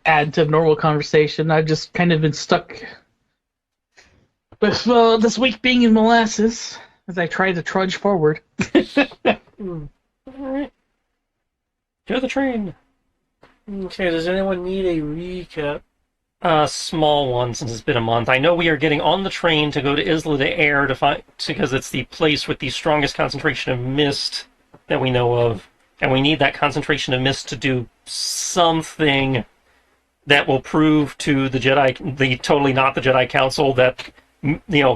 add to normal conversation. I've just kind of been stuck with this week being in molasses as I try to trudge forward. Alright. To the train. Okay, does anyone need a recap? A small one since it's been a month. I know we are getting on the train to go to Isla de Air to find because it's the place with the strongest concentration of mist that we know of, and we need that concentration of mist to do something that will prove to the Jedi, the totally not the Jedi Council, that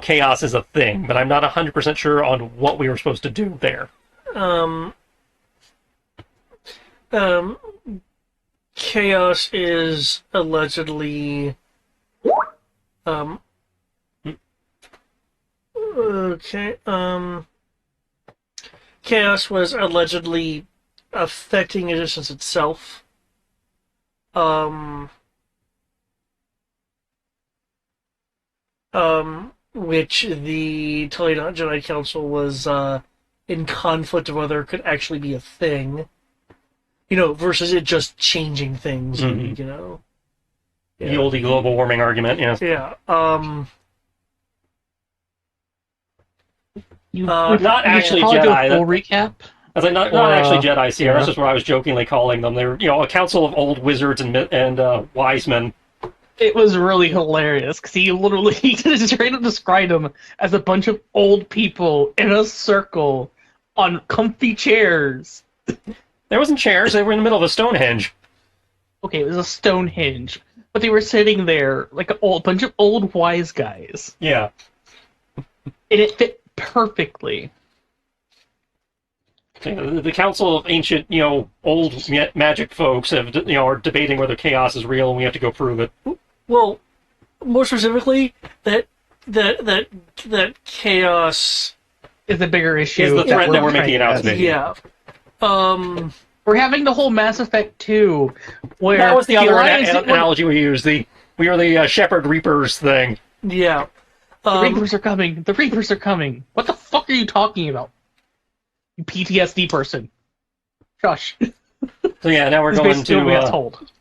chaos is a thing. But I'm not 100% sure on what we were supposed to do there. Um, um, Chaos is allegedly, okay, Chaos was allegedly affecting existence itself. Which the Totally Not Jedi Council was, in conflict of whether it could actually be a thing. Versus it just changing things, Mm-hmm. Yeah. The oldie global warming argument, yes. Yeah, Not actually Probably do a Jedi. full recap. I was like, not actually Jedi. See, that's just what I was jokingly calling them. They're, a council of old wizards and wise men. It was really hilarious because he literally just straight up described them as a bunch of old people in a circle on comfy chairs. There wasn't chairs. They were in the middle of a Stonehenge. Okay, it was a Stonehenge, but they were sitting there like a bunch of old wise guys. Yeah. And it fit perfectly. The Council of Ancient, old magic folks are debating whether chaos is real, and we have to go prove it. well, more specifically, that chaos Is a bigger issue. Is the threat that we're making it out to be. Yeah. We're having the whole Mass Effect 2, where that was the other Alliance- analogy we used. We are the Shepherd Reapers thing. Yeah. The Reapers are coming. The Reapers are coming. What the fuck are you talking about? You PTSD person. Shush. So yeah, now we're This going basically what we got to told.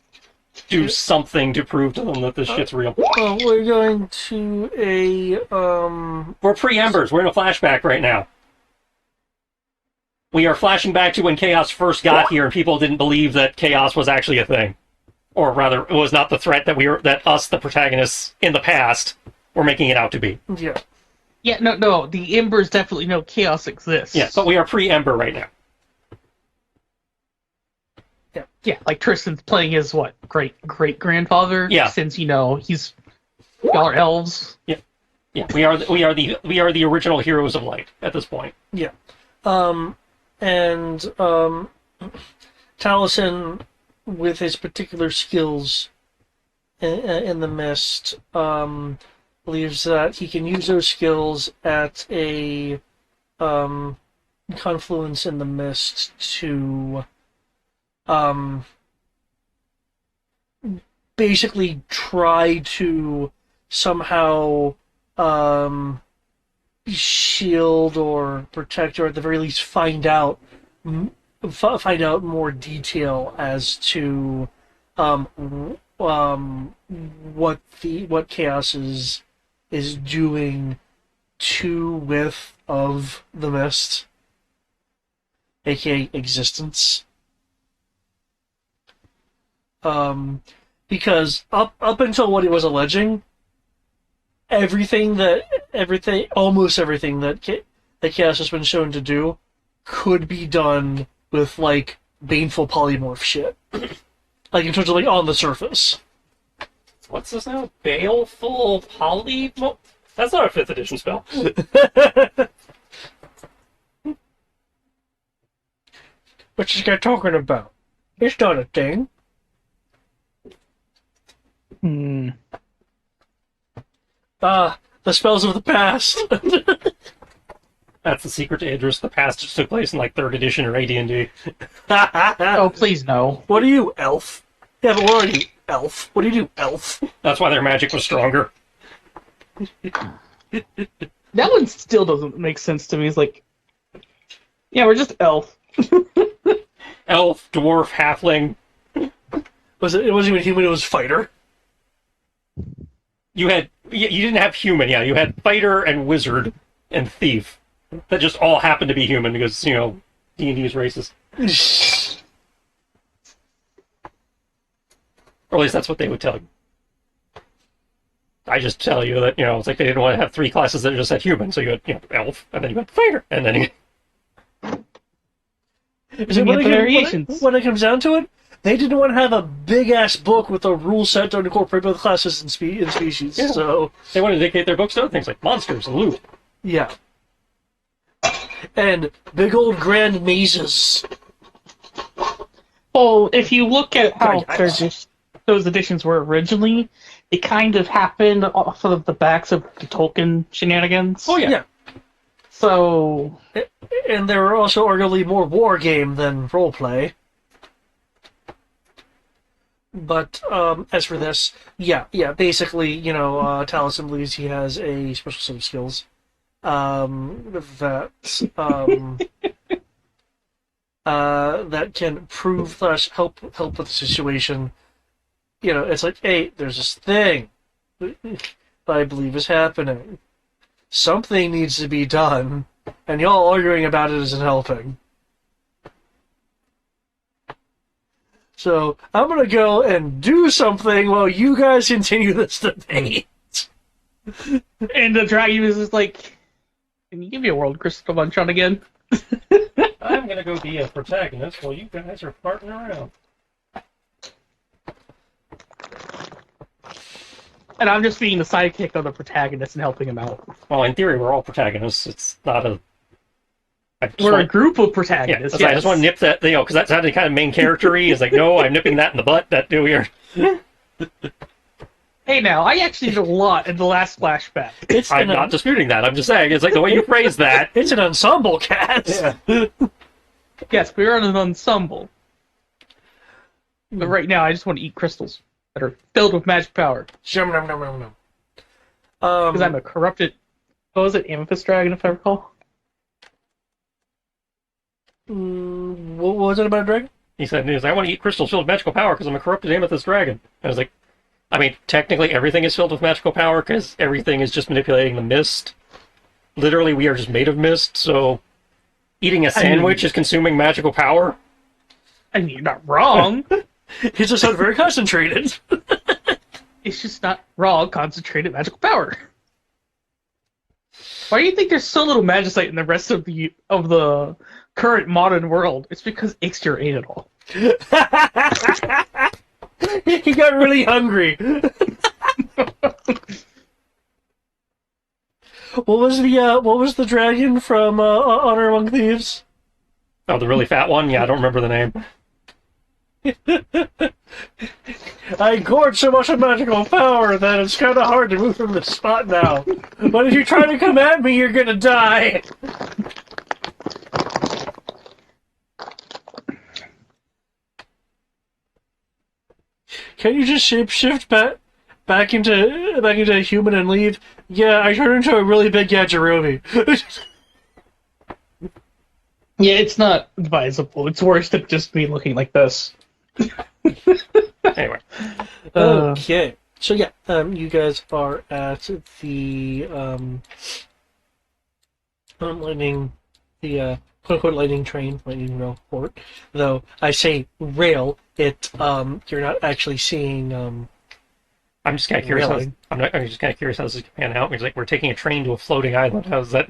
do something to prove to them that this shit's real. We're going to a We're pre-Embers. We're in a flashback right now. We are flashing back to when Chaos first got here, and people didn't believe that Chaos was actually a thing, or rather, it was not the threat that us, the protagonists in the past, were making it out to be. Yeah. Yeah, no. The Embers definitely know chaos exists. Yes, but we are pre-Ember right now. Yeah, like Tristan's playing his great-grandfather. Yeah. Since he's y'all are elves. Yeah, we are the original heroes of light at this point. Yeah. And Taliesin, with his particular skills in the mist, believes that he can use those skills at a confluence in the mist to basically try to somehow shield or protect, or at the very least find out more detail as to what chaos is doing to width of the mist, aka existence. Because up until what he was alleging, almost everything that Chaos has been shown to do could be done with baneful polymorph shit, in terms of on the surface. What's this now? Baleful polymorph? That's not a 5th edition spell. What's this guy talking about? It's not a thing. The spells of the past. That's the secret to Idris. The past just took place in 3rd edition or AD&D. Oh, please no. What are you, elf? Yeah, but what are you, elf? What do you do, elf? That's why their magic was stronger. That one still doesn't make sense to me. It's yeah, we're just elf. Elf, dwarf, halfling. It wasn't even human, it was fighter. You didn't have human, yeah. You had fighter and wizard and thief that just all happened to be human because D&D is racist, or at least that's what they would tell you. I just tell you that it's like they didn't want to have 3 classes that just had human, so you had elf, and then you had fighter, and then you. When it comes down to it, they didn't want to have a big-ass book with a rule set to incorporate both classes and species, Yeah. so... They wanted to dedicate their books to other things, like monsters and loot. Yeah. And big old grand mazes. Well, if you look at how Nice. those editions were originally, they kind of happened off of the backs of the Tolkien shenanigans. Oh, yeah. So, And they were also arguably more war game than roleplay. But as for this, basically, Taliesin believes he has a special set of skills that that can help with the situation. It's like, hey, there's this thing that I believe is happening. Something needs to be done, and y'all arguing about it isn't helping. So I'm gonna go and do something while you guys continue this debate. and the dragon is just like, can you give me a world crystal munchon again? I'm gonna go be a protagonist while you guys are farting around. And I'm just being the sidekick of the protagonist and helping him out. Well, in theory, we're all protagonists. It's not a. We're a group of Yeah, protagonists. I just want to nip that, because that sounded kind of main character-y. It's like, no, I'm nipping that in the butt. That do weird. Hey, now, I actually did a lot in the last flashback. I'm not disputing that. I'm just saying, it's like the way you phrase that. It's an ensemble cast. Yeah. Yes, we're on an ensemble. But right now, I just want to eat crystals that are filled with magic power. Because I'm a corrupted... What was it? Amethyst dragon, if I recall? What was it about a dragon? He said, I want to eat crystals filled with magical power because I'm a corrupted amethyst dragon. I was like, technically everything is filled with magical power because everything is just manipulating the mist. Literally, we are just made of mist, so eating a sandwich is consuming magical power. I mean, you're not wrong. He's just not very concentrated. It's just not raw, concentrated magical power. Why do you think there's so little magicite in the rest of the current modern world? It's because Ixter ate it all. He got really hungry. What was the dragon from Honor Among Thieves? Oh, the really fat one? Yeah, I don't remember the name. I gorge so much of magical power that it's kind of hard to move from this spot now. But if you try to come at me, you're gonna die. Can you just shapeshift back into a human and leave? Yeah, I turned into a really big Yajirobe. Yeah, it's not advisable. It's worse than just me looking like this. Anyway. Okay. So yeah, you guys are at the lightning, the quote-unquote lightning train, lightning rail port. Though I say rail, you're not actually seeing I'm just kind of curious. Really? I'm just kind of curious how this is pan out. It's like we're taking a train to a floating island. How's that?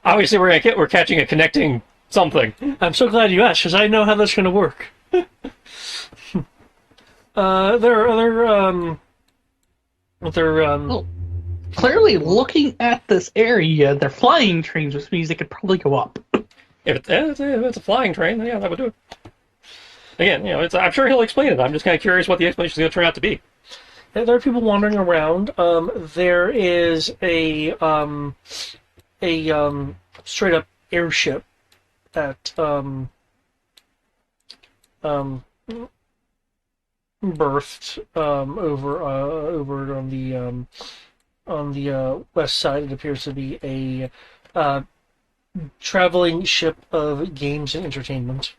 Obviously, we're catching a connecting something. I'm so glad you asked, because I know how that's going to work. There are other Well, clearly, looking at this area, they're flying trains, which means they could probably go up. If it's a flying train, then yeah, that would do it. Again, I'm sure he'll explain it. I'm just kind of curious what the explanation is going to turn out to be. there are people wandering around. There is a straight up airship at berthed over on the west side. It appears to be a traveling ship of games and entertainment.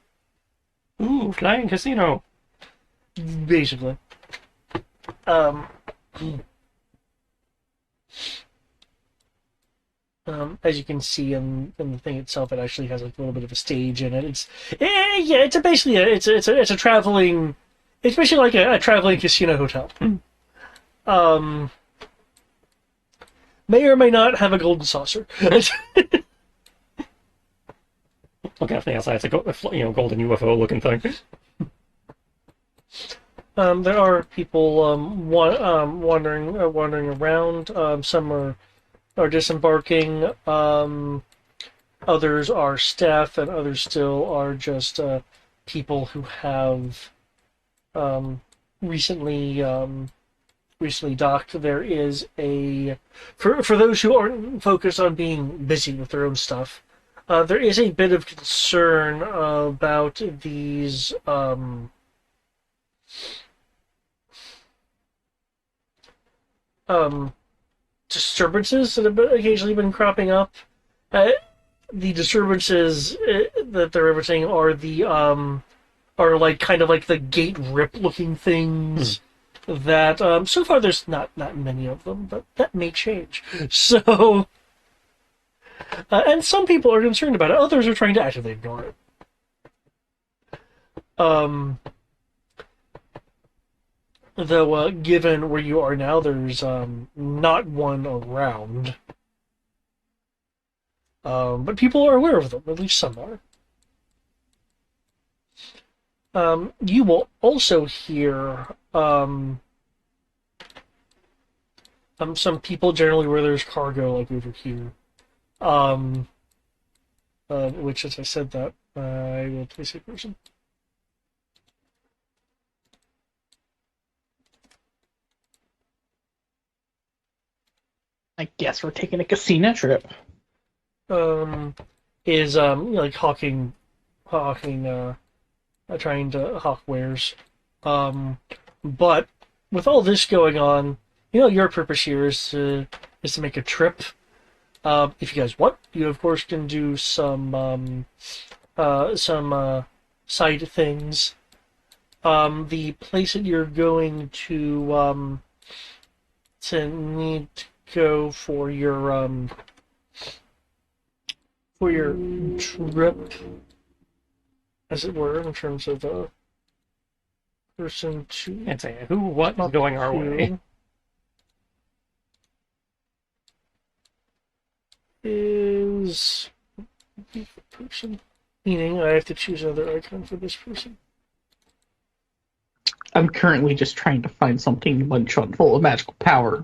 Ooh, flying casino. basically. Um, as you can see in the thing itself, it actually has like a little bit of a stage in it. It's basically it's a traveling, it's basically like a traveling casino hotel. May or may not have a golden saucer. Looking at the outside, it's a golden UFO looking thing. There are people wandering around. Some are disembarking. Others are staff, and others still are just people who have recently docked. There is for those who aren't focused on being busy with their own stuff. There is a bit of concern about these disturbances that have occasionally been cropping up. The disturbances that they're referencing are like kind of like the gate rip looking things. That so far there's not many of them, but that may change. So, and some people are concerned about it. Others are trying to actively ignore it. Though, given where you are now, there's not one around. But people are aware of them. At least some are. You will also hear some people generally where there's cargo, like over here. Which, as I said that, I will place a person. I guess we're taking a casino trip. Is like hawking, trying to hawk wares. But with all this going on, your purpose here is to make a trip. If you guys want, you of course can do some side things. The place that you're going to need to go for your trip, as it were, in terms of person to. I'd say who, what is going our way. Is person, meaning I have to choose another icon for this person. I'm currently just trying to find something to munch on full of magical power.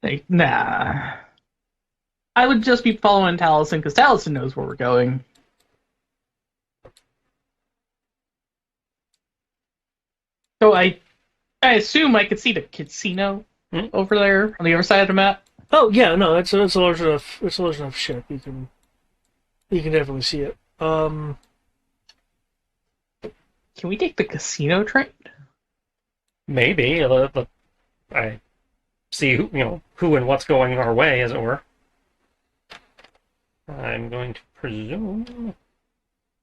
Like, nah. I would just be following Taliesin because Taliesin knows where we're going. So I assume I could see the casino over there on the other side of the map. Oh yeah, no, it's a large enough ship. You can definitely see it. Can we take the casino train? Maybe. I see who and what's going our way, as it were. I'm going to presume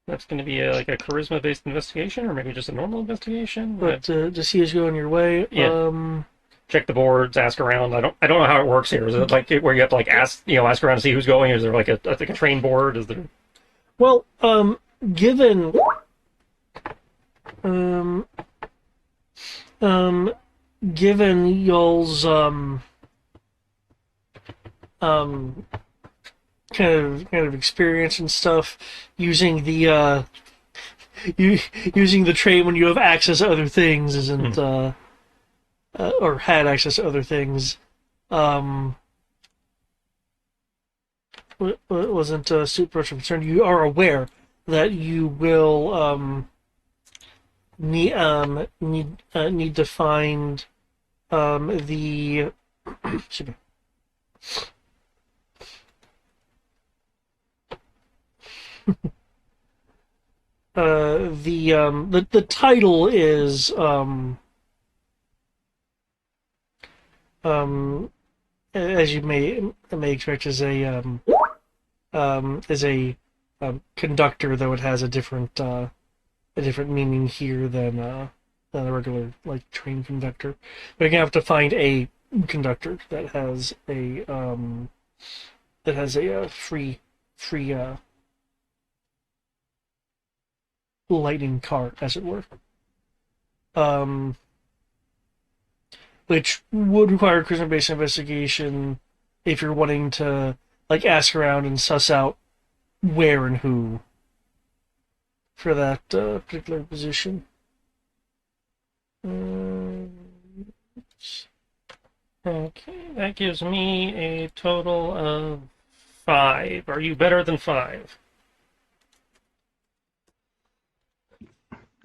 that's going to be a charisma-based investigation, or maybe just a normal investigation. But to see as going your way, yeah. Check the boards, ask around. I don't know how it works here. Is it like where you have to ask around to see who's going? Is there like a train board? Is there? Well, given y'all's kind of experience and stuff using the using the train when you have access to other things isn't or had access to other things wasn't super much of a concern. You are aware that you will need to find the excuse me. The title is as you may expect, is a conductor, though it has a different different meaning here than a regular like train conductor. But you're gonna have to find a conductor that has a free lightning cart, as it were. Um, which would require charisma-based investigation if you're wanting to like ask around and suss out where and who for that particular position. Okay, that gives me a total of 5. Are you better than 5?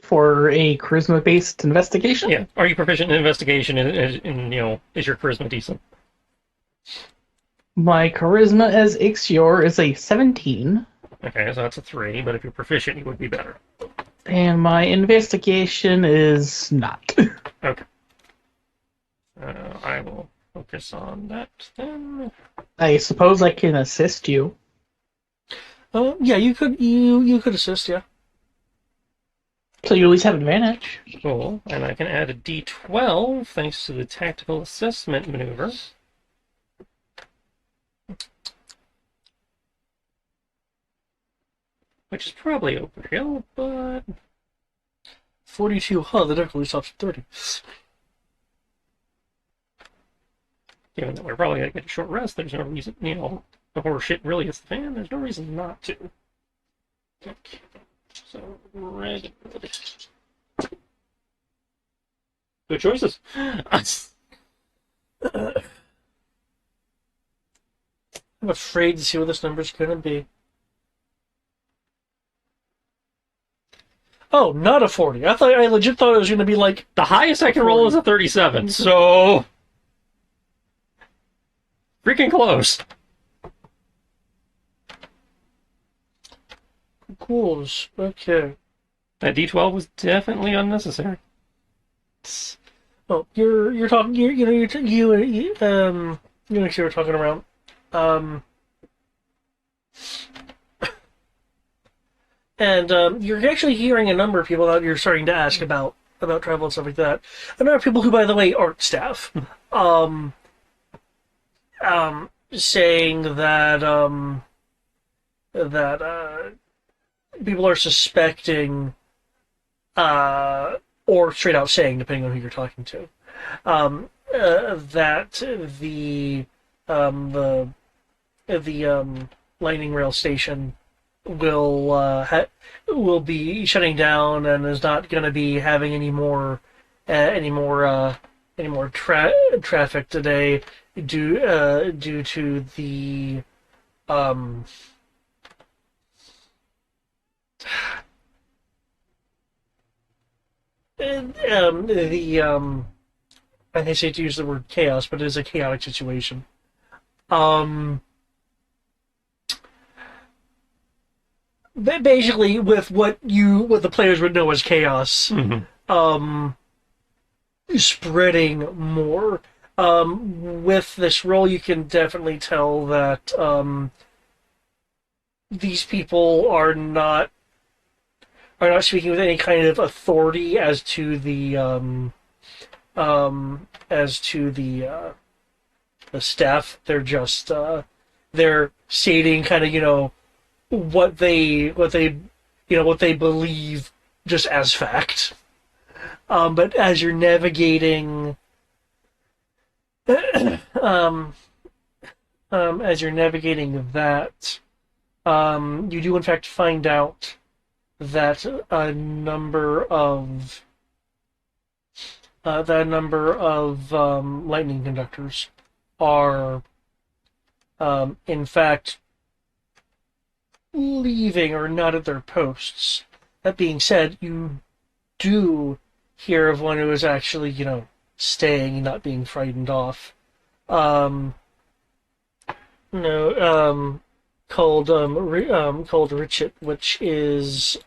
For a charisma-based investigation? Yeah. Are you proficient in investigation? And is your charisma decent? My charisma as Ixior is a 17. Okay, so that's a 3. But if you're proficient, you would be better. And my investigation is not. Okay. I will focus on that then. I suppose I can assist you. Yeah, you could assist, yeah. So you at least have advantage. Cool. And I can add a D12 thanks to the tactical assessment maneuver. Which is probably overkill, but 42. Huh, the difficulty stops at 30. given that we're probably going to get a short rest, there's no reason, before shit really hits the fan, there's no reason not to. Okay. So, red. Good choices. I'm afraid to see what this number's gonna be. Oh, not a 40. I legit thought it was gonna be like The highest I can roll is a 37, so freaking close. Cool. Okay. That D12 was definitely unnecessary. Oh, you're talking. You and you were talking around. And you're actually hearing a number of people that you're starting to ask about travel and stuff like that. A number of people who, by the way, aren't staff. Saying that people are suspecting, or straight out saying, depending on who you're talking to, that the lightning rail station will be shutting down and is not going to be having any more traffic today due to the I hesitate to use the word chaos, but it is a chaotic situation. Basically, with what the players would know as chaos, spreading more. With this role, you can definitely tell that these people are not speaking with any kind of authority as to the staff. They're just they're stating kind of what they believe just as fact. But as you're navigating that, you do in fact find out that a number of lightning conductors are in fact leaving or not at their posts. That being said, you do hear of one who is actually, staying and not being frightened off. Called Richard, which is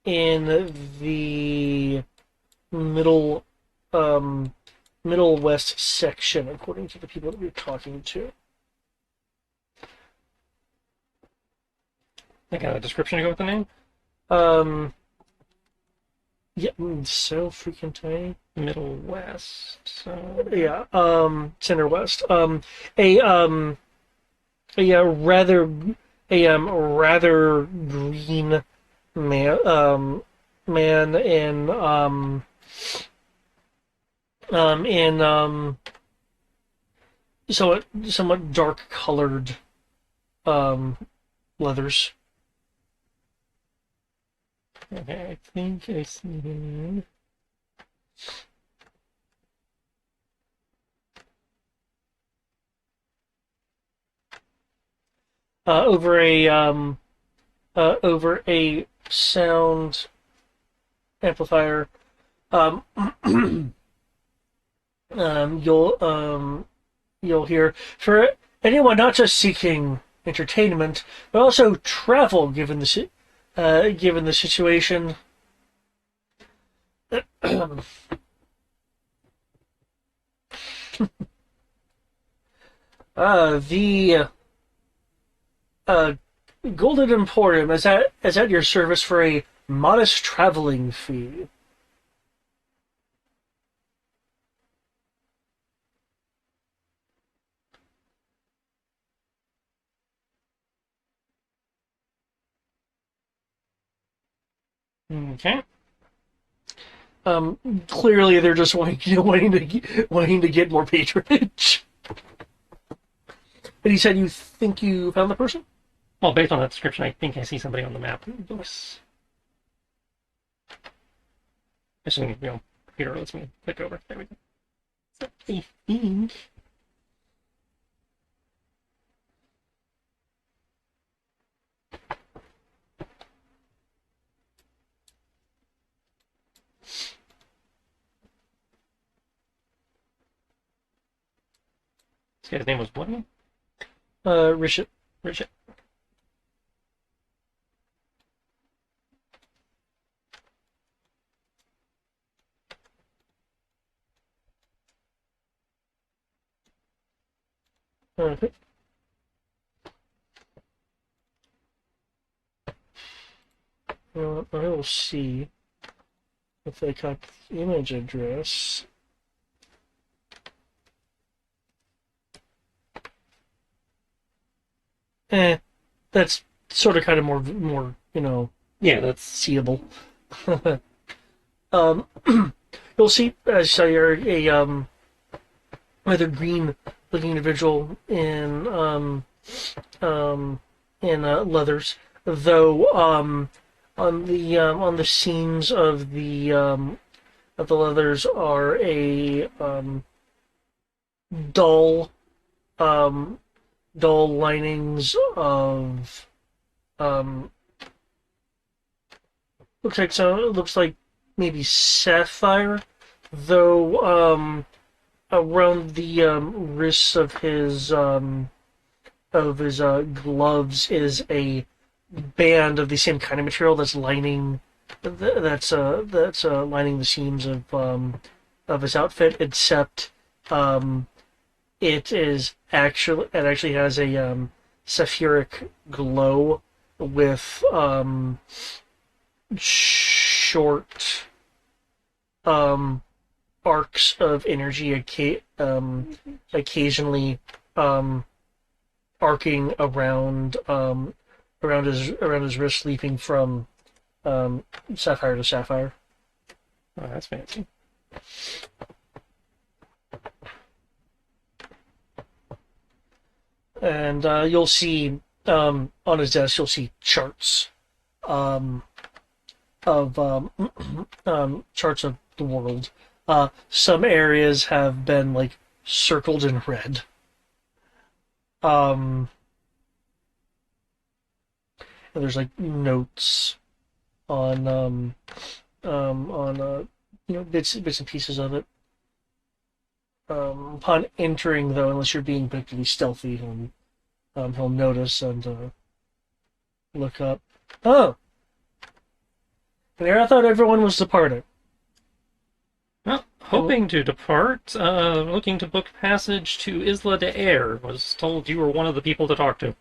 in the middle west section, according to the people that we're talking to. I got a description to go with the name? Yeah, so freaking tiny. Middle West. Yeah, center west. A rather rather green man in somewhat dark colored um leathers. Okay, I think I see him. Over a sound amplifier. Um, you'll hear for anyone not just seeking entertainment, but also travel, given the situation. The uh, Golden Emporium is at your service for a modest traveling fee. Okay. Clearly, they're just wanting to get more patronage. And he said, "You think you found the person?" Well, based on that description, I think I see somebody on the map. Yes. Assuming, computer lets me click over. There we go. So, I think... This guy's name was what again? Richard. Richard. Okay. I will see if they got the image address. That's sort of kind of more Yeah, that's... seeable. You'll see a rather green looking individual in leathers, though on the seams of the leathers are a dull dull linings of looks like maybe sapphire, though around the wrists of his gloves is a band of the same kind of material that's lining lining the seams of his outfit, except it actually has a sapphiric glow with short arcs of energy occasionally arcing around his wrist, leaping from sapphire to sapphire. Oh, that's fancy. And you'll see on his desk, you'll see charts of charts of the world. Some areas have been like circled in red. And there's like notes on bits and pieces of it. Upon entering, though, unless you're being particularly stealthy, he'll notice and look up. Oh, and there I thought everyone was departed. Well, hoping to depart, looking to book passage to Isla de Air. Was told you were one of the people to talk to.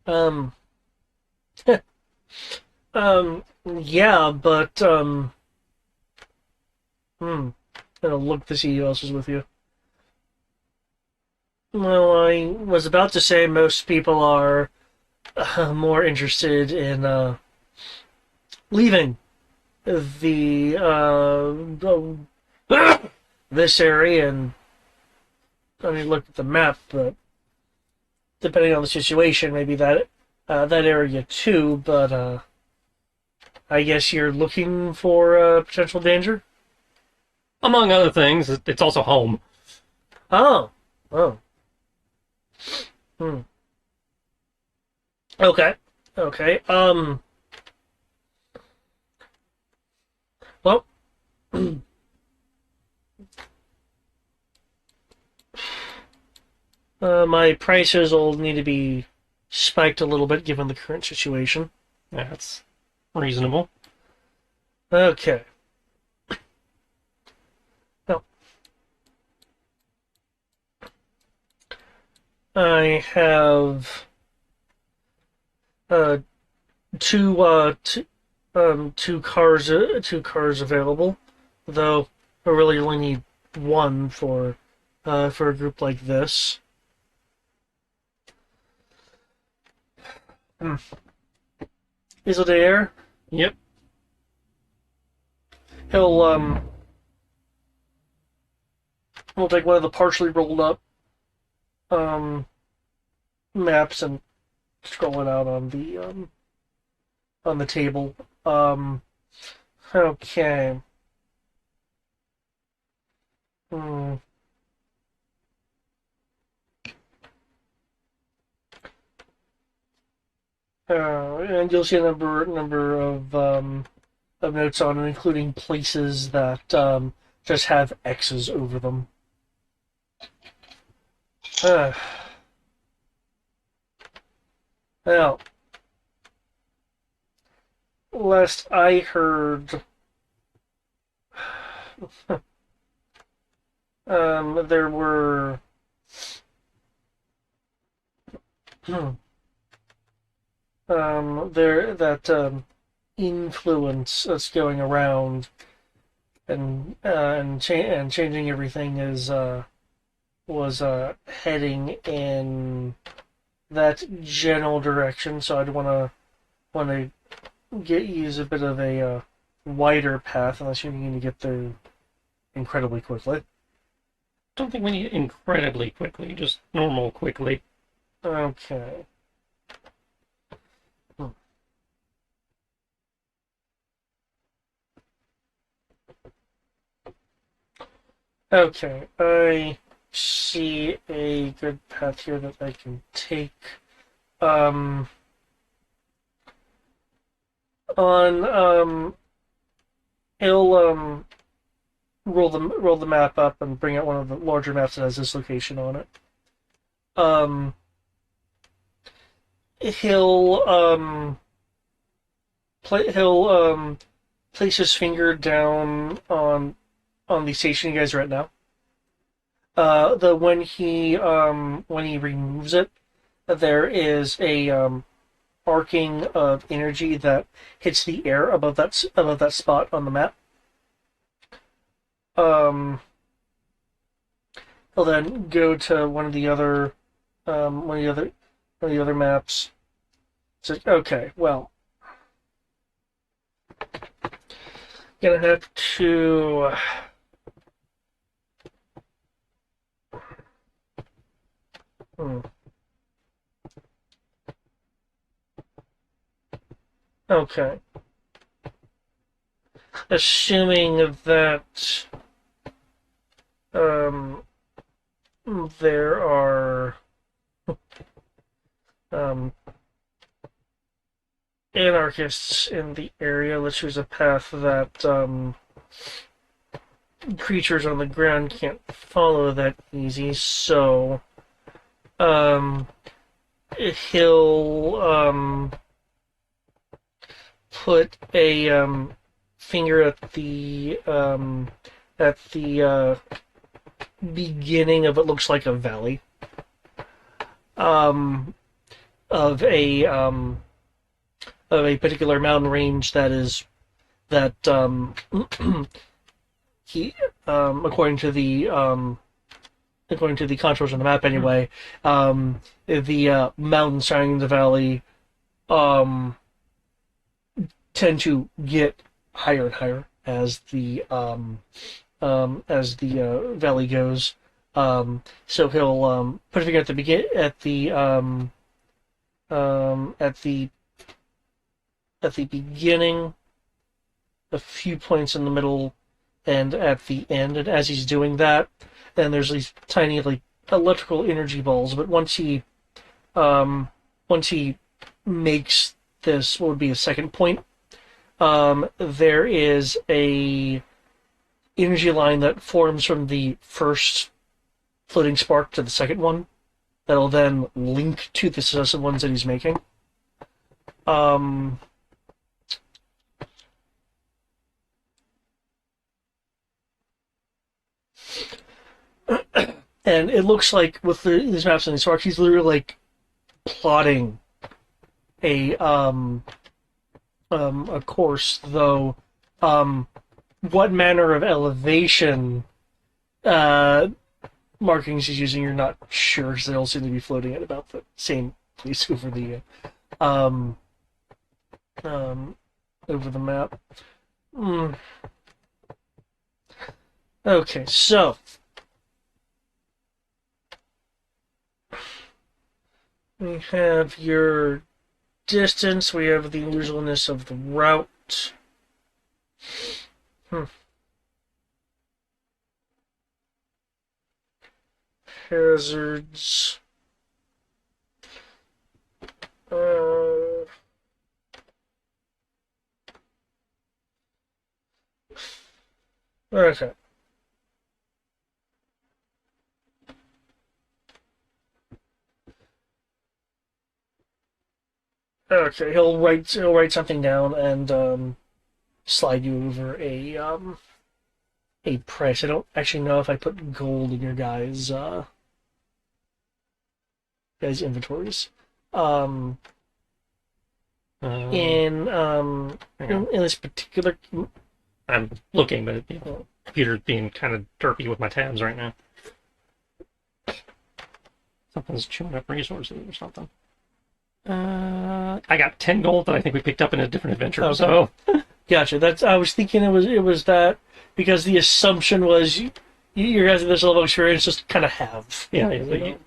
Um, yeah, but, gonna look to see who else is with you. Well, I was about to say most people are more interested in leaving this area, and I mean, look at the map, but depending on the situation, maybe that area too. But I guess you're looking for potential danger. Among other things, it's also home. Oh, oh, okay, okay. Well, my prices will need to be spiked a little bit given the current situation. That's reasonable. Okay. Well, I have uh, two cars available, though I really only need one for a group like this. Is it air? Yep. He'll we'll take one of the partially rolled up maps and scroll it out on the table. Okay. Hmm. And you'll see a number of notes on it, including places that just have X's over them. Uh, Now, last I heard, there were there that influence that's going around and changing everything is was heading in that general direction. So I'd want to use a bit of a wider path, unless you're going to get there incredibly quickly. Don't think we need incredibly quickly, just normal quickly. Okay. Okay, I see a good path here that I can take. Um, on He'll roll the map up and bring out one of the larger maps that has this location on it. Um, he'll place his finger down on the station you guys are at now. The when he removes it, there is a arcing of energy that hits the air above that spot on the map. He'll then go to one of the other maps. So okay, well, gonna have to. Okay. Assuming that there are anarchists in the area, let's choose a path that creatures on the ground can't follow that easy. So he'll put a finger at the beginning of what looks like a valley. of a particular mountain range that he according to the contours on the map anyway, the mountains surrounding the valley tend to get higher and higher as the valley goes. So he'll put a finger at the beginning, a few points in the middle, and at the end. And as he's doing that, then there's these tiny electrical energy balls. But once he makes this, what would be a second point, there is a energy line that forms from the first floating spark to the second one that'll then link to the successive ones that he's making. And it looks like with these maps and these sparks, he's literally plotting a course, though what manner of elevation markings he's using, you're not sure, because they all seem to be floating at about the same place over the map. Okay, so we have your distance, we have the unusualness of the route. Hazards. Okay. Okay, he'll write something down and slide you over a price. I don't actually know if I put gold in your guys' inventories. In this particular, I'm looking, but computer's being kind of derpy with my tabs right now. Something's chewing up resources or something. I got 10 gold that I think we picked up in a different adventure. Okay. So, gotcha. I was thinking it was that, because the assumption was you guys at this level of experience just kind of have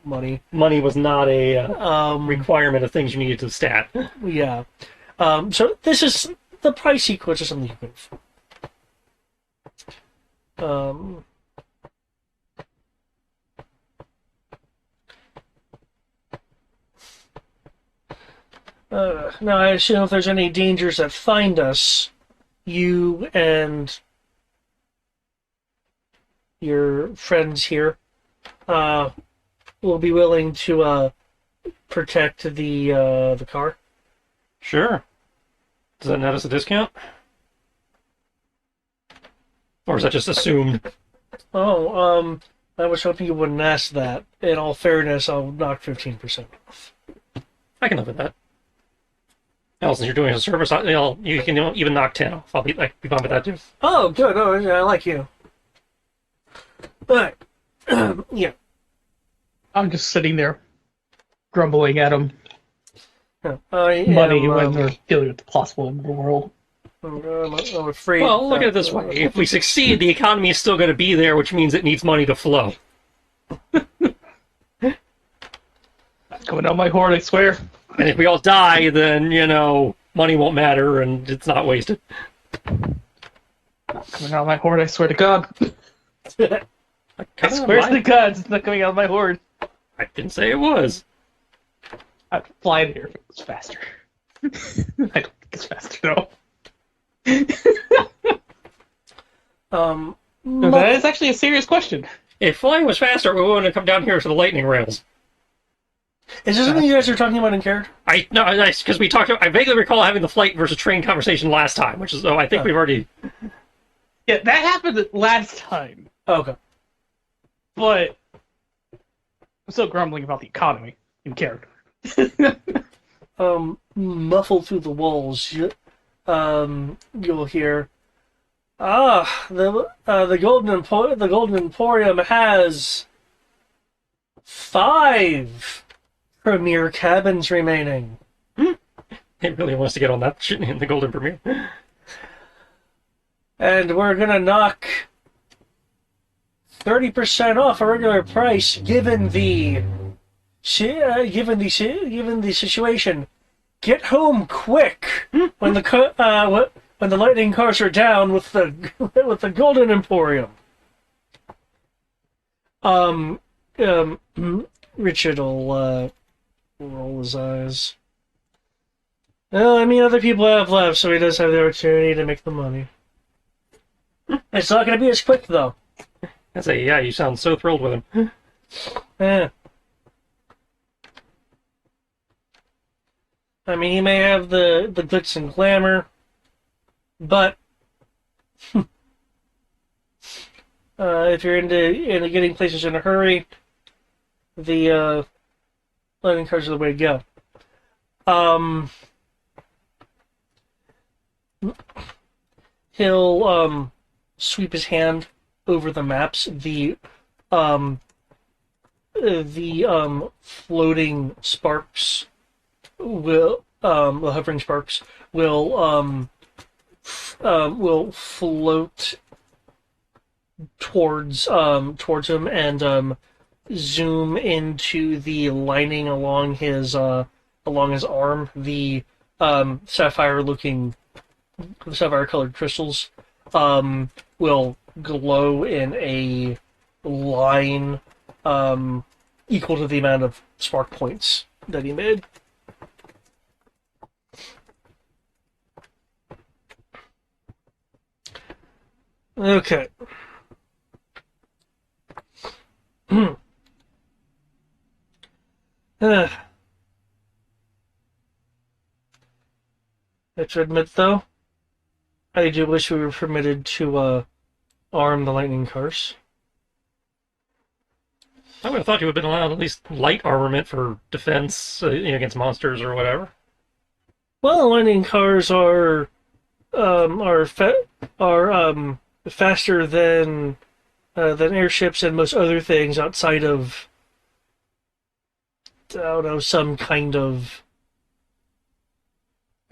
money. Money was not a requirement of things you needed to stat. Yeah. So this is the price equal to something you could have. Now, I assume if there's any dangers that find us, you and your friends here will be willing to protect the car. Sure. Does that net us a discount? Or is that just assumed? Oh, I was hoping you wouldn't ask that. In all fairness, I'll knock 15% off. I can live with that. Since you're doing a service, you can even knock 10 off. I'll be fine with that too. Oh, good. Oh, yeah, I like you. But yeah, I'm just sitting there, grumbling at him. Money when they're dealing with the possible end of the world. I'm afraid. Well, look at it this way: if we succeed, the economy is still going to be there, which means it needs money to flow. Coming out my horn, I swear. And if we all die, then, money won't matter and it's not wasted. Coming out of my horn, I swear to God. I swear to God, it's not coming out of my horn. I didn't say it was. I'd fly in here if it was faster. I don't think it's faster, no. That is actually a serious question. If flying was faster, we wouldn't have come down here to the lightning rails. Is this something you guys are talking about in character? Because we talked. I vaguely recall having the flight versus train conversation last time, which is, I think we've already. Yeah, that happened last time. Okay. But I'm still grumbling about the economy in character. muffled through the walls, you'll hear, the Golden Emporium has 5 premier cabins remaining. It really wants to get on that shit in the Golden Premiere. And we're gonna knock 30% off a regular price, given the situation. Get home quick when the lightning cars are down with the Golden Emporium. Richard will roll his eyes. Well, I mean, other people have left, so he does have the opportunity to make the money. It's not going to be as quick, though. I say, yeah, you sound so thrilled with him. Yeah. I mean, he may have the glitz and glamour, but if you're into getting places in a hurry, the lightning cards are the way to go. He'll sweep his hand over the maps. The floating sparks will the hovering sparks will float towards him and zoom into the lining along his arm. The sapphire-colored crystals will glow in a line equal to the amount of spark points that he made. Okay. I have to admit, though, I do wish we were permitted to arm the lightning cars. I would have thought you would have been allowed at least light armament for defense against monsters or whatever. Well, lightning cars are faster than airships and most other things outside of, I don't know, some kind of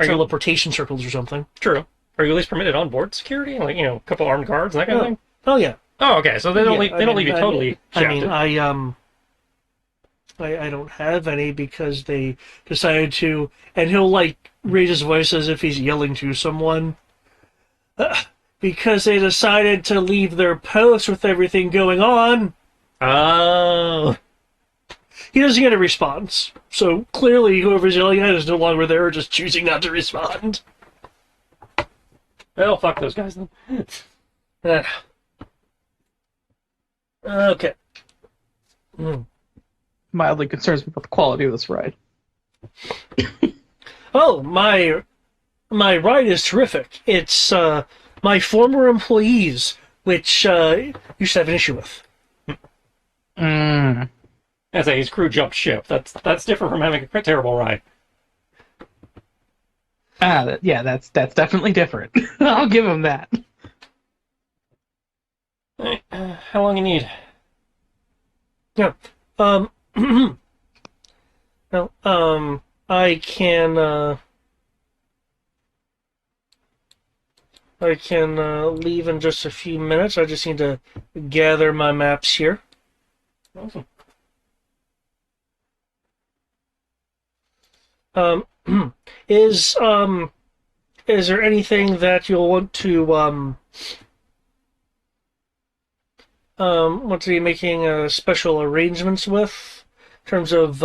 teleportation circles or something. True. Are you at least permitted on board security, like a couple armed guards and that kind of thing? Oh yeah. Oh, okay. So they don't leave you totally shafted. I don't have any because they decided to, and he'll raise his voice as if he's yelling to someone. Because they decided to leave their post with everything going on. Oh. He doesn't get a response. So clearly whoever's yelling at is no longer there, just choosing not to respond. Well, fuck those guys then. Okay. Mildly concerns me about the quality of this ride. Oh, my ride is terrific. It's my former employees, which you should have an issue with. As his crew jumped ship. That's different from having a terrible ride. That's definitely different. I'll give him that. How long you need? Yeah. Well, I can leave in just a few minutes. I just need to gather my maps here. Awesome. Is there anything that you'll want to be making special arrangements with in terms of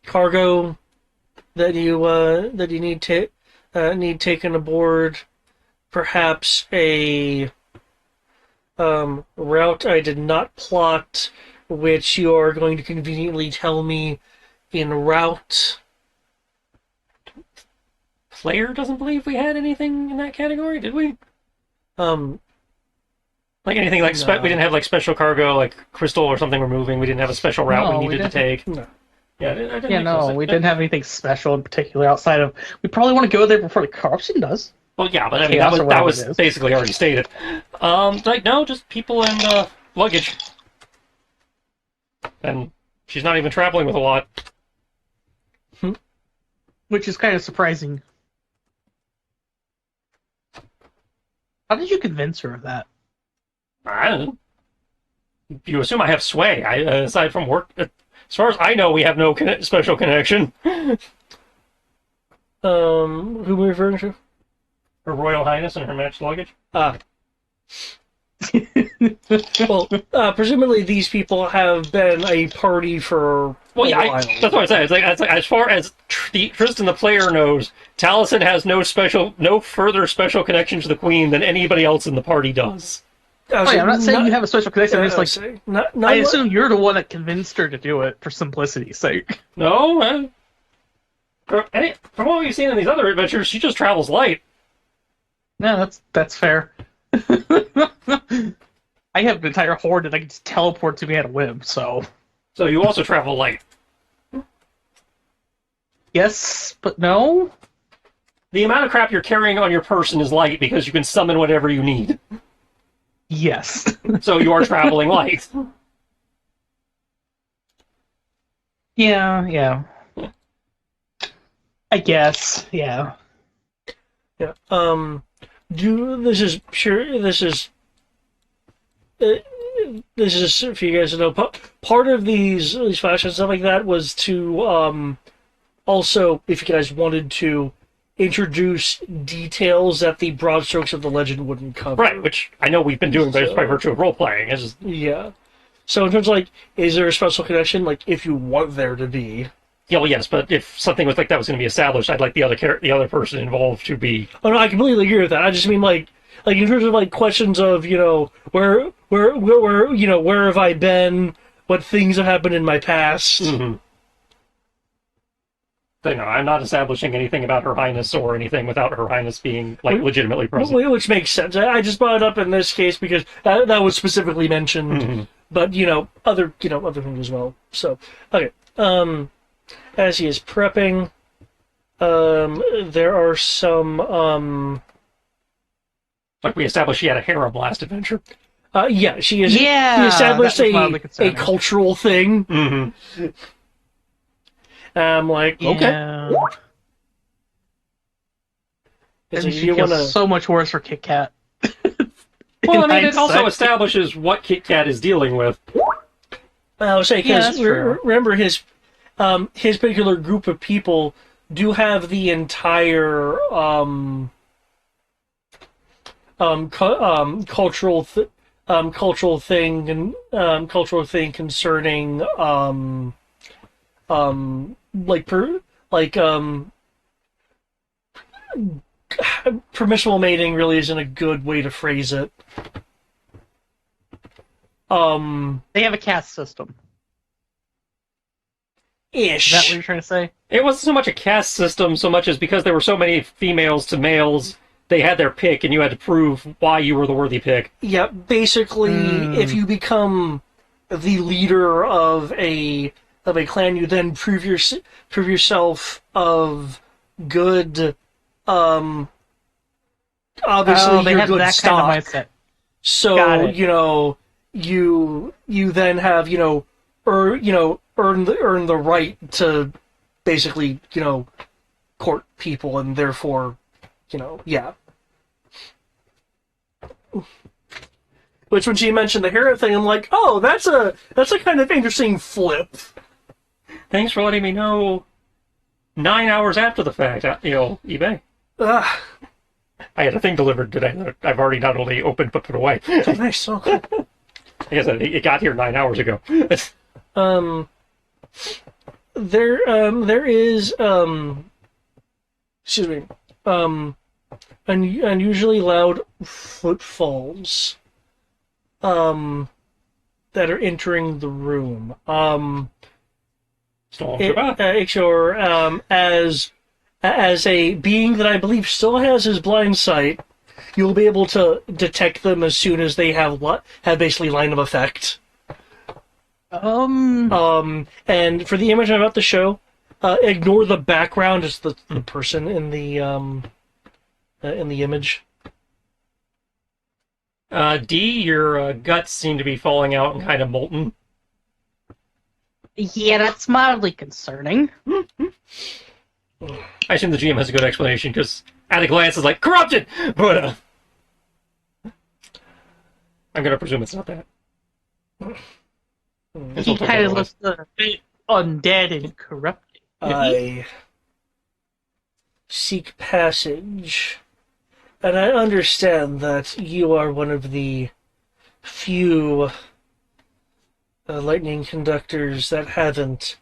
cargo that you need taken aboard? Perhaps a route I did not plot, which you are going to conveniently tell me en route. Player doesn't believe we had anything in that category, did we? Like anything we didn't have special cargo like crystal or something we're moving. We didn't have a special route we needed to take. No. Yeah, I didn't Yeah, think no, so. we didn't have anything special in particular outside of. We probably want to go there before the corruption does. Well, yeah, but I mean Chaos or that whatever was it is. basically already stated. Like no, just people and luggage, and she's not even traveling with a lot. Which is kind of surprising. How did you convince her of that? I don't know. You assume I have sway. Aside from work, as far as I know, we have no special connection. Who are we referring to? Her Royal Highness and her matched luggage. Well, presumably these people have been a party for Well, yeah, a while. that's what I said. It's like as far as Tristan the player knows, Taliesin has no further special connection to the Queen than anybody else in the party does. I'm not saying you have a special connection. I'm just like, I assume you're the one that convinced her to do it for simplicity's sake. No, from what we've seen in these other adventures, she just travels light. Yeah, that's fair. I have an entire horde that I can just teleport to me at a whim, so... So you also travel light. Yes, but no? The amount of crap you're carrying on your person is light because you can summon whatever you need. Yes. So you are traveling light. Yeah. I guess, yeah. Yeah. This is for you guys to know. Part of these flashes and stuff like that was to also, if you guys wanted to, introduce details that the broad strokes of the legend wouldn't cover. Right, which I know we've been doing, but it's by virtue of role playing. Yeah. So in terms of, like, is there a special connection? Like, if you want there to be. Yeah, well, yes, but if something was like that was going to be established, I'd like the other person involved to be. Oh no, I completely agree with that. I just mean like in terms of like questions of where have I been, what things have happened in my past. Mm-hmm. So, no, I'm not establishing anything about Her Highness or anything without Her Highness being like legitimately present. Which makes sense. I just brought it up in this case because that was specifically mentioned, mm-hmm. but other things as well. So okay. As he is prepping, there are some. Like we established, she had a harem last adventure. Yeah, she is. Yeah, she established a cultural thing. Mm-hmm. I'm like, okay. And she feels so much worse for Kit Kat. Well, I mean, it also establishes what Kit Kat is dealing with. I was saying, because remember his particular group of people do have the entire cultural thing concerning permissible mating really isn't a good way to phrase it. They have a caste system. Ish. Is that what you're trying to say? It wasn't so much a caste system, so much as because there were so many females to males, they had their pick, and you had to prove why you were the worthy pick. Yeah, basically, if you become the leader of a clan, you then prove yourself of good. Obviously, they you're have good that stock. kind of mindset. So you then have earn the right to basically court people, and therefore yeah. Which when she mentioned the harem thing, I'm like, oh, that's a kind of interesting flip. Thanks for letting me know 9 hours after the fact, eBay. I had a thing delivered today that I've already not only opened but put away. Oh, nice. Oh, cool. I guess it got here 9 hours ago. There is excuse me, unusually loud footfalls that are entering the room. As a being that I believe still has his blind sight, you'll be able to detect them as soon as they have basically line of effect. And for the image I'm about to show, ignore the background. It's the person in the image. D, your guts seem to be falling out and kind of molten. Yeah, that's mildly concerning. I assume the GM has a good explanation, because at a glance it's like, corrupted! But, I'm gonna presume it's not that. He kind of looks a bit undead and corrupted. I seek passage, and I understand that you are one of the few lightning conductors that haven't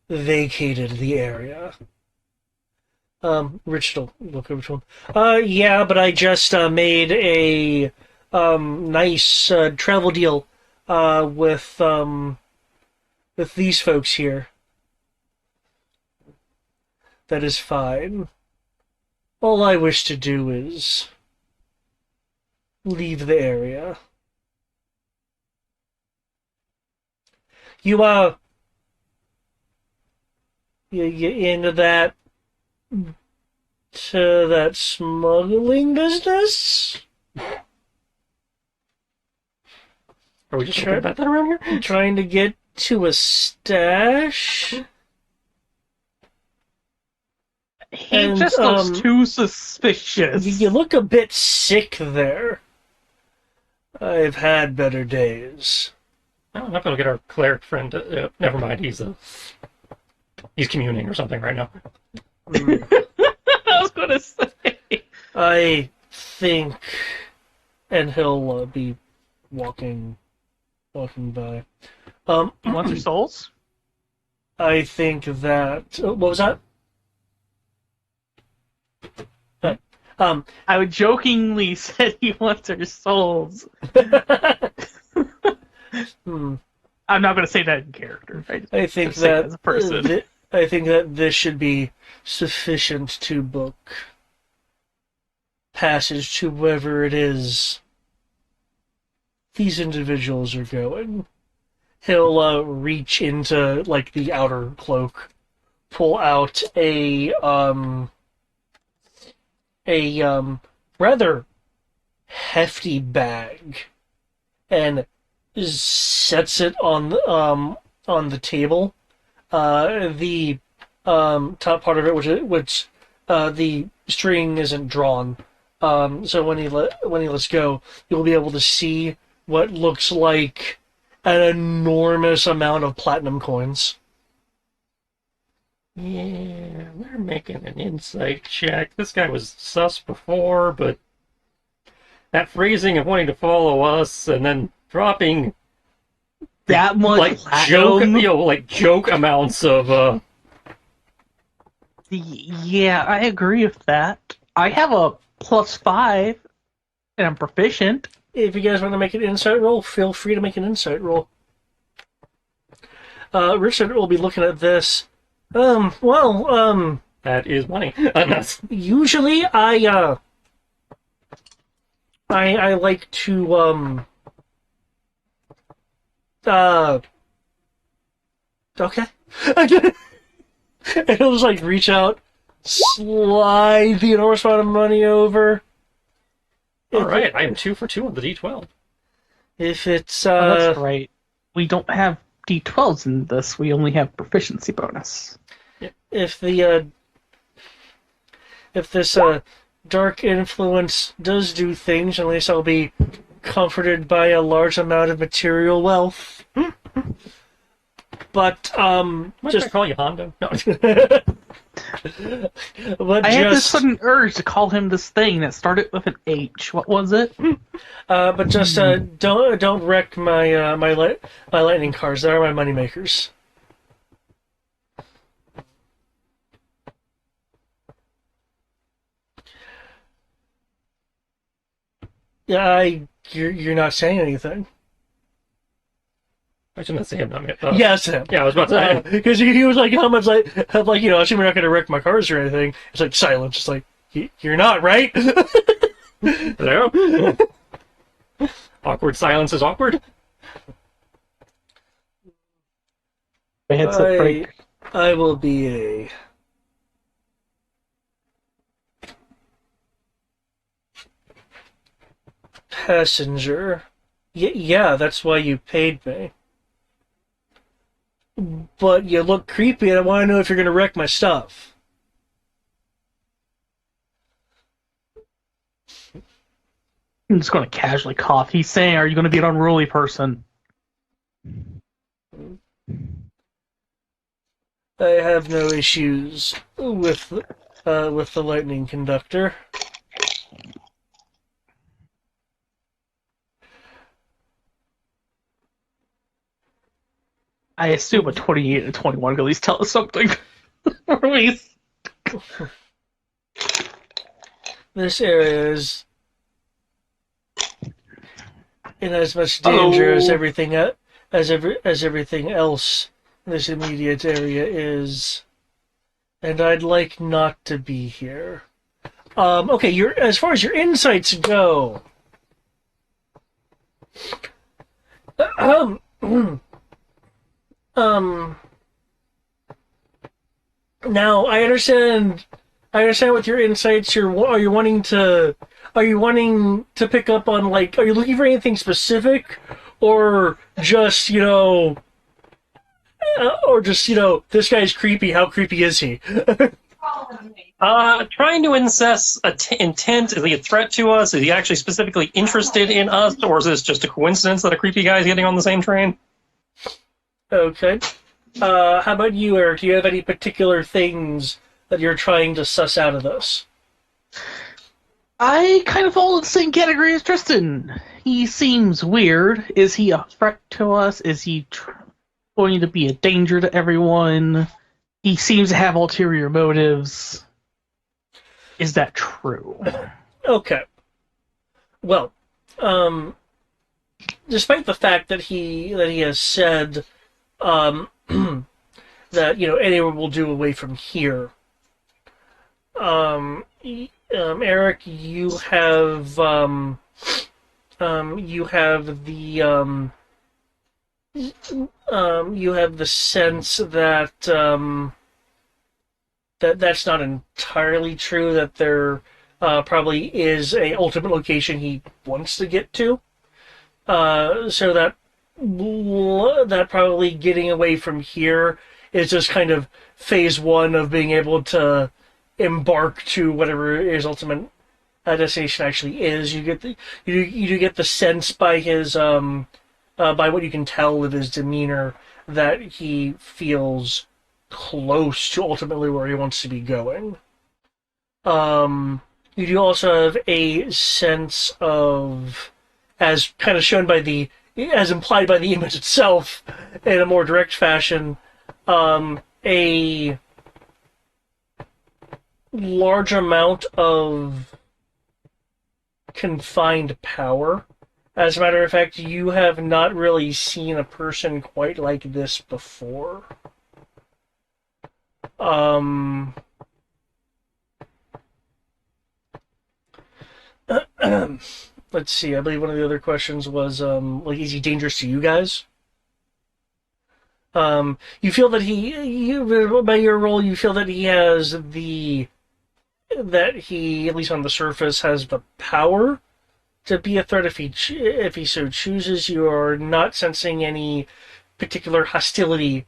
vacated the area. Richard will look over to him. Yeah, but I just made a nice travel deal with these folks here. That is fine. All I wish to do is leave the area. You into that smuggling business? Are we just talking about that around here? Trying to get to a stash? He just looks too suspicious. You look a bit sick there. I've had better days. Oh, I'm not going to get our cleric friend. Never mind. He's communing or something right now. I was going to say. I think, and he'll be walking by. You want their souls? I think that. What was that? I would jokingly said he wants her souls. I'm not going to say that in character. I think that as a person. I think that this should be sufficient to book passage to wherever it is these individuals are going. He'll reach into like the outer cloak, pull out a rather hefty bag, and sets it on the table. The top part of it, which the string isn't drawn, so when he lets go, you'll be able to see what looks like an enormous amount of platinum coins. Yeah, we're making an insight check. This guy was sus before, but that phrasing of wanting to follow us and then dropping that much joke amounts of Yeah, I agree with that. I have a +5 and I'm proficient. If you guys want to make an insight roll, feel free to make an insight roll. Richard will be looking at this. That is money. Usually I like to okay. And he'll just like reach out, slide the enormous amount of money over. Alright, I am 2 for 2 on the D12. If it's that's right. We don't have D12s in this, we only have proficiency bonus. If this dark influence does do things, at least I'll be comforted by a large amount of material wealth. But Just I call you Hondo? No. But I had this sudden urge to call him this thing that started with an H. What was it? But just don't wreck my my lightning cards. They are my money makers. Yeah, you're not saying anything. I shouldn't say him, not me. Yes, him. Yeah, I was about to say. Because he was like, how much, like, you know, assuming you're not going to wreck my cars or anything. It's like silence. It's like, you're not, right? Hello? Awkward silence is awkward. My headset break. I will be a passenger. Yeah, that's why you paid me. But you look creepy, and I want to know if you're going to wreck my stuff. I'm just going to casually cough. He's saying, "Are you going to be an unruly person?" I have no issues with the lightning conductor. I assume a 28 and 21 can at least tell us something. This area is in as much danger as everything as everything else this immediate area is, and I'd like not to be here. Okay, as far as your insights go, now I understand. I understand with your insights. Are you wanting to pick up on, like, are you looking for anything specific, or just this guy's creepy. How creepy is he? Trying to assess intent. Is he a threat to us? Is he actually specifically interested in us? Or is this just a coincidence that a creepy guy is getting on the same train? Okay. How about you, Eric? Do you have any particular things that you're trying to suss out of this? I kind of fall in the same category as Tristan. He seems weird. Is he a threat to us? Is he going to be a danger to everyone? He seems to have ulterior motives. Is that true? Okay. Well, despite the fact that he has said that anyone will do away from here, Eric, you have the sense that that's not entirely true. That there probably is a ultimate location he wants to get to. So that probably getting away from here is just kind of phase one of being able to embark to whatever his ultimate destination actually is. You do get the sense by his by what you can tell of his demeanor that he feels close to ultimately where he wants to be going. You do also have a sense of, as kind of shown by as implied by the image itself, in a more direct fashion, a large amount of confined power. As a matter of fact, you have not really seen a person quite like this before. Let's see. I believe one of the other questions was, is he dangerous to you guys? You feel that by your role, you feel that that he, at least on the surface, has the power to be a threat if he so chooses. You are not sensing any particular hostility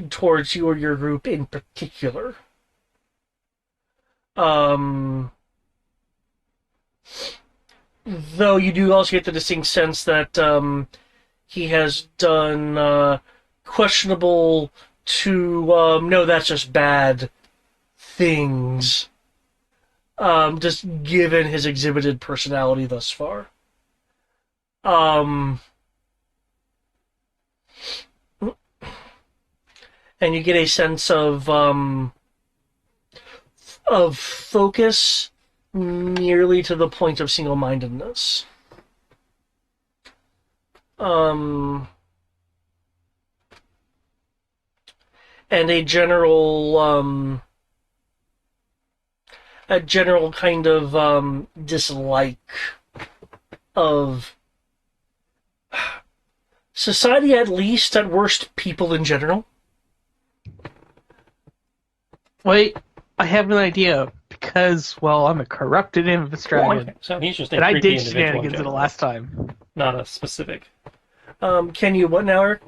towards you or your group in particular. Though you do also get the distinct sense that he has done questionable to no, that's just bad things. Just given his exhibited personality thus far. And you get a sense of focus nearly to the point of single-mindedness. And a general kind of dislike of society, at least, at worst, people in general. Wait, I have an idea. Because, well, I'm a corrupted Invis dragon. Okay, so he's just a And I creepy did individual in shenanigans the general, last time. not a specific. Can you what now, Eric?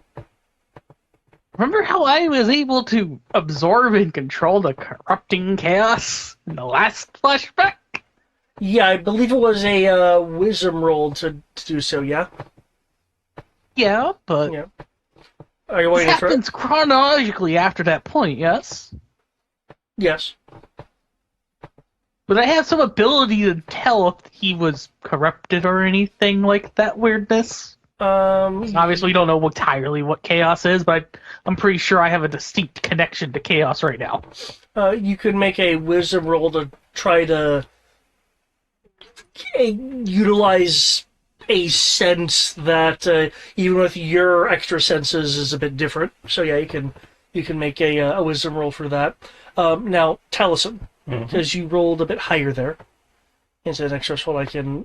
Remember how I was able to absorb and control the corrupting chaos in the last flashback? Yeah, I believe it was a wisdom roll to do so. Yeah. Yeah, but Yeah. Are you this waiting for? happens chronologically after that point, yes? Yes. But I have some ability to tell if he was corrupted or anything like that weirdness. Obviously, we don't know entirely what chaos is, but I'm pretty sure I have a distinct connection to chaos right now. You could make a wisdom roll to try to utilize a sense that even with your extra senses is a bit different. So yeah, you can make a wisdom roll for that. Now, Taliesin, because you rolled a bit higher there. Instead of an extra roll, I can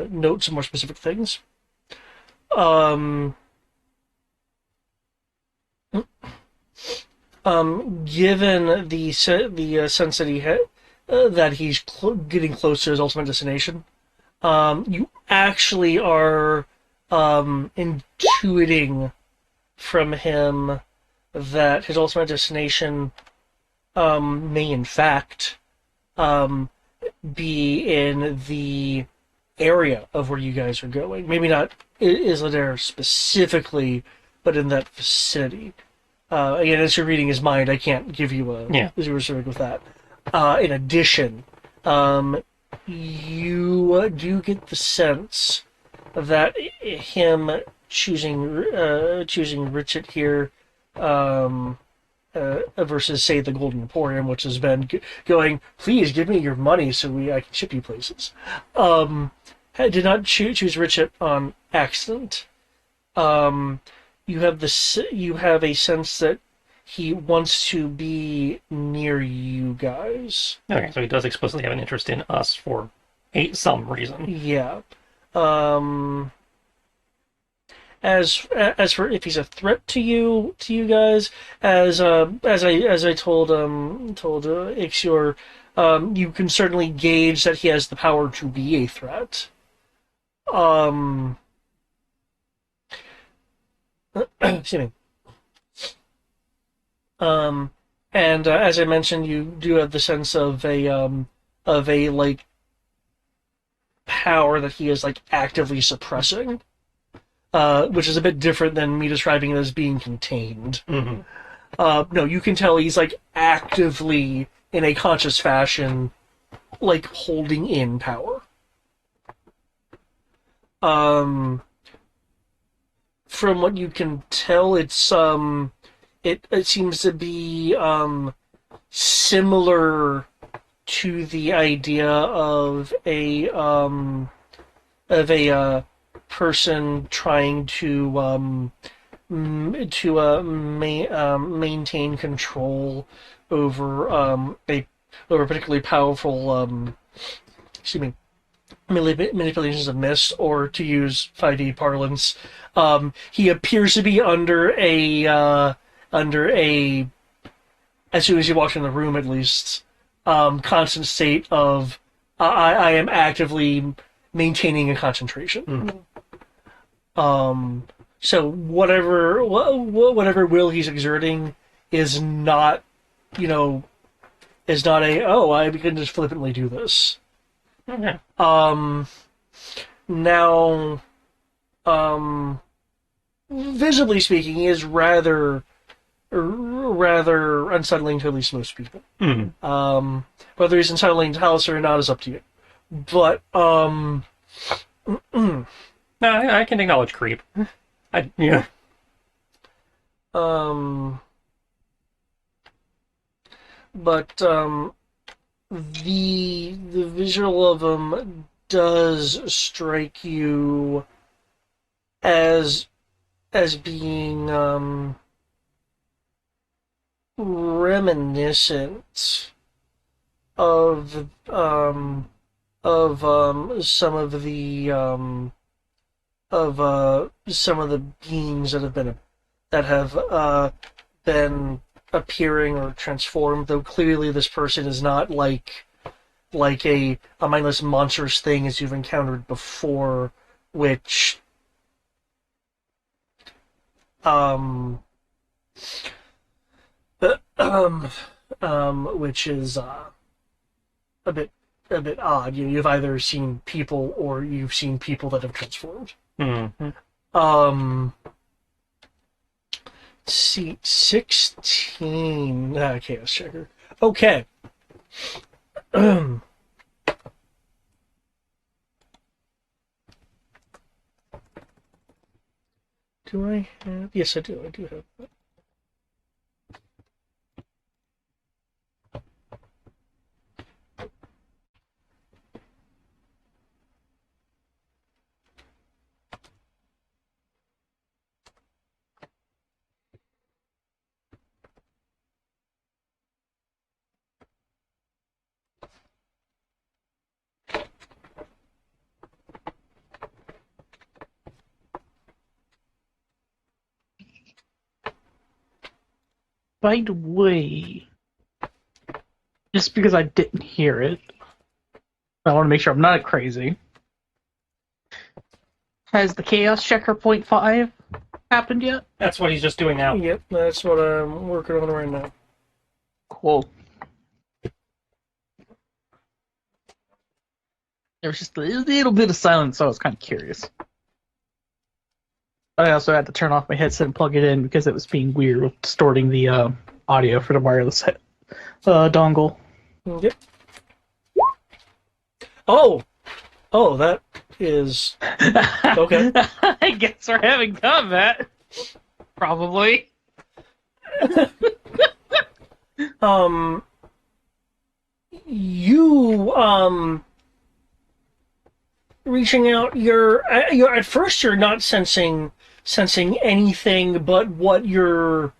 note some more specific things. Given the sense that he's getting close to his ultimate destination, you actually are intuiting from him that his ultimate destination may in fact be in the area of where you guys are going. Maybe not Isla specifically, but in that vicinity. Again, as you're reading his mind, I can't give you a zero specific with that. In addition, you do get the sense that him choosing Richard here versus, say, the Golden Emporium, which has been going, please give me your money so I can ship you places. Did not choose Richard on accident. You have a sense that he wants to be near you guys. Okay, so he does explicitly have an interest in us for some reason. Yeah. As for if he's a threat to you guys, as I told Ixior, you can certainly gauge that he has the power to be a threat. Excuse me. And as I mentioned, you do have the sense of a like power that he is like actively suppressing, which is a bit different than me describing it as being contained. No, you can tell he's like actively, in a conscious fashion, like holding in power. From what you can tell, it's it seems to be similar to the idea of a person trying to maintain control over a particularly powerful manipulations of mist, or to use 5e parlance, he appears to be under a as soon as you walk in the room, at least, constant state of I am actively maintaining a concentration. So whatever will he's exerting is not, I can just flippantly do this. Okay. Now, visibly speaking, he is rather unsettling to at least most people. Whether he's unsettling to Taliesin or not is up to you. But No, I can acknowledge creep. Yeah. But the visual of him does strike you as being reminiscent of some of the beings that have been appearing or transformed, though clearly this person is not like a mindless monstrous thing as you've encountered before, which which is a bit odd. You've either seen people or you've seen people that have transformed. Mm-hmm. Let's see, 16. Chaos checker. Okay. Do I have? Yes, I do. I do have that. By the way, just because I didn't hear it, I want to make sure I'm not crazy. Has the Chaos Checker .5 happened yet? That's what he's just doing now. Yep, that's what I'm working on right now. Cool. There was just a little bit of silence, so I was kind of curious. I also had to turn off my headset and plug it in because it was being weird with distorting the audio for the wireless dongle. Yep. Oh, that is okay. I guess we're having combat. Probably. You reaching out. You're at first you're not sensing anything but what you're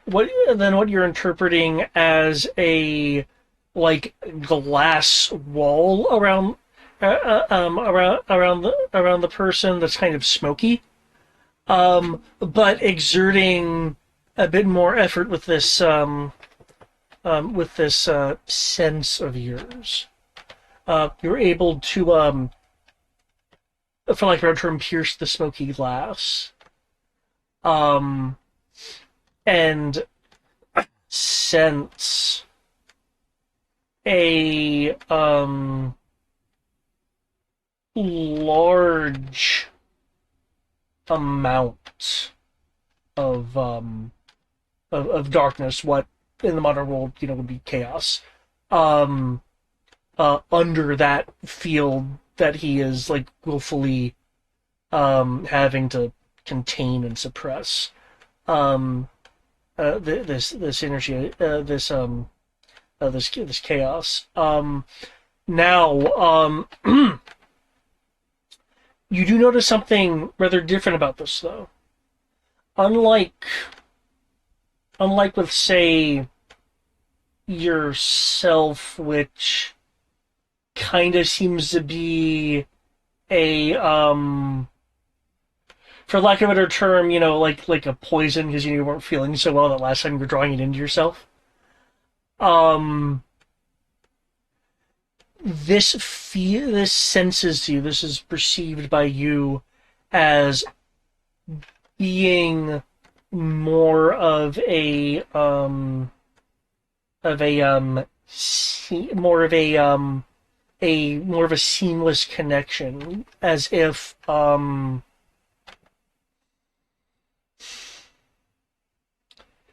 interpreting as a like glass wall around the person that's kind of smoky, but exerting a bit more effort with this sense of yours. You're able to, for lack of a better term, pierce the smoky glass, and sense a large amount of darkness. What in the modern world, would be chaos. Under that field that he is like willfully having to contain and suppress. This energy, this chaos. Now, you do notice something rather different about this, though. Unlike with, say, yourself, which kind of seems to be a, for lack of a better term, like a poison because you weren't feeling so well that last time you were drawing it into yourself. This senses you. This is perceived by you as being more of a seamless connection, as if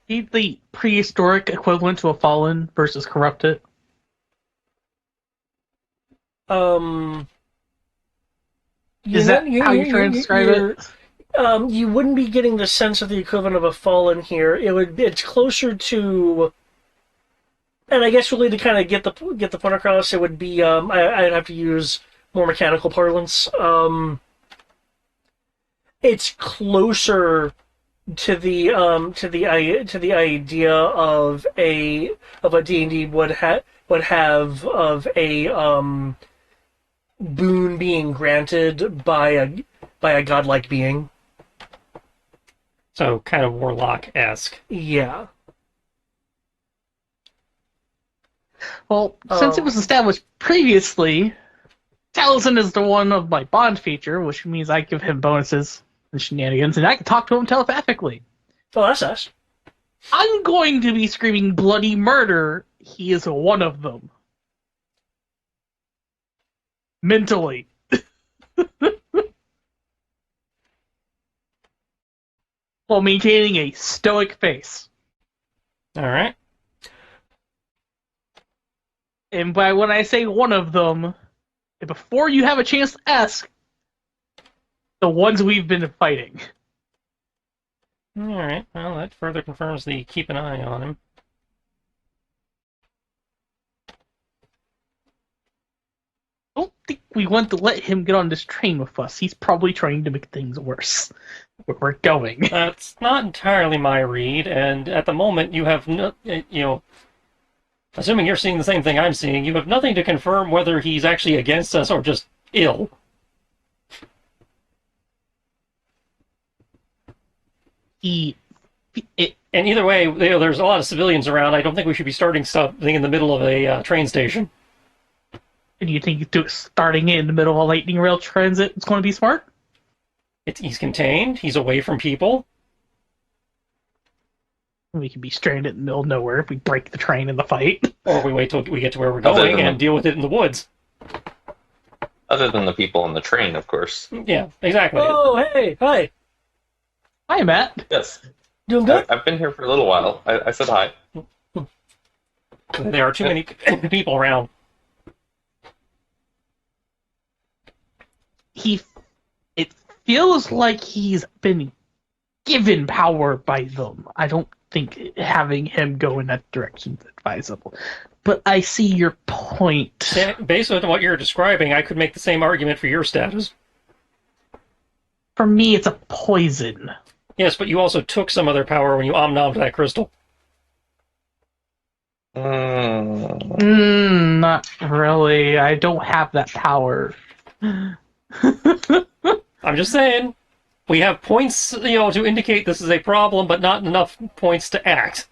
the prehistoric equivalent to a fallen versus corrupted. Is that how you're trying to describe it? You wouldn't be getting the sense of the equivalent of a fallen here. It's closer to, and I guess really to kind of get the point across, it would be I'd have to use more mechanical parlance. It's closer to the idea of a D&D would have of a boon being granted by by a godlike being. So kind of warlock-esque. Yeah. Well, since it was established previously, Taliesin is the one of my bond feature, which means I give him bonuses and shenanigans, and I can talk to him telepathically. Oh, that's us. I'm going to be screaming bloody murder. He is one of them. Mentally. While maintaining a stoic face. Alright. And by when I say one of them, before you have a chance to ask, the ones we've been fighting. Alright, well, that further confirms the keep an eye on him. I don't think we want to let him get on this train with us. He's probably trying to make things worse. Where we're going. That's not entirely my read, and at the moment you have no, assuming you're seeing the same thing I'm seeing, you have nothing to confirm whether he's actually against us or just ill. And either way, there's a lot of civilians around. I don't think we should be starting something in the middle of a train station. Do you think starting in the middle of a lightning rail transit is going to be smart? He's contained. He's away from people. We could be stranded in the middle of nowhere if we break the train in the fight. Or we wait till we get to where we're going and deal with it in the woods. Other than the people on the train, of course. Yeah, exactly. Oh, hey, hi. Hi, Matt. Yes. Doing good? I've been here for a little while. I said hi. There are too many people around. It feels like he's been given power by them. I don't think having him go in that direction is advisable. But I see your point. Yeah, based on what you're describing, I could make the same argument for your status. For me, it's a poison. Yes, but you also took some other power when you omnommed that crystal. Not really. I don't have that power. I'm just saying, we have points, to indicate this is a problem, but not enough points to act.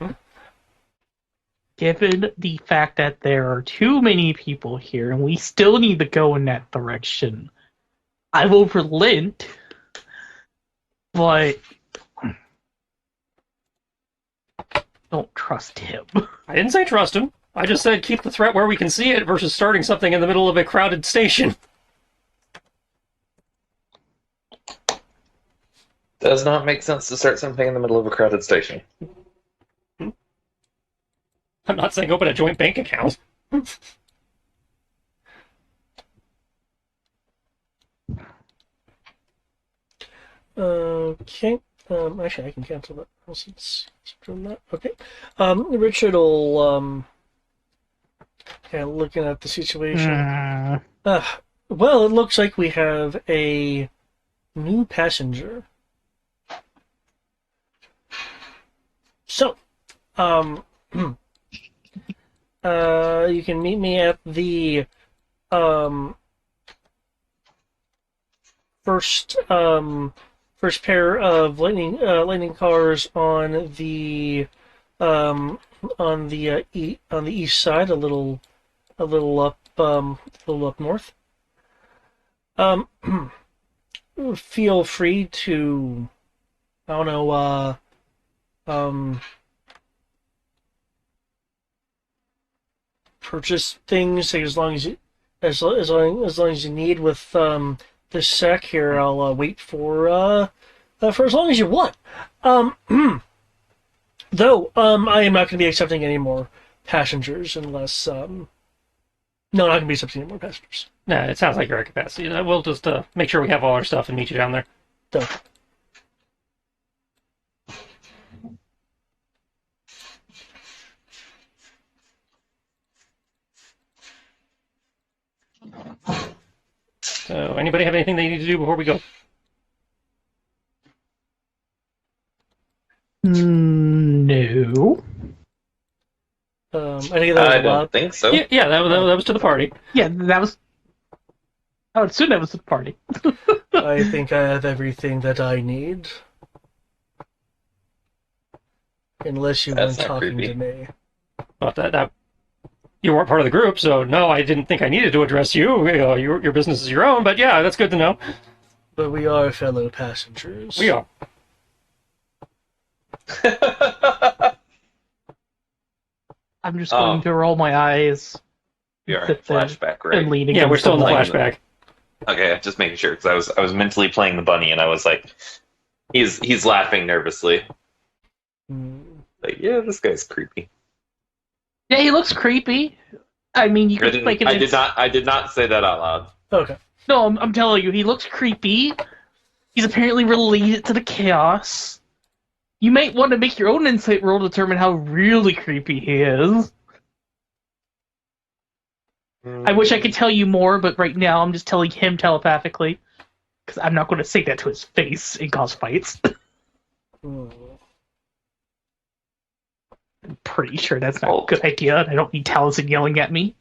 Given the fact that there are too many people here, and we still need to go in that direction, I will relent, but don't trust him. I didn't say trust him. I just said keep the threat where we can see it versus starting something in the middle of a crowded station. Does not make sense to start something in the middle of a crowded station. I'm not saying open a joint bank account. Okay. Actually, I can cancel that since doing that. Okay. Richard will kind of looking at the situation. Well, it looks like we have a new passenger. So, you can meet me at the first pair of lightning cars on the east side, a little up north. Feel free to, I don't know, purchase things as long as you need with this sack here. I'll wait for as long as you want. Though I am not going to be accepting any more passengers unless no, not going to be accepting any more passengers. Nah, it sounds like you're at capacity. We'll just make sure we have all our stuff and meet you down there. Done. So, anybody have anything they need to do before we go? No. I think that was I don't think so. Yeah, that was to the party. Yeah, that was. I would assume that was the party. I think I have everything that I need. Unless you That's weren't not talking creepy. to me. But that you weren't part of the group, so no, I didn't think I needed to address you. Your business is your own, but yeah, that's good to know. But we are fellow passengers. We are. I'm just going to roll my eyes. You're in Sit there flashback, right? and lean Yeah, we're against still in the wall. flashback. Okay, just making sure because I was mentally playing the bunny and I was like, he's laughing nervously. Like, yeah, this guy's creepy. Yeah, he looks creepy. I mean, you could make it. I did not say that out loud. Okay. No, I'm telling you, he looks creepy. He's apparently related to the chaos. You might want to make your own insight roll to determine how really creepy he is. I wish I could tell you more, but right now I'm just telling him telepathically. Because I'm not going to say that to his face and cause fights. I'm pretty sure that's not a good idea, and I don't need Taliesin yelling at me.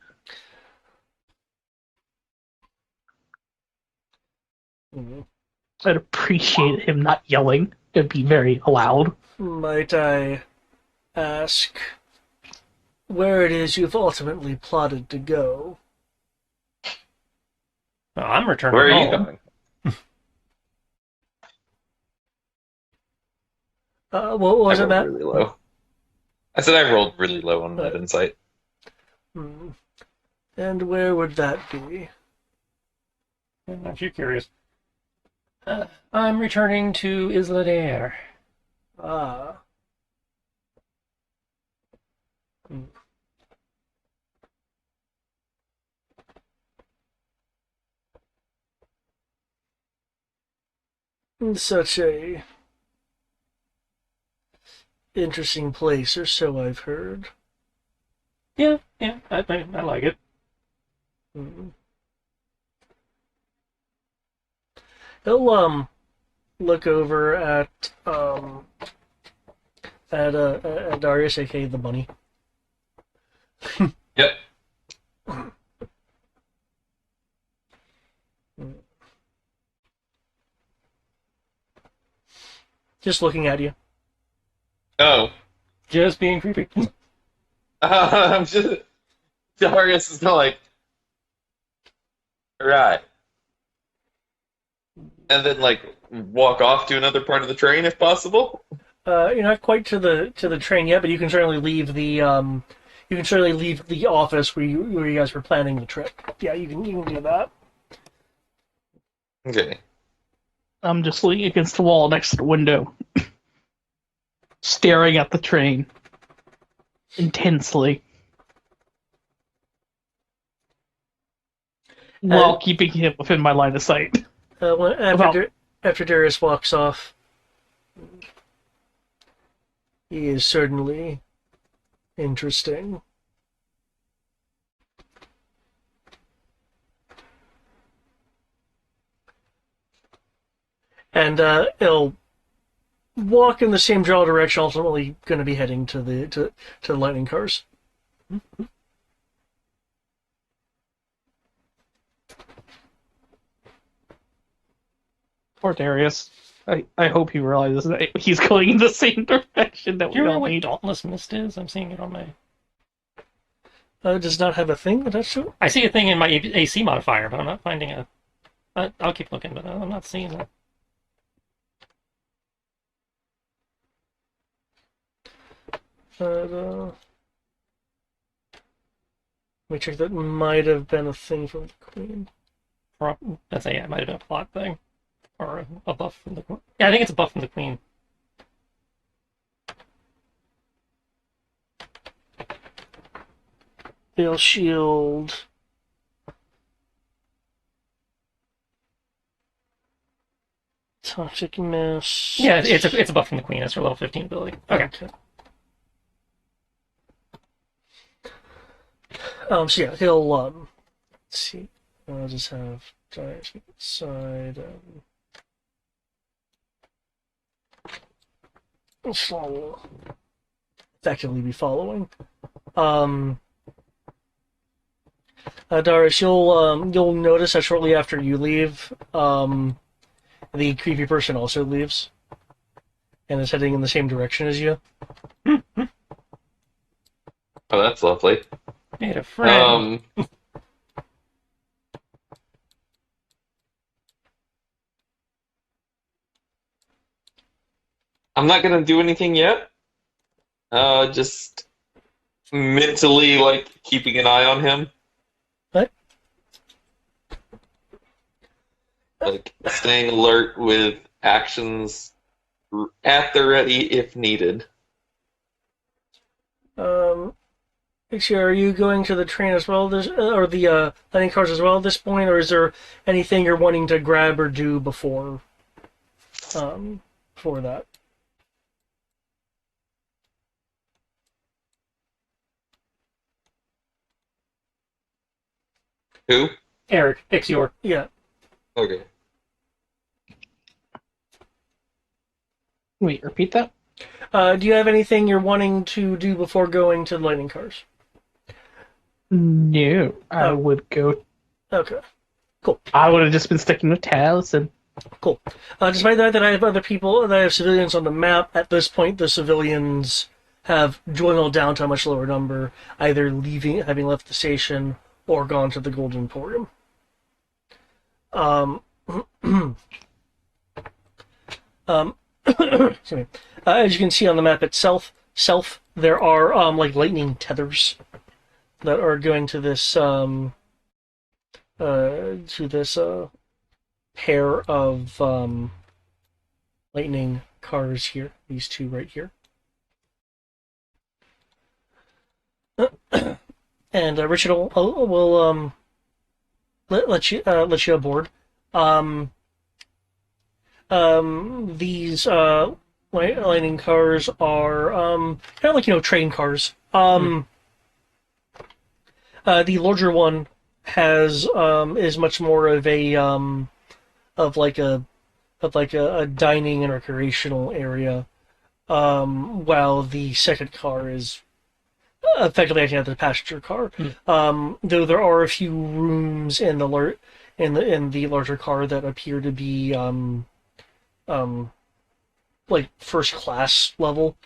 I'd appreciate him not yelling. It'd be very loud. Might I ask where it is you've ultimately plotted to go? Well, I'm returning Where are you home. going? What was it, Matt? Really low. I said I rolled really low on that insight. And where would that be? I'm actually curious. I'm returning to Isla d'Air. Ah. Such a interesting place, or so I've heard. Yeah, I like it. He'll look over at Darius, aka the bunny. Yep. Just looking at you. Oh. Just being creepy. I'm just Darius is not like, right, and then like walk off to another part of the train if possible. You're not quite to the train yet, but you can certainly leave the office where you guys were planning the trip. Yeah, you can do that. Okay. I'm just leaning against the wall next to the window, staring at the train intensely, while keeping him within my line of sight. After Darius walks off, he is certainly interesting. And he'll walk in the same general direction, ultimately going to be heading to the lightning cars. Poor Darius. I hope he realizes that he's going in the same direction that Do you we remember all what need. Dauntless Mist is? I'm seeing it on my... Does not have a thing attached to it? I see a thing in my AC modifier, but I'm not finding a... I'll keep looking, but I'm not seeing it. Let me check. That might have been a thing from the Queen. That's it might have been a plot thing. Or a buff from the Queen. Yeah, I think it's a buff from the Queen. Veil Shield. Toxic Mist. Yeah, it's a buff from the Queen. That's her level 15 ability. Okay. So yeah, he'll let's see. I'll just have Giant side follow. Effectively be following. Darius, you'll notice that shortly after you leave, the creepy person also leaves and is heading in the same direction as you. Oh, that's lovely. Made a friend. I'm not gonna do anything yet. Just mentally, like, keeping an eye on him. What? Like, staying alert with actions at the ready if needed. Actually, are you going to the train as well, or the landing cars as well at this point, or is there anything you're wanting to grab or do before that? Who? Eric, Ixior. Yeah. Okay. Wait, repeat that? Do you have anything you're wanting to do before going to the landing cars? No, I would go. Okay. Cool. I would have just been sticking with Taz and. Cool. Despite that I have other people, that I have civilians on the map, at this point the civilians have dwindled down to a much lower number, either having left the station, or gone to the Golden Emporium. Excuse me. As you can see on the map itself, there are like lightning tethers that are going to this pair of lightning cars here. These two right here. And Richard will let you aboard. These lightning cars are kind of like train cars. The larger one is much more of a dining and recreational area, while the second car is effectively acting as the passenger car. Though there are a few rooms in the larger car that appear to be like first class level,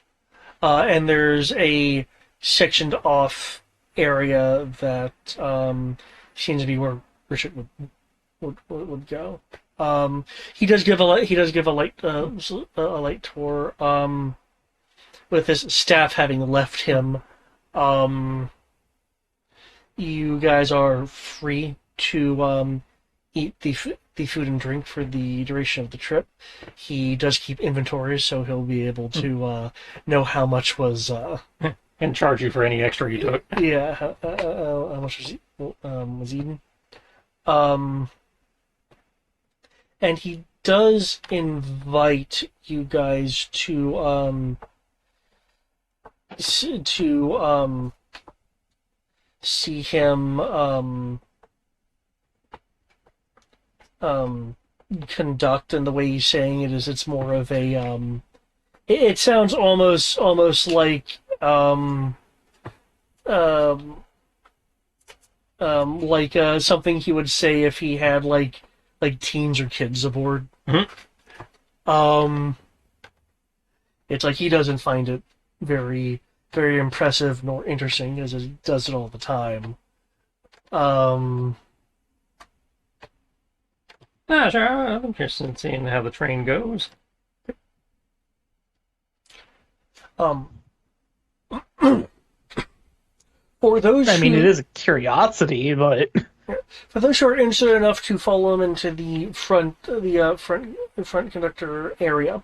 and there's a sectioned off area that seems to be where Richard would go. He does give a light tour. With his staff having left him, you guys are free to eat the food and drink for the duration of the trip. He does keep inventories, so he'll be able to know how much was and charge you for any extra you took. Yeah, how much was eaten. And he does invite you guys to see him conduct, and the way he's saying it is it's more of a it sounds almost like something he would say if he had like teens or kids aboard. Mm-hmm. It's like he doesn't find it very, very impressive nor interesting, as he does it all the time. Sure, I'm interested in seeing how the train goes. For those, I mean, it is a curiosity, but for those who are interested enough to follow him into the front conductor area,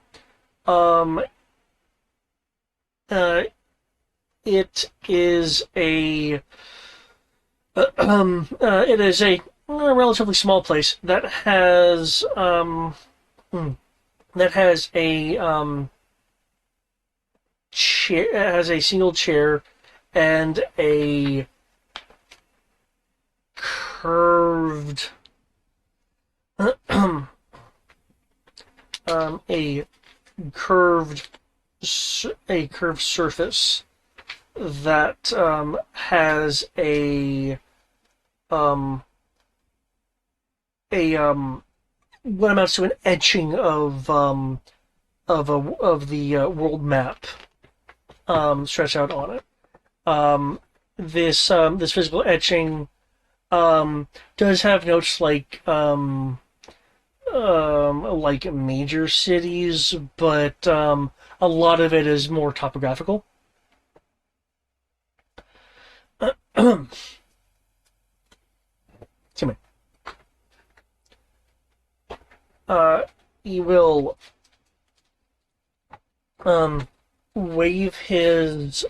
it is a relatively small place that has a single chair and a curved surface that has what amounts to an etching of the world map stretched out on it. This physical etching does have notes like major cities, but a lot of it is more topographical. Excuse me. He will wave his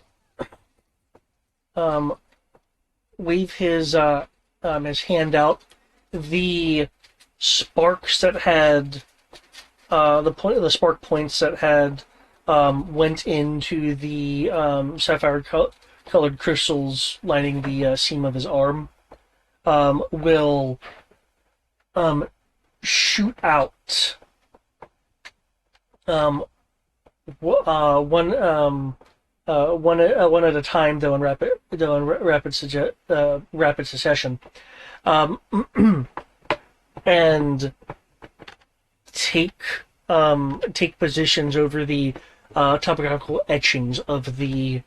hand out. The sparks that had the spark points that had went into the sapphire colored crystals lining the seam of his arm will shoot out one at a time, though in rapid succession, and take positions over the topographical etchings of the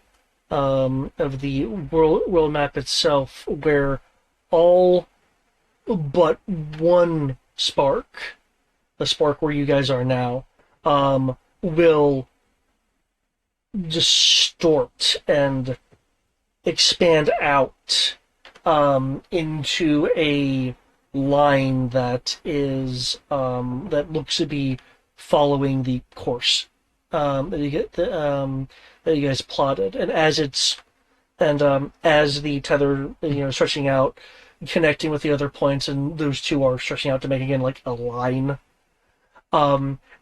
world map itself, where all but one spark, the spark where you guys are now, will distort and expand out into a line that is that looks to be following the course that you guys plotted, and as the tether stretching out, connecting with the other points, and those two are stretching out to make again like a line.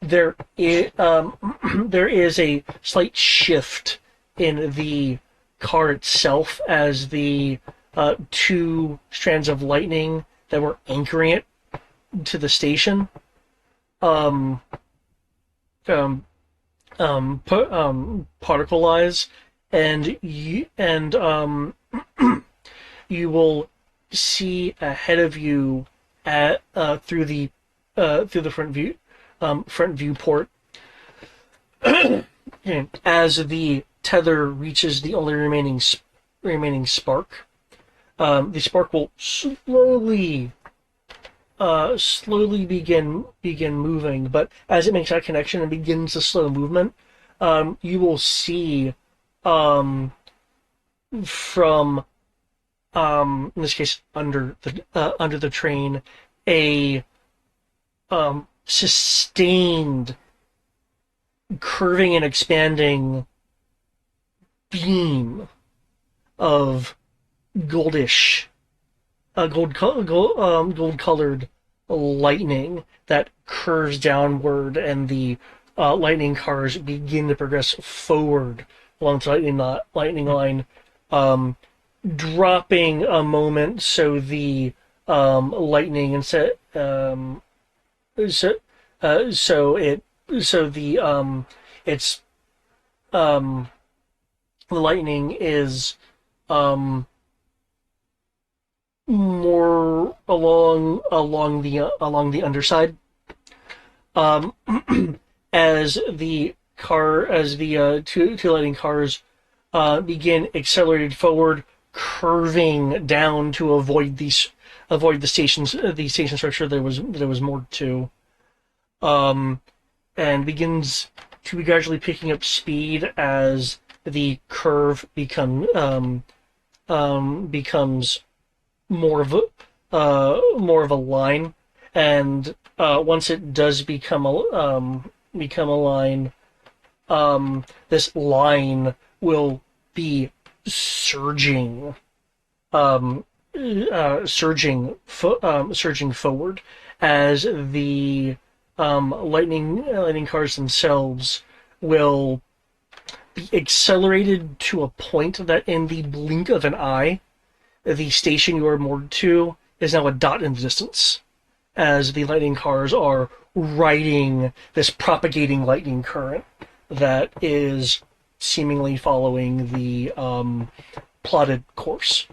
There is a slight shift in the car itself as the two strands of lightning that were anchoring it to the station particleize, and you will see ahead of you through the front viewport as the tether reaches the only remaining spark. The spark will slowly begin moving, but as it makes that connection and begins the slow movement, you will see from in this case under the train a sustained curving and expanding beam of goldish gold-colored lightning that curves downward, and the lightning cars begin to progress forward along the lightning line, dropping a moment so the lightning the lightning is more along the underside, as the two lightning cars begin accelerated forward, curving down to avoid the station structure there was moored to, and begins to be gradually picking up speed as the curve becomes more of a line, and once it does become a line, this line will be surging forward as the lightning cars themselves will be accelerated to a point that in the blink of an eye, the station you are moored to is now a dot in the distance, as the lightning cars are riding this propagating lightning current that is seemingly following the plotted course.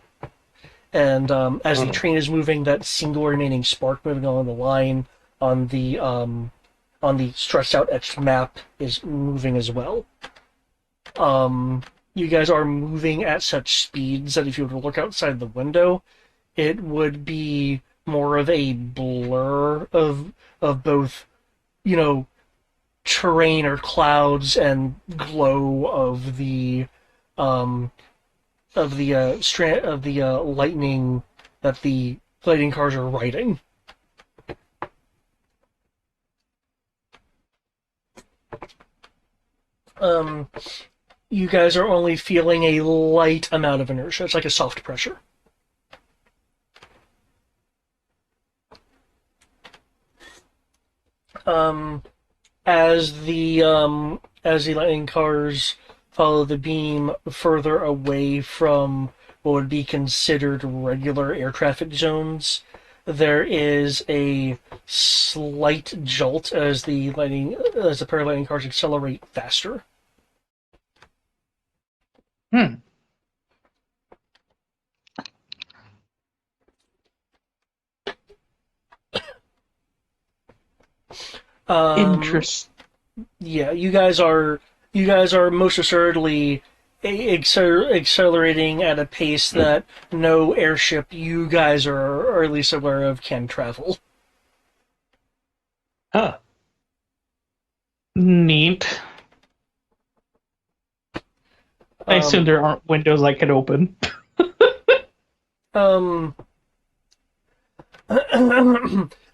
And as the train is moving, that single remaining spark moving along the line on the stretched out etched map is moving as well. You guys are moving at such speeds that if you were to look outside the window, it would be more of a blur of both, terrain or clouds and glow of the strand of the lightning that the lightning cars are riding. You guys are only feeling a light amount of inertia. It's like a soft pressure. As the lightning cars follow the beam further away from what would be considered regular air traffic zones, there is a slight jolt as the pair of lightning cars accelerate faster. Interest. Yeah, you guys are most assuredly accelerating at a pace that no airship you guys are at least aware of can travel. Huh. Neat. I assume there aren't windows I could open.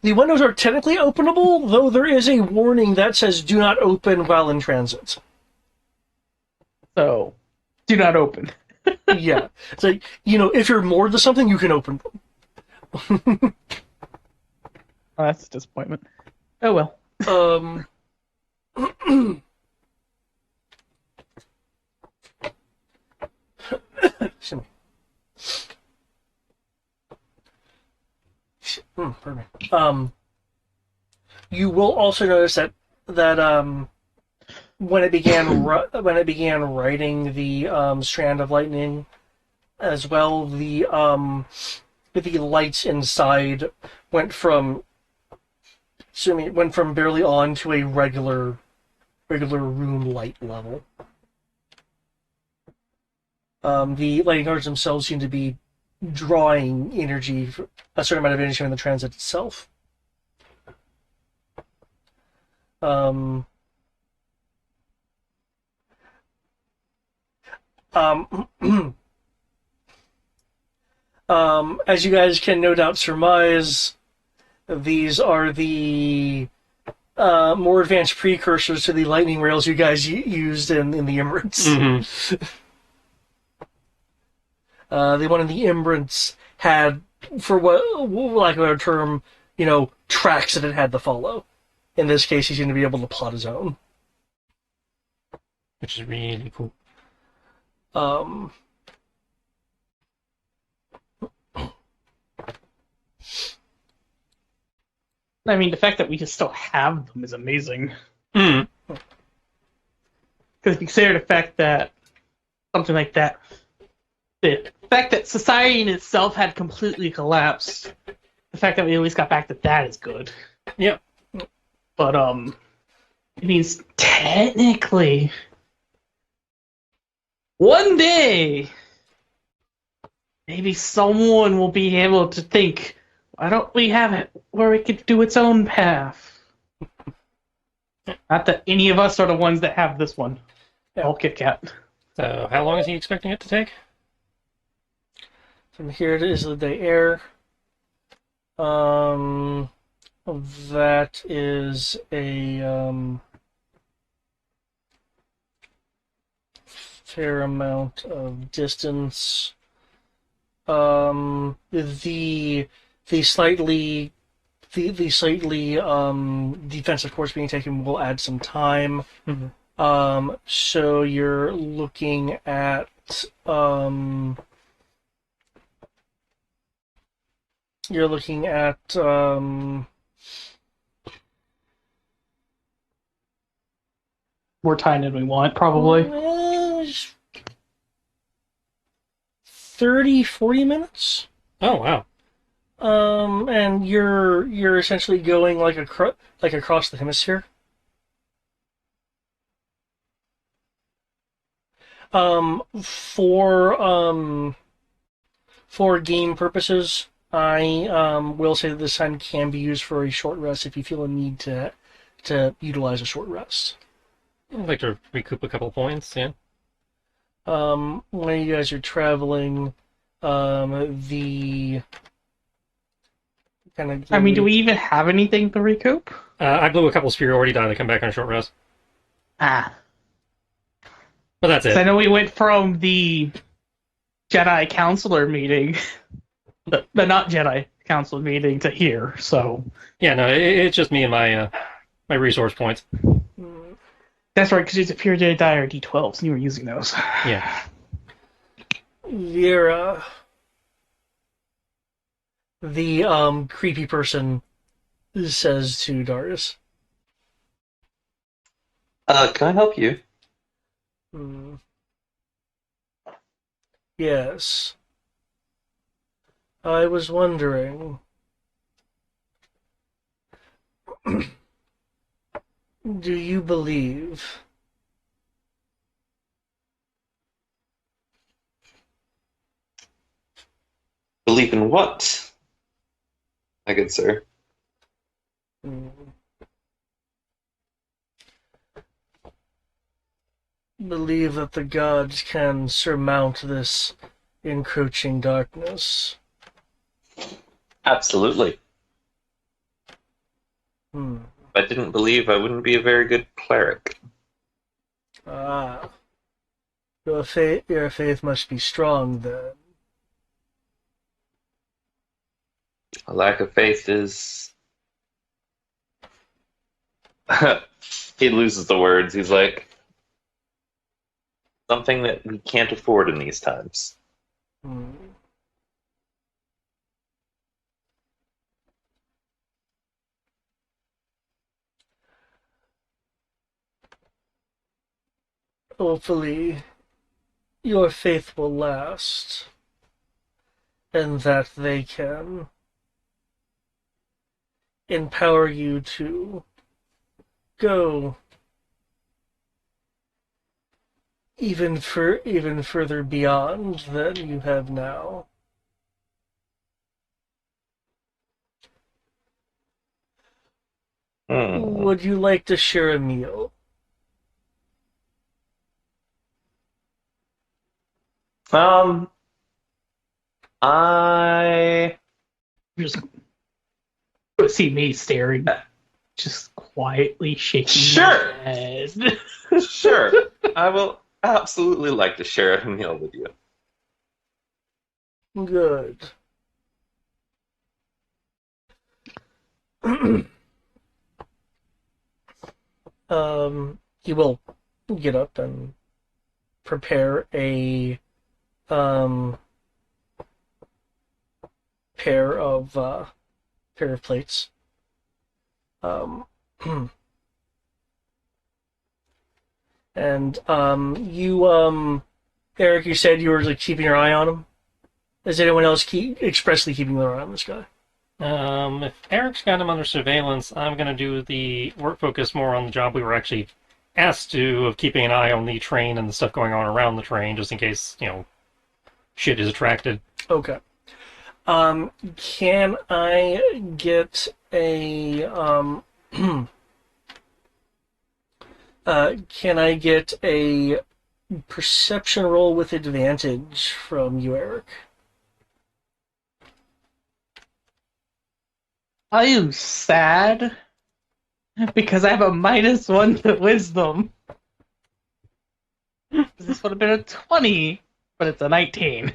The windows are technically openable, though there is a warning that says "Do not open while in transit." So, do not open. Yeah, it's like, if you're moored to something, you can open them. Oh, that's a disappointment. Oh well. Excuse me. Pardon me. You will also notice that when it began riding the strand of lightning, as well, the lights inside went from barely on to a regular room light level. The lightning cars themselves seem to be drawing energy, a certain amount of energy from the transit itself. As you guys can no doubt surmise, these are the more advanced precursors to the lightning rails you guys used in the Emirates. Mm-hmm. The one in the Emirates had, for what lack of a better term, tracks that it had to follow. In this case, he's going to be able to plot his own. Which is really cool. I mean, the fact that we can still have them is amazing. Mm. Because consider the fact that something like that, the fact that society in itself had completely collapsed, the fact that we at least got back to that is good. Yep. But it means technically, one day, maybe someone will be able to think, why don't we have it where it could do its own path? Not that any of us are the ones that have this one. All Kit Kat. So, how long is he expecting it to take? From here to Isla de Air. That is a fair amount of distance. The slightly defensive course being taken will add some time. Mm-hmm. So you're looking at More time than we want, probably. 30-40 minutes. Oh, wow. And you're essentially going like across the hemisphere. Um, for um for game purposes, I will say that this time can be used for a short rest if you feel a need to utilize a short rest. I'd like to recoup a couple points, yeah. When you guys are traveling, the kind of. I mean, do we even have anything to recoup? I blew a couple superiority die to come back on a short rest. Ah. But that's it. I know we went from the Jedi Counselor meeting, the not Jedi Council meeting, to here, so... Yeah, no, it's just me and my my resource points. That's right, because it's a pure Jedi die or D12s, and you were using those. Yeah. Vera, the creepy person, says to Darius. Can I help you? Yes. I was wondering. Do you believe? Believe in what? My good sir. Believe that the gods can surmount this encroaching darkness? Absolutely. If I didn't believe, I wouldn't be a very good cleric. Ah. Your faith must be strong, then. A lack of faith is... He loses the words. He's like, something that we can't afford in these times. Hopefully, your faith will last, and that they can empower you to go even further beyond than you have now. Would you like to share a meal? I Just see me staring, just quietly shaking my head. Sure. I will absolutely like to share a meal with you. Good. He will get up and prepare a pair of plates. And you Eric, you said you were like keeping your eye on him. Is anyone else expressly keeping their eye on this guy? If Eric's got him under surveillance, I'm going to do the work focus more on the job we were actually asked to do of keeping an eye on the train and the stuff going on around the train, just in case, shit is attracted. Okay. Can I get a can I get a perception roll with advantage from you, Eric? I am sad because I have a -1 to wisdom. This would have been a 20, but it's a 19.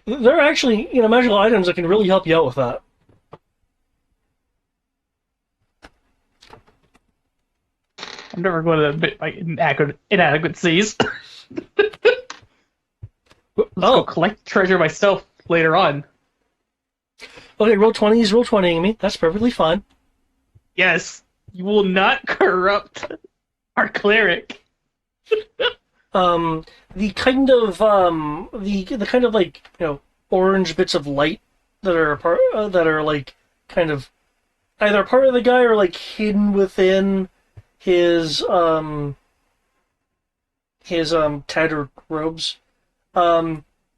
There are actually, magical items that can really help you out with that. I'm never going to admit my inadequacies. Let's go collect treasure myself later on. Okay, roll 20s, roll 20, me. That's perfectly fine. Yes, you will not corrupt our cleric. The kind of the kind of like orange bits of light that are that are like kind of either part of the guy or like hidden within his tattered robes.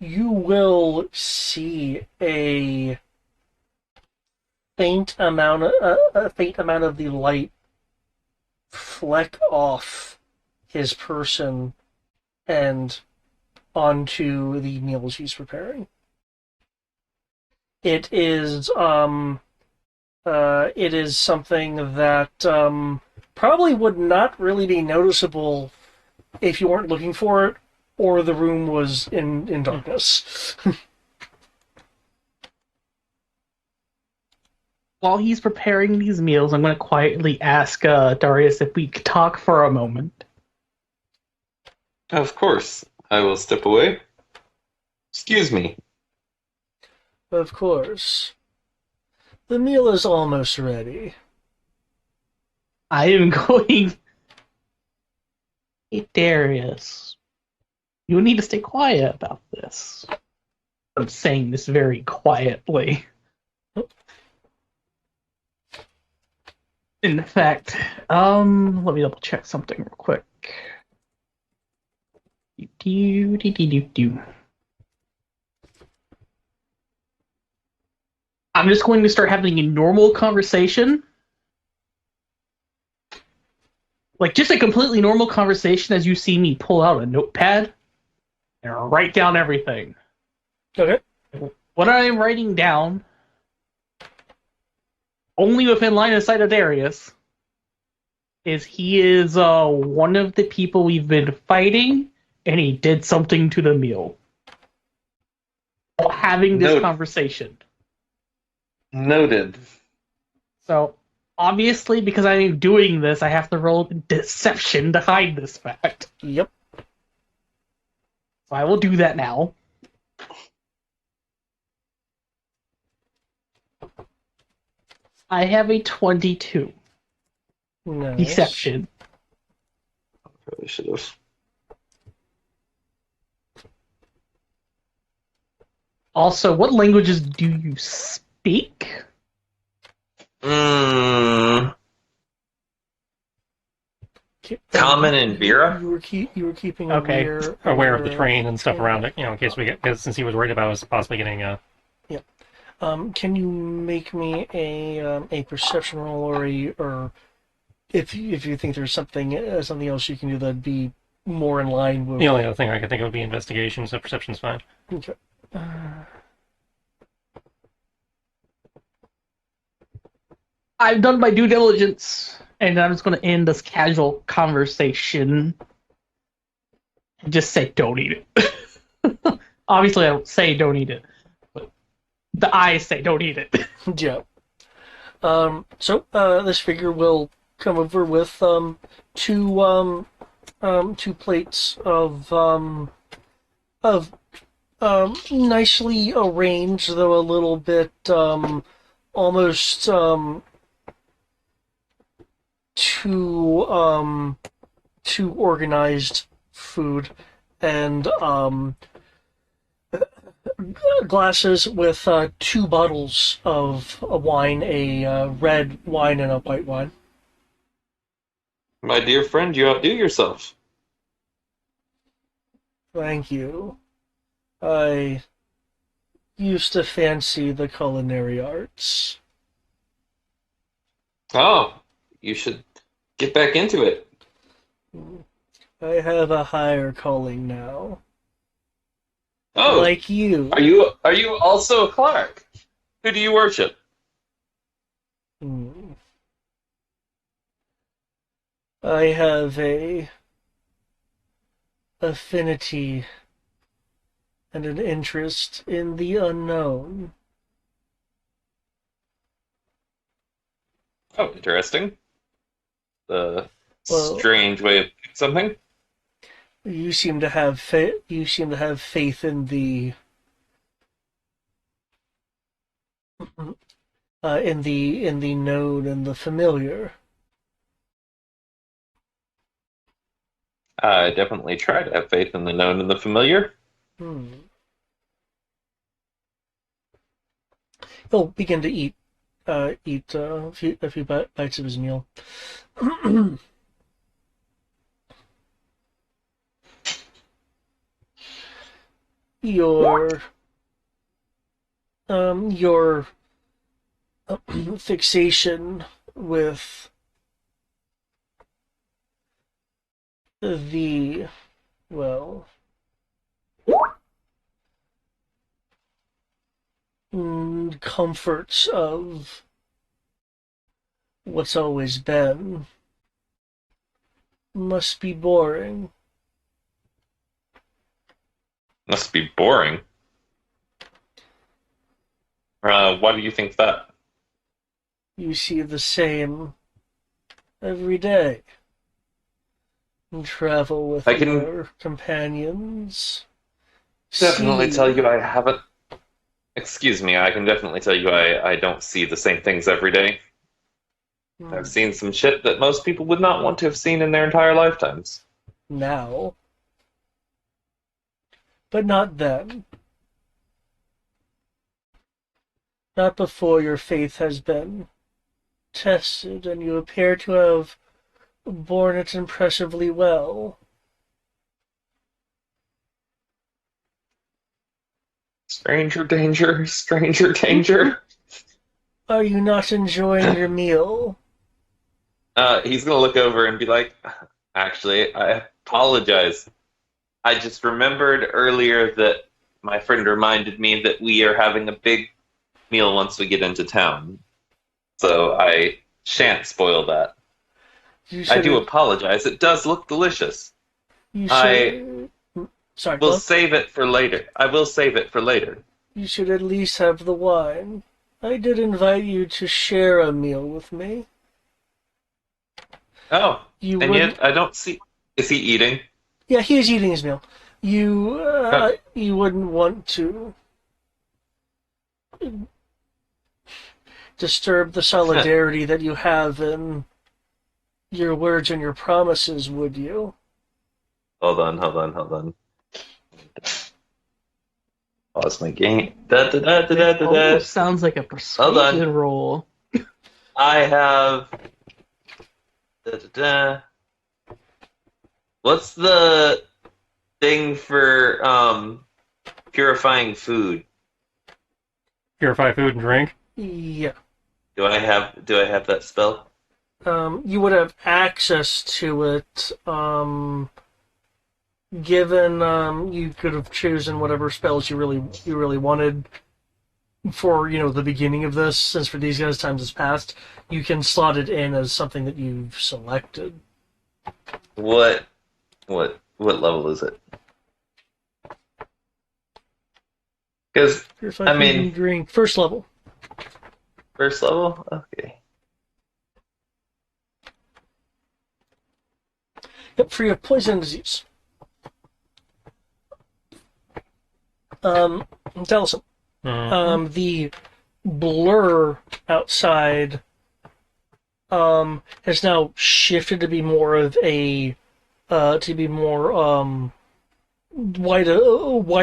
You will see a faint amount of the light fleck off his person and onto the meals he's preparing. It is something that probably would not really be noticeable if you weren't looking for it or the room was in darkness. While he's preparing these meals, I'm going to quietly ask Darius if we could talk for a moment. Of course. I will step away. Excuse me. Of course. The meal is almost ready. I am going... Hey, Darius. You need to stay quiet about this. I'm saying this very quietly. In fact, let me double check something real quick. I'm just going to start having a normal conversation. Like, just a completely normal conversation as you see me pull out a notepad and write down everything. Okay. What I am writing down, only within line of sight of Darius, is he is one of the people we've been fighting, and he did something to the meal. While having this conversation. Noted. So, obviously, because I am doing this, I have to roll deception to hide this fact. Yep. So I will do that now. I have a 22. Nice. Deception. Probably should have. Also, what languages do you speak? Common and Vera. You were keeping Okay. Aware of the train and stuff around it, in case we get, because since he was worried about us possibly getting Yep. Can you make me a perception roll or if you think there's something else you can do that'd be more in line with... The only other thing I could think of would be investigation, so perception's fine. Okay. I've done my due diligence, and I'm just going to end this casual conversation and just say, don't eat it. Obviously, I don't say don't eat it, but the eyes say don't eat it. Yeah. So this figure will come over with two plates of nicely arranged, though a little bit almost too organized food, and glasses with two bottles of a wine, a red wine and a white wine. My dear friend, you outdo yourself. Thank you. I used to fancy the culinary arts. Oh, you should get back into it. I have a higher calling now. Oh, like you. Are you also a Clark? Who do you worship? I have a affinity and an interest in the unknown. Oh, interesting. Strange way of doing something. You seem to have faith in the in the known and the familiar. I definitely try to have faith in the known and the familiar. He'll begin to eat a few bites of his meal. Your fixation with the, well, comforts of what's always been must be boring. Must be boring. Why do you think that? You see the same every day. And travel with your companions. Definitely tell you I haven't. Excuse me, I can definitely tell you I don't see the same things every day. I've seen some shit that most people would not want to have seen in their entire lifetimes. Now. But not then. Not before your faith has been tested and you appear to have borne it impressively well. Stranger danger, stranger danger. Are you not enjoying your meal? He's gonna look over and be like, actually, I apologize. I just remembered earlier that my friend reminded me that we are having a big meal once we get into town. So I shan't spoil that. I do apologize. It does look delicious. Sorry, will save it for later. I will save it for later. You should at least have the wine. I did invite you to share a meal with me. Oh, yet I don't see... Is he eating? Yeah, he is eating his meal. You wouldn't want to disturb the solidarity that you have in your words and your promises, would you? Hold on. Pause my game. Sounds like a persuasion roll. I have... What's the thing for purifying food? Purify food and drink? Yeah. Do I have that spell? You would have access to it, given you could have chosen whatever spells you really wanted for, the beginning of this. Since for these guys times has passed, you can slot it in as something that you've selected. What level is it? Because I mean, drink first level. First level, okay. Yep, free of poison and disease. Tellison. The blur outside has now shifted to be more of a white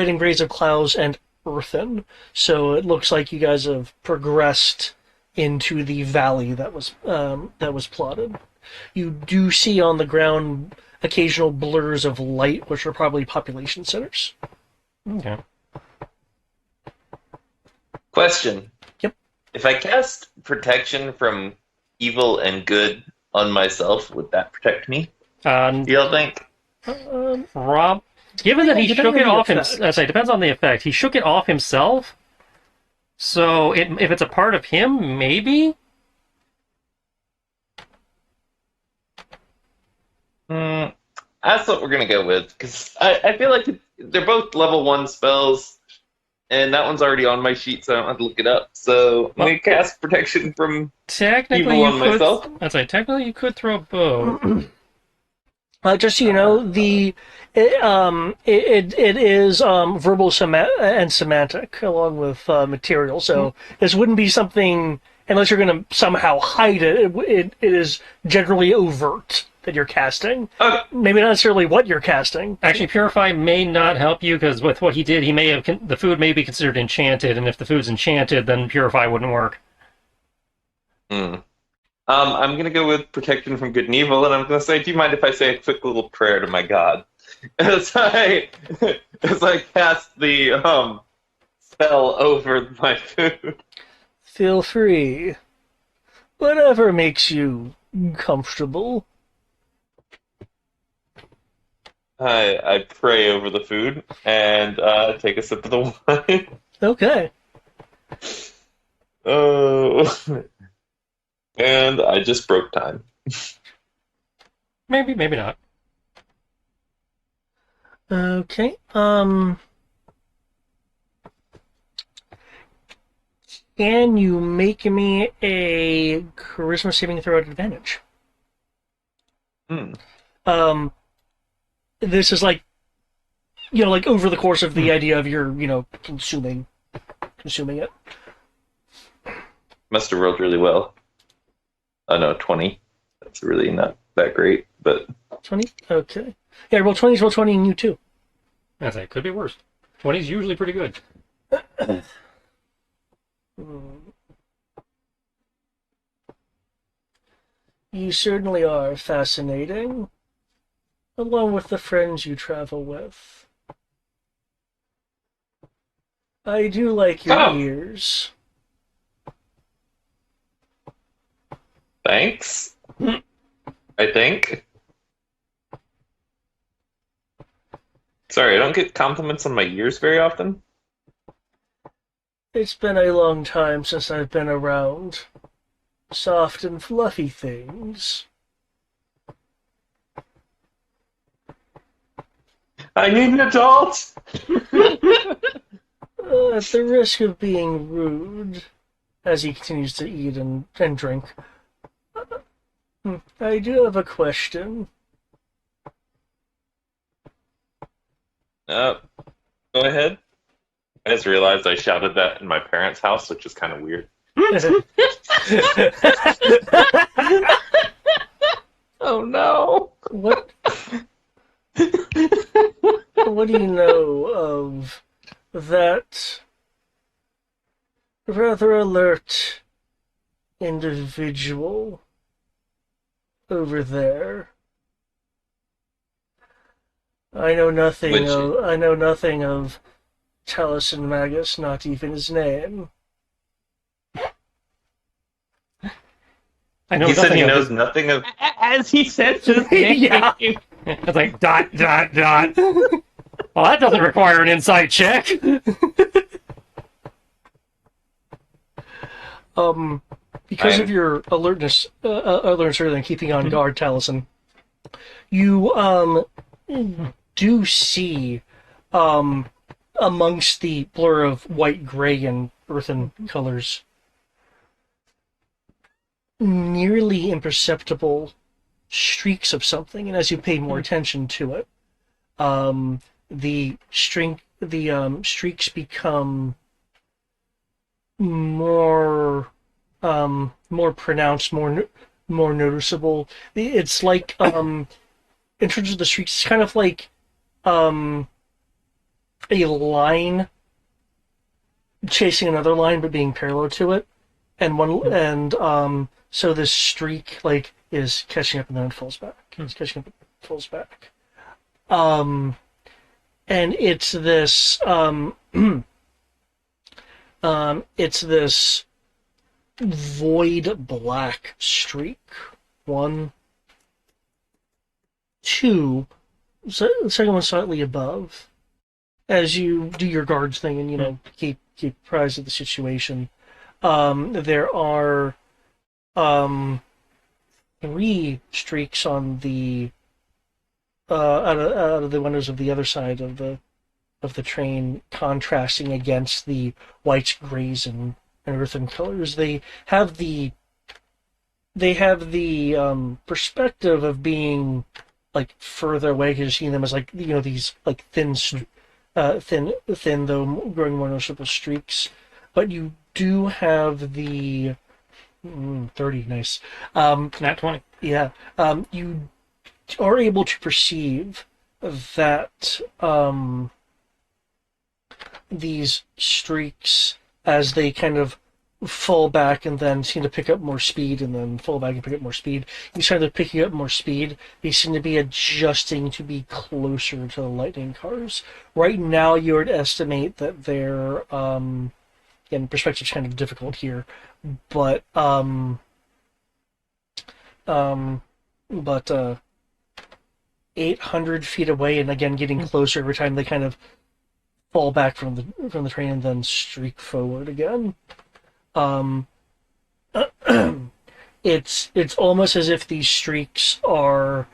and grays of clouds and earthen. So it looks like you guys have progressed into the valley that was plotted. You do see on the ground occasional blurs of light, which are probably population centers. Okay. Question. Yep. If I cast protection from evil and good on myself, would that protect me? You'll think? Rob, given that he shook it off himself, it depends on the effect. He shook it off himself, so if it's a part of him, maybe? That's what we're going to go with, because I feel like they're both level 1 spells, and that one's already on my sheet, so I don't have to look it up. So I'm going to cast protection from evil on myself. Technically you could throw a bow. Just so you know, it is verbal and semantic along with material. So this wouldn't be something, unless you're going to somehow hide it. It is generally overt. you're casting. Okay. Maybe not necessarily what you're casting. Actually, Purify may not help you, because with what he did, he may have the food may be considered enchanted, and if the food's enchanted, then Purify wouldn't work. I'm going to go with protection from good and evil, and I'm going to say, do you mind if I say a quick little prayer to my god? As I cast the spell over my food. Feel free. Whatever makes you comfortable. I pray over the food and take a sip of the wine. Okay. Oh. And I just broke time. Maybe not. Okay. Can you make me a charisma saving throw at advantage? This is like, like over the course of the idea of your, consuming it. Must have rolled really well. Oh no, 20. That's really not that great, but 20? Okay. Yeah, roll 20s, roll 20, and you too. I say it could be worse. 20's usually pretty good. You certainly are fascinating, along with the friends you travel with. I do like your ears. Thanks. I think. Sorry, I don't get compliments on my ears very often. It's been a long time since I've been around soft and fluffy things. I need an adult! At the risk of being rude, as he continues to eat and drink, I do have a question. Go ahead. I just realized I shouted that in my parents' house, which is kind of weird. Oh no! What do you know of that rather alert individual over there? I know nothing of Taliesin Magus, not even his name. I know He said he of knows it. nothing of... As he said his name. Yeah. It's like ... Well, that doesn't require an insight check. Because of your alertness and keeping on guard, Taliesin, you do see amongst the blur of white, gray, and earthen colors, nearly imperceptible streaks of something, and as you pay more attention to it, the streaks become more pronounced, more noticeable. It's like in terms of the streaks, it's kind of like a line chasing another line, but being parallel to it, so this streak is catching up and then it falls back. It's catching up and falls back. And it's this it's this void black streak. 1, 2, so the second one slightly above. As you do your guards thing and keep apprised of the situation, there are 3 streaks on the out of the windows of the other side of the train, contrasting against the whites, grays, and earthen colors. They have the perspective of being further away, because you're seeing them as these thin though growing more noticeable streaks. But you do have the 30, nice. Nat 20. Yeah. You are able to perceive that these streaks, as they kind of fall back and then seem to pick up more speed and then fall back and pick up more speed. You start to picking up more speed. They seem to be adjusting to be closer to the lightning cars. Right now, you would estimate that they're, again, perspective's kind of difficult here, but 800 feet away, and again getting closer every time they kind of fall back from the train and then streak forward again. It's almost as if these streaks are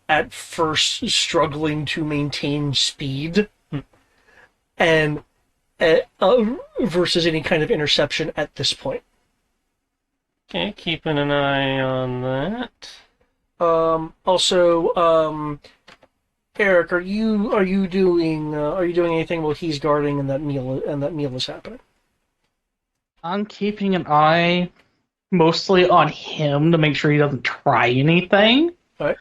at first struggling to maintain speed, and versus any kind of interception at this point. Okay, keeping an eye on that. Also, Eric, are you doing anything while he's guarding and that meal is happening? I'm keeping an eye mostly on him to make sure he doesn't try anything. Right.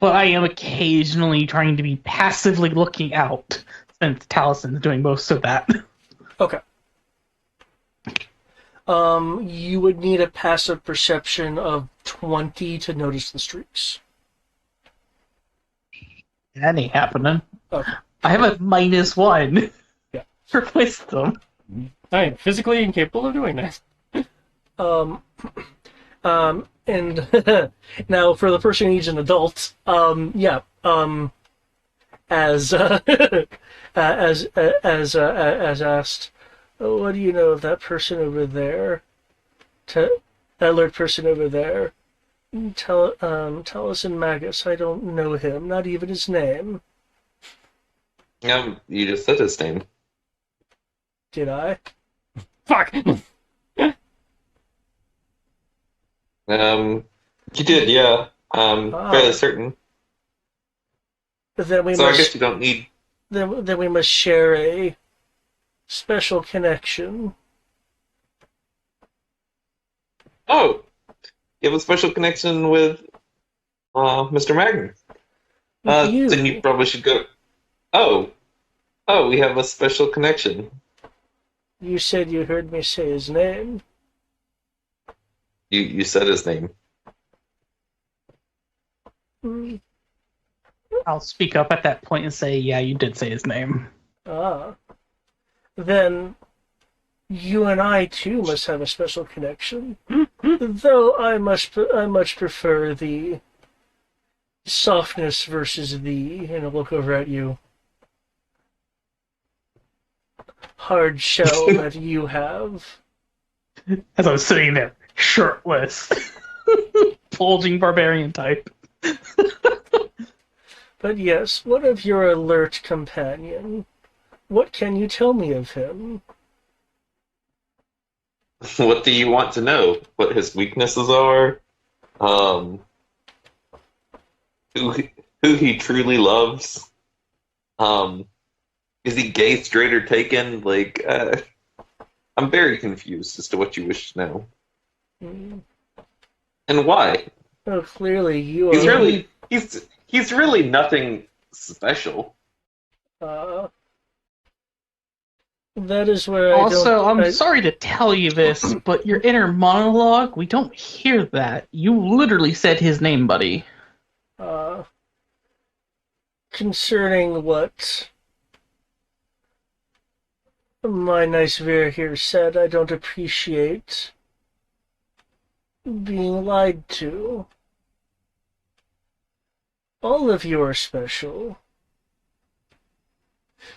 But I am occasionally trying to be passively looking out, since Talison's doing most of that. Okay. You would need a passive perception of 20 to notice the streaks. That ain't happening. Okay. I have a -1 Yeah. for wisdom. I am physically incapable of doing that. And now for the person who needs an adult, as asked, what do you know of that person over there? That alert person over there. Taliesin Magus. I don't know him, not even his name. You just said his name. Did I? Fuck! You did, yeah. Fairly certain. Then we So must. I guess you don't need. Then we must share a special connection. Oh, you have a special connection with Mr. Magner. You. Then you probably should go. Oh, we have a special connection. You said you heard me say his name. You said his name. Mm. I'll speak up at that point and say, yeah, you did say his name. Ah. Then you and I too must have a special connection. Though I much prefer the softness versus the, and I'll look over at you, hard shell that you have. As I was sitting there, shirtless, bulging barbarian type. But yes, what of your alert companion? What can you tell me of him? What do you want to know? What his weaknesses are? Who he truly loves? Is he gay, straight, or taken? Like, I'm very confused as to what you wish to know. Mm. And why? Oh, clearly you He's are. really he's really nothing special. That is where Also, I don't. I'm sorry to tell you this, but your inner monologue, we don't hear that. You literally said his name, buddy. Concerning what my nice Vera here said, I don't appreciate being lied to. All of you are special.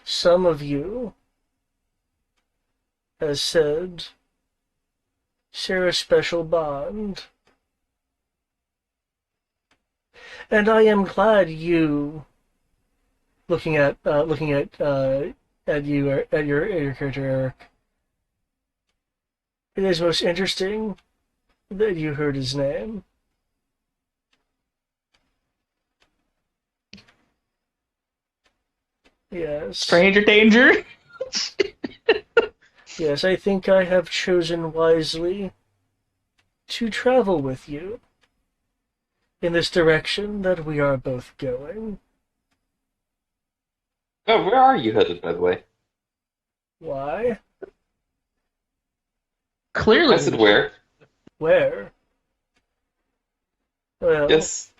Some of you, as said, share a special bond. And I am glad you, looking at you at your character, Eric. It is most interesting that you heard his name. Yes. Stranger danger? Yes, I think I have chosen wisely to travel with you. in this direction that we are both going. Oh, where are you headed, by the way? Why? Clearly. I said where? Where? Well, Yes.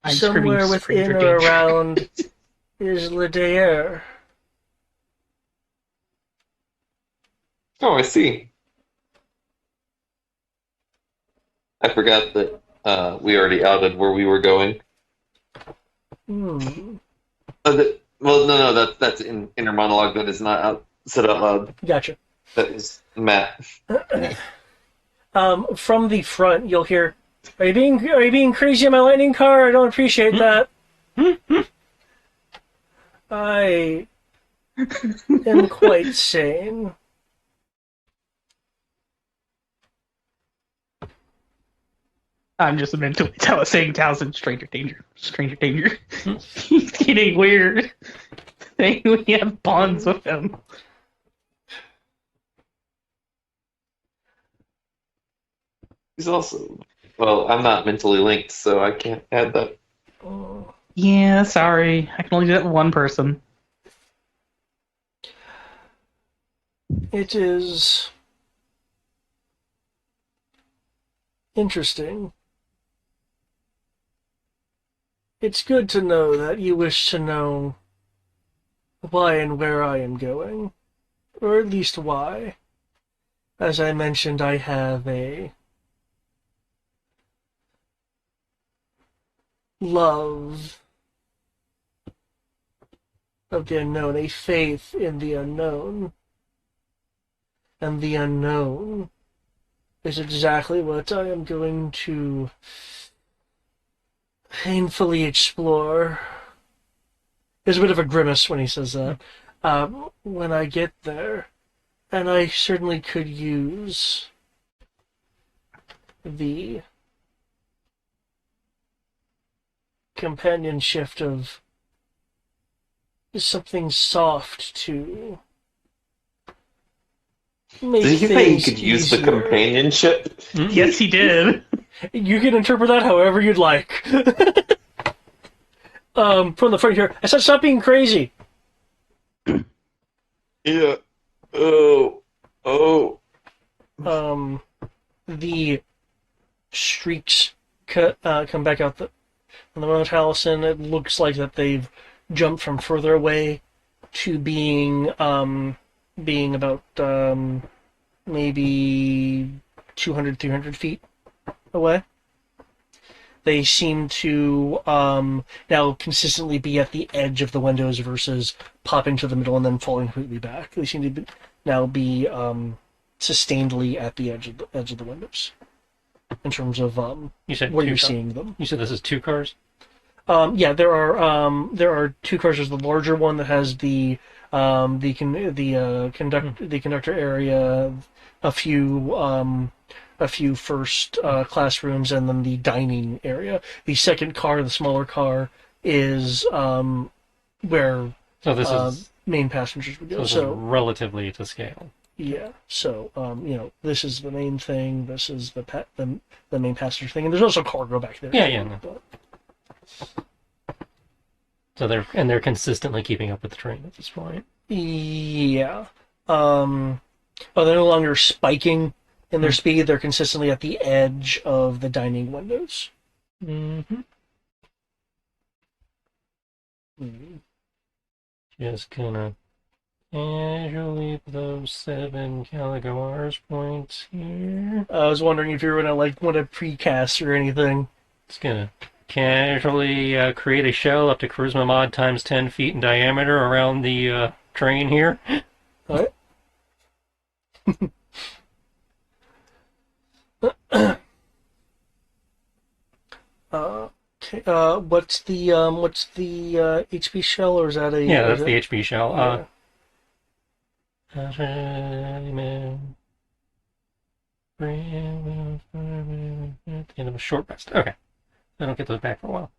I'm somewhere screaming within stranger or danger. around Isla Daer. Oh, I see. I forgot that we already outed where we were going. Hmm. Well, no, that's in inner monologue. That is not said out loud. Gotcha. That is Matt. From the front, you'll hear, are you being crazy in my lightning car? I don't appreciate that. I am quite sane. I'm just mentally saying Townsend, stranger danger. Stranger danger. He's getting weird. We have bonds with him. He's also. Well, I'm not mentally linked, so I can't add that. Yeah, sorry. I can only do that with one person. It is interesting. It's good to know that you wish to know why and where I am going. Or at least why. As I mentioned, I have a love of the unknown, a faith in the unknown. And the unknown is exactly what I am going to painfully explore. There's a bit of a grimace when he says that. When I get there, and I certainly could use the companionship of something soft to make Did he say he things could use the easier. companionship? Yes, he did. You can interpret that however you'd like. From the front here, I said stop being crazy. Yeah. Oh. The streaks come back out from the Mount Allison. It looks like that they've jumped from further away to being about maybe 200, 300 feet away. They seem to now consistently be at the edge of the windows versus popping to the middle and then falling completely back. They seem to now be sustainedly at the edge of the windows in terms of You said where you're seeing them. You said this is 2 cars? Yeah, there are 2 cars. There's the larger one that has the conductor area, a few first classrooms, and then the dining area. The second car, the smaller car, is where this is main passengers would go. So relatively to scale. Yeah. So this is the main thing. This is the main passenger thing, and there's also cargo back there. Yeah. No. So they're consistently keeping up with the train at this point. Yeah. They're no longer spiking in their speed. They're consistently at the edge of the dining windows. Mm-hmm. Just gonna casually those 7 Caligars points here. I was wondering if you were gonna want to precast or anything. Just gonna casually create a shell up to charisma mod times 10 feet in diameter around the train here. All right. Okay. What's the HP shell, or is that a? Yeah, that's the HP shell. End of a short rest. Okay. I don't get those back for a while.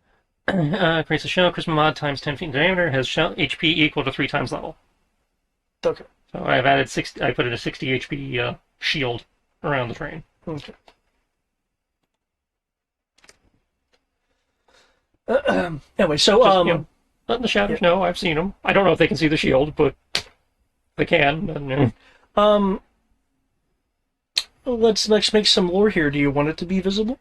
Creates a shell. Charisma mod times 10 feet in diameter. Has shell HP equal to 3 times level. Okay. So I've added 60. I put in a 60 HP shield around the train. Okay. Anyway, so not in the shadows. Yeah. No, I've seen them. I don't know if they can see the shield, but they can. Let's make some lore here. Do you want it to be visible?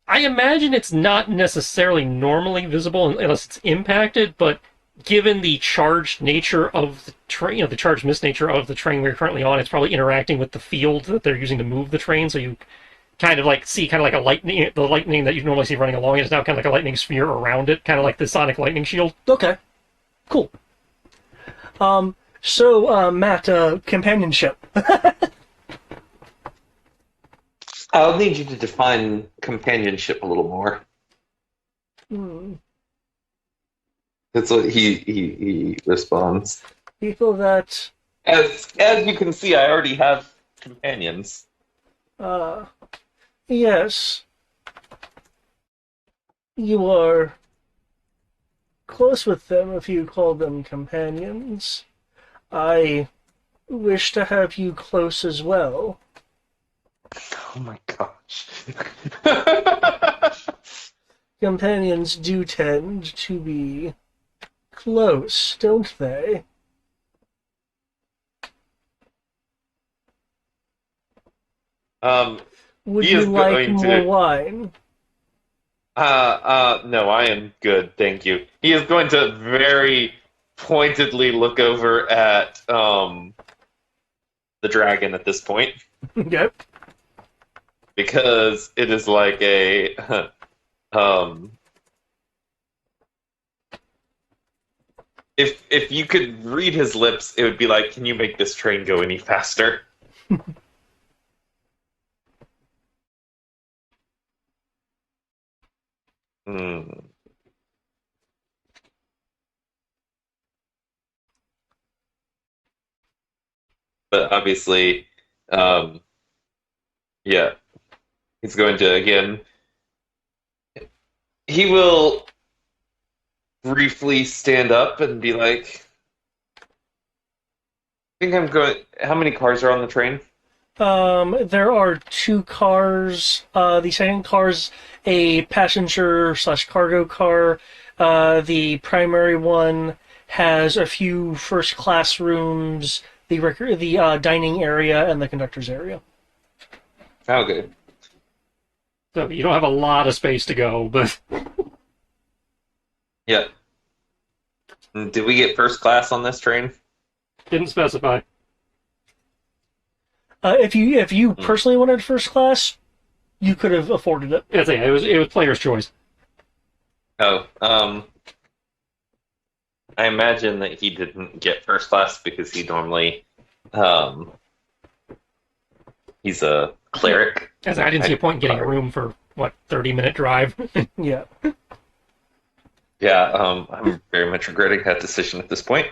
I imagine it's not necessarily normally visible unless it's impacted, but given the charged nature of the train, the charged mist nature of the train we're currently on, it's probably interacting with the field that they're using to move the train, so you kind of like see kind of like a lightning, the lightning that you normally see running along. It's now kind of like a lightning sphere around it, kind of like the sonic lightning shield. Okay, cool. So Matt, companionship. I'll need you to define companionship a little more. That's what he responds. People that... As you can see, I already have companions. Yes. You are close with them if you call them companions. I wish to have you close as well. Oh my gosh. Companions do tend to be close, don't they? Would you like more wine? No, I am good, thank you. He is going to very pointedly look over at the dragon at this point. Yep. Because it is like a if you could read his lips, it would be like, can you make this train go any faster? But obviously, yeah. He's going to, again, he will briefly stand up and be like, I think I'm going, how many cars are on the train? There are 2 cars. The second car's a passenger/cargo car. The primary one has a few first-class rooms, the dining area, and the conductor's area. Okay. So you don't have a lot of space to go, but... Yeah. Did we get first class on this train? Didn't specify. If you personally wanted first class, you could have afforded it. It was player's choice. Oh, I imagine that he didn't get first class because he normally, he's a cleric. I didn't see a point in getting a room for, 30-minute drive? Yeah. Yeah, I'm very much regretting that decision at this point.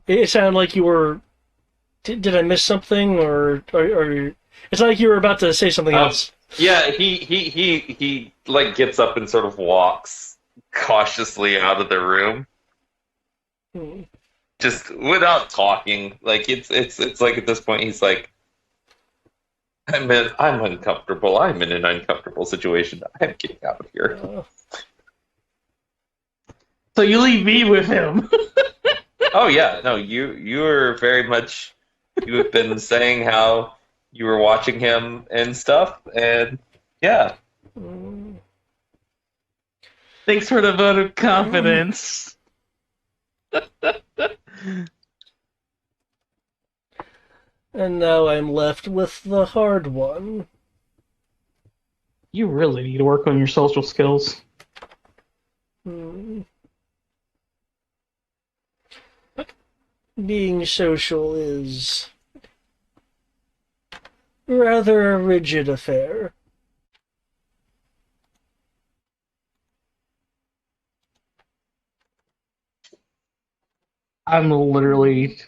It sounded like you were... Did I miss something, or it's not like you were about to say something else. Yeah, he like gets up and sort of walks cautiously out of the room, just without talking. Like it's like at this point he's like, I'm uncomfortable. I'm in an uncomfortable situation. I'm getting out of here. So you leave me with him. Oh yeah, no, you are very much. You have been saying how you were watching him and stuff, and yeah. Thanks for the vote of confidence. And now I'm left with the hard one. You really need to work on your social skills. Being social is rather a rigid affair. I'm literally,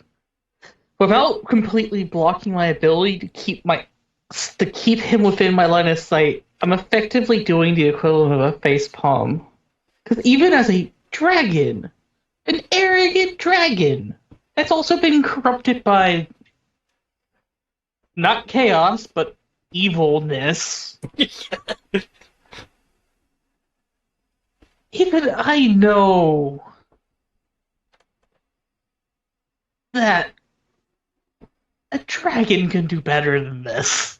without completely blocking my ability to keep my to keep him within my line of sight, I'm effectively doing the equivalent of a facepalm. Because even as a dragon, an arrogant dragon, that's also been corrupted by not chaos, but evilness. Even I know that a dragon can do better than this.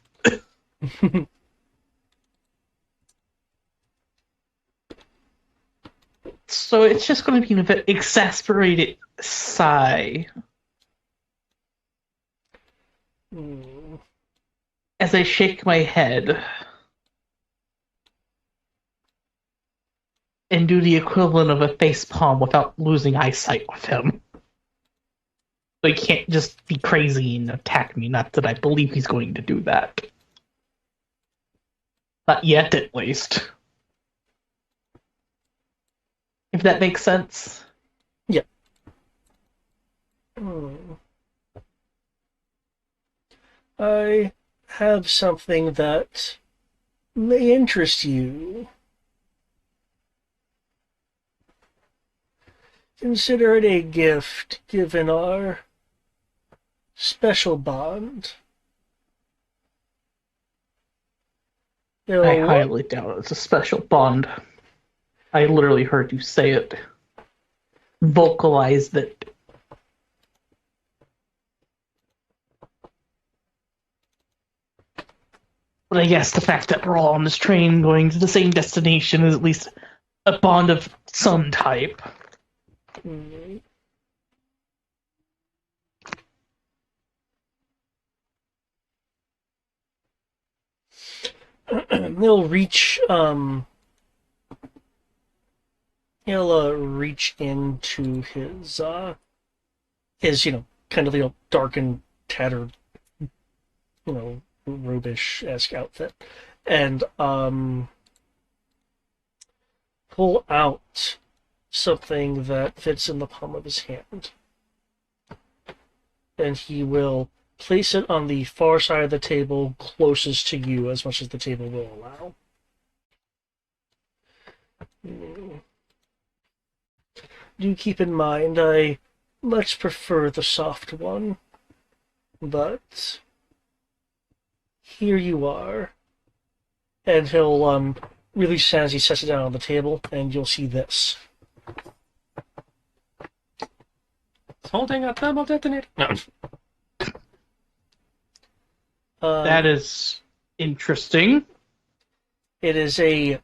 So it's just going to be an exasperated sigh as I shake my head and do the equivalent of a facepalm without losing eyesight with him. So he can't just be crazy and attack me. Not that I believe he's going to do that. Not yet, at least. If that makes sense. Yeah. I have something that may interest you. Consider it a gift given our special bond. I highly doubt it's a special bond. I literally heard you say it. Vocalized it. But I guess the fact that we're all on this train going to the same destination is at least a bond of some type. He'll reach he'll reach into his kind of dark and tattered robish-esque outfit and pull out something that fits in the palm of his hand. And he will place it on the far side of the table closest to you as much as the table will allow. Do keep in mind, I much prefer the soft one, but here you are. And he'll release as he sets it down on the table, and you'll see this. It's holding a thermal detonator. No. That is interesting. It is a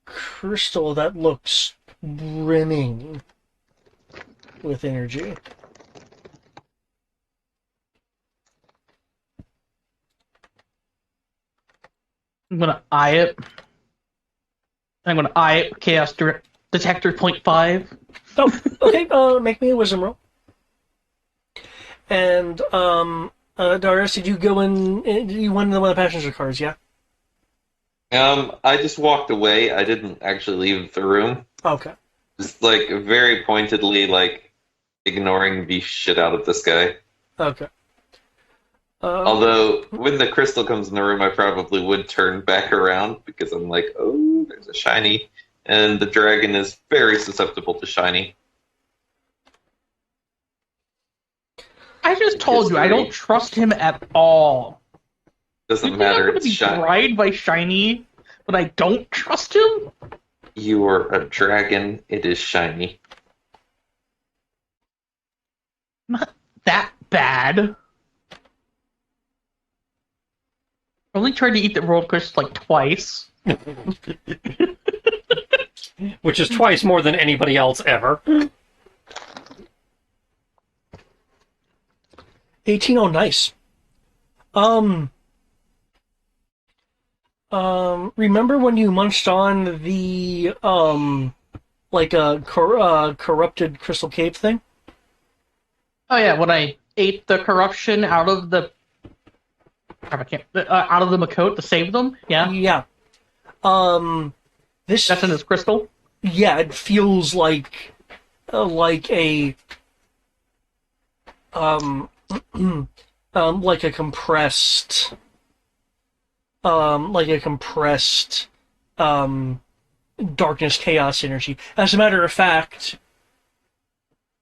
crystal that looks brimming with energy. I'm gonna eye it. I'm gonna eye it. Chaos Detector 0.5. Oh, okay. Make me a wisdom roll. And Darius, did you go in? Did you win one of the passenger cars? Yeah. I just walked away. I didn't actually leave the room. Okay. Just very pointedly ignoring the shit out of this guy. Okay. Although when the crystal comes in the room, I probably would turn back around because I'm like, oh, there's a shiny, and the dragon is very susceptible to shiny. I just told you I don't trust him at all. Doesn't matter. It's shiny. I'm gonna be bribed by shiny, but I don't trust him. You are a dragon. It is shiny. Not that bad. I only tried to eat the rolled crystal twice. Which is twice more than anybody else ever. 18. Oh, nice. Remember when you munched on the corrupted crystal cape thing? Oh yeah, when I ate the corruption out of the Makote to save them. Yeah. Yeah. That's in his crystal. Yeah, it feels like a like a compressed like a compressed darkness chaos energy. As a matter of fact,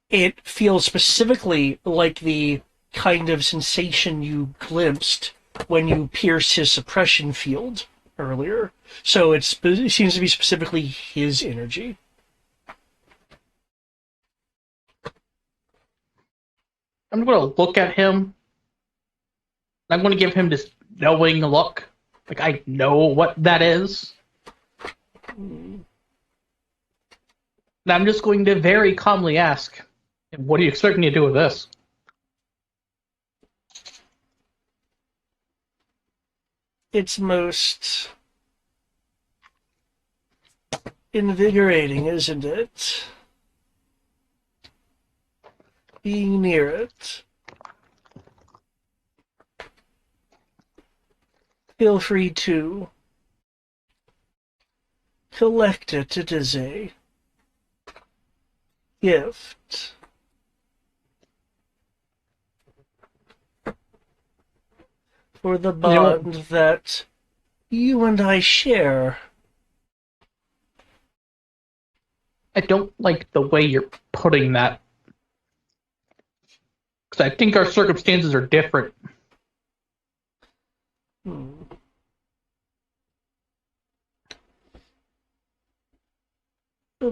it feels specifically like the kind of sensation you glimpsed when you pierced his suppression field earlier. So it seems to be specifically his energy. I'm going to look at him. I'm going to give him this knowing look. Like, I know what that is. And I'm just going to very calmly ask, what do you expect me to do with this? It's most invigorating, isn't it? Being near it. Feel free to collect it. It is a gift. For the bond that you and I share. I don't like the way you're putting that. Because I think our circumstances are different.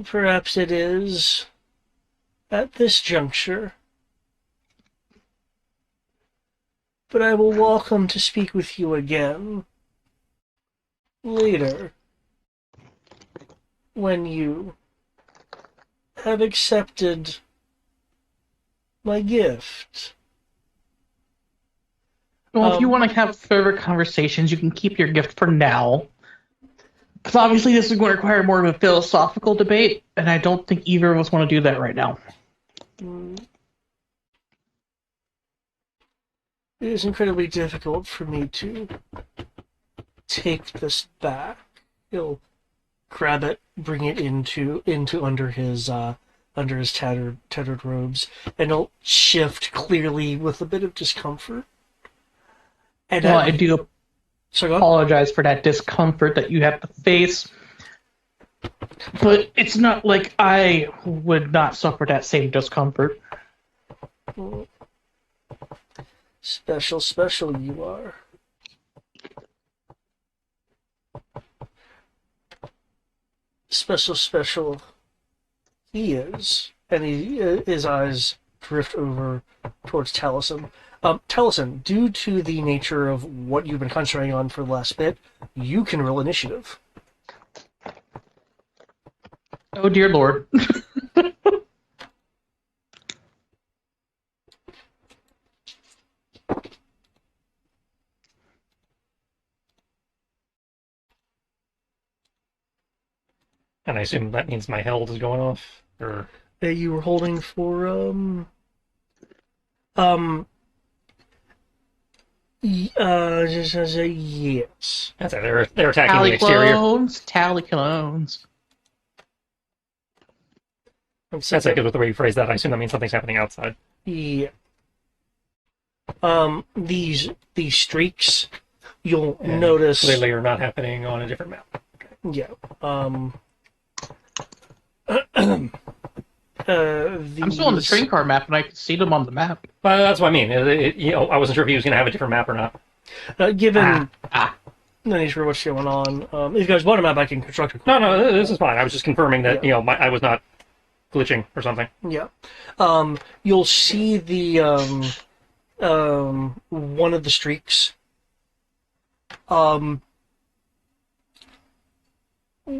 Perhaps it is at this juncture. But I will welcome to speak with you again later when you have accepted my gift. Well, if you want to have further conversations, you can keep your gift for now. Because obviously this is going to require more of a philosophical debate, and I don't think either of us want to do that right now. It is incredibly difficult for me to take this back. He'll grab it, bring it into under his tattered robes, and he'll shift clearly with a bit of discomfort. And well, I do apologize for that discomfort that you have to face, but it's not like I would not suffer that same discomfort. Special you are. Special he is. And his eyes drift over towards Taliesin. Taliesin, due to the nature of what you've been concentrating on for the last bit, you can roll initiative. Oh dear Lord. And I assume that means my held is going off, or you were holding for just as a yes. That's it. They're attacking the exterior. Tally clones. That's it. Because with the way you phrase that, I assume that means something's happening outside. Yeah. These streaks, you'll notice clearly are not happening on a different map. Okay. Yeah. I'm still on the train car map, and I can see them on the map. That's what I mean. I wasn't sure if he was going to have a different map or not. Given the nature of what's going on, if you guys want a map, I can construct it. No, this is fine. I was just confirming that I was not glitching or something. Yeah. You'll see the one of the streaks.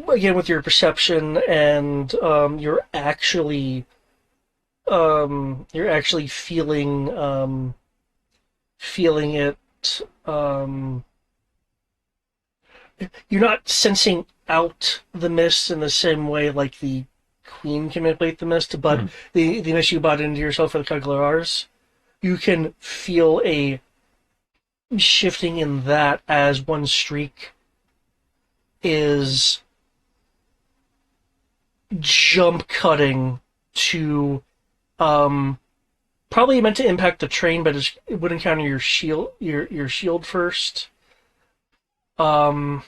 Again, with your perception, and you're actually feeling it. You're not sensing out the mist in the same way like the Queen can manipulate the mist, but the mist you bought into yourself for the Cagliars, you can feel a shifting in that as one streak is jump cutting to probably meant to impact the train, but it would encounter your shield first. and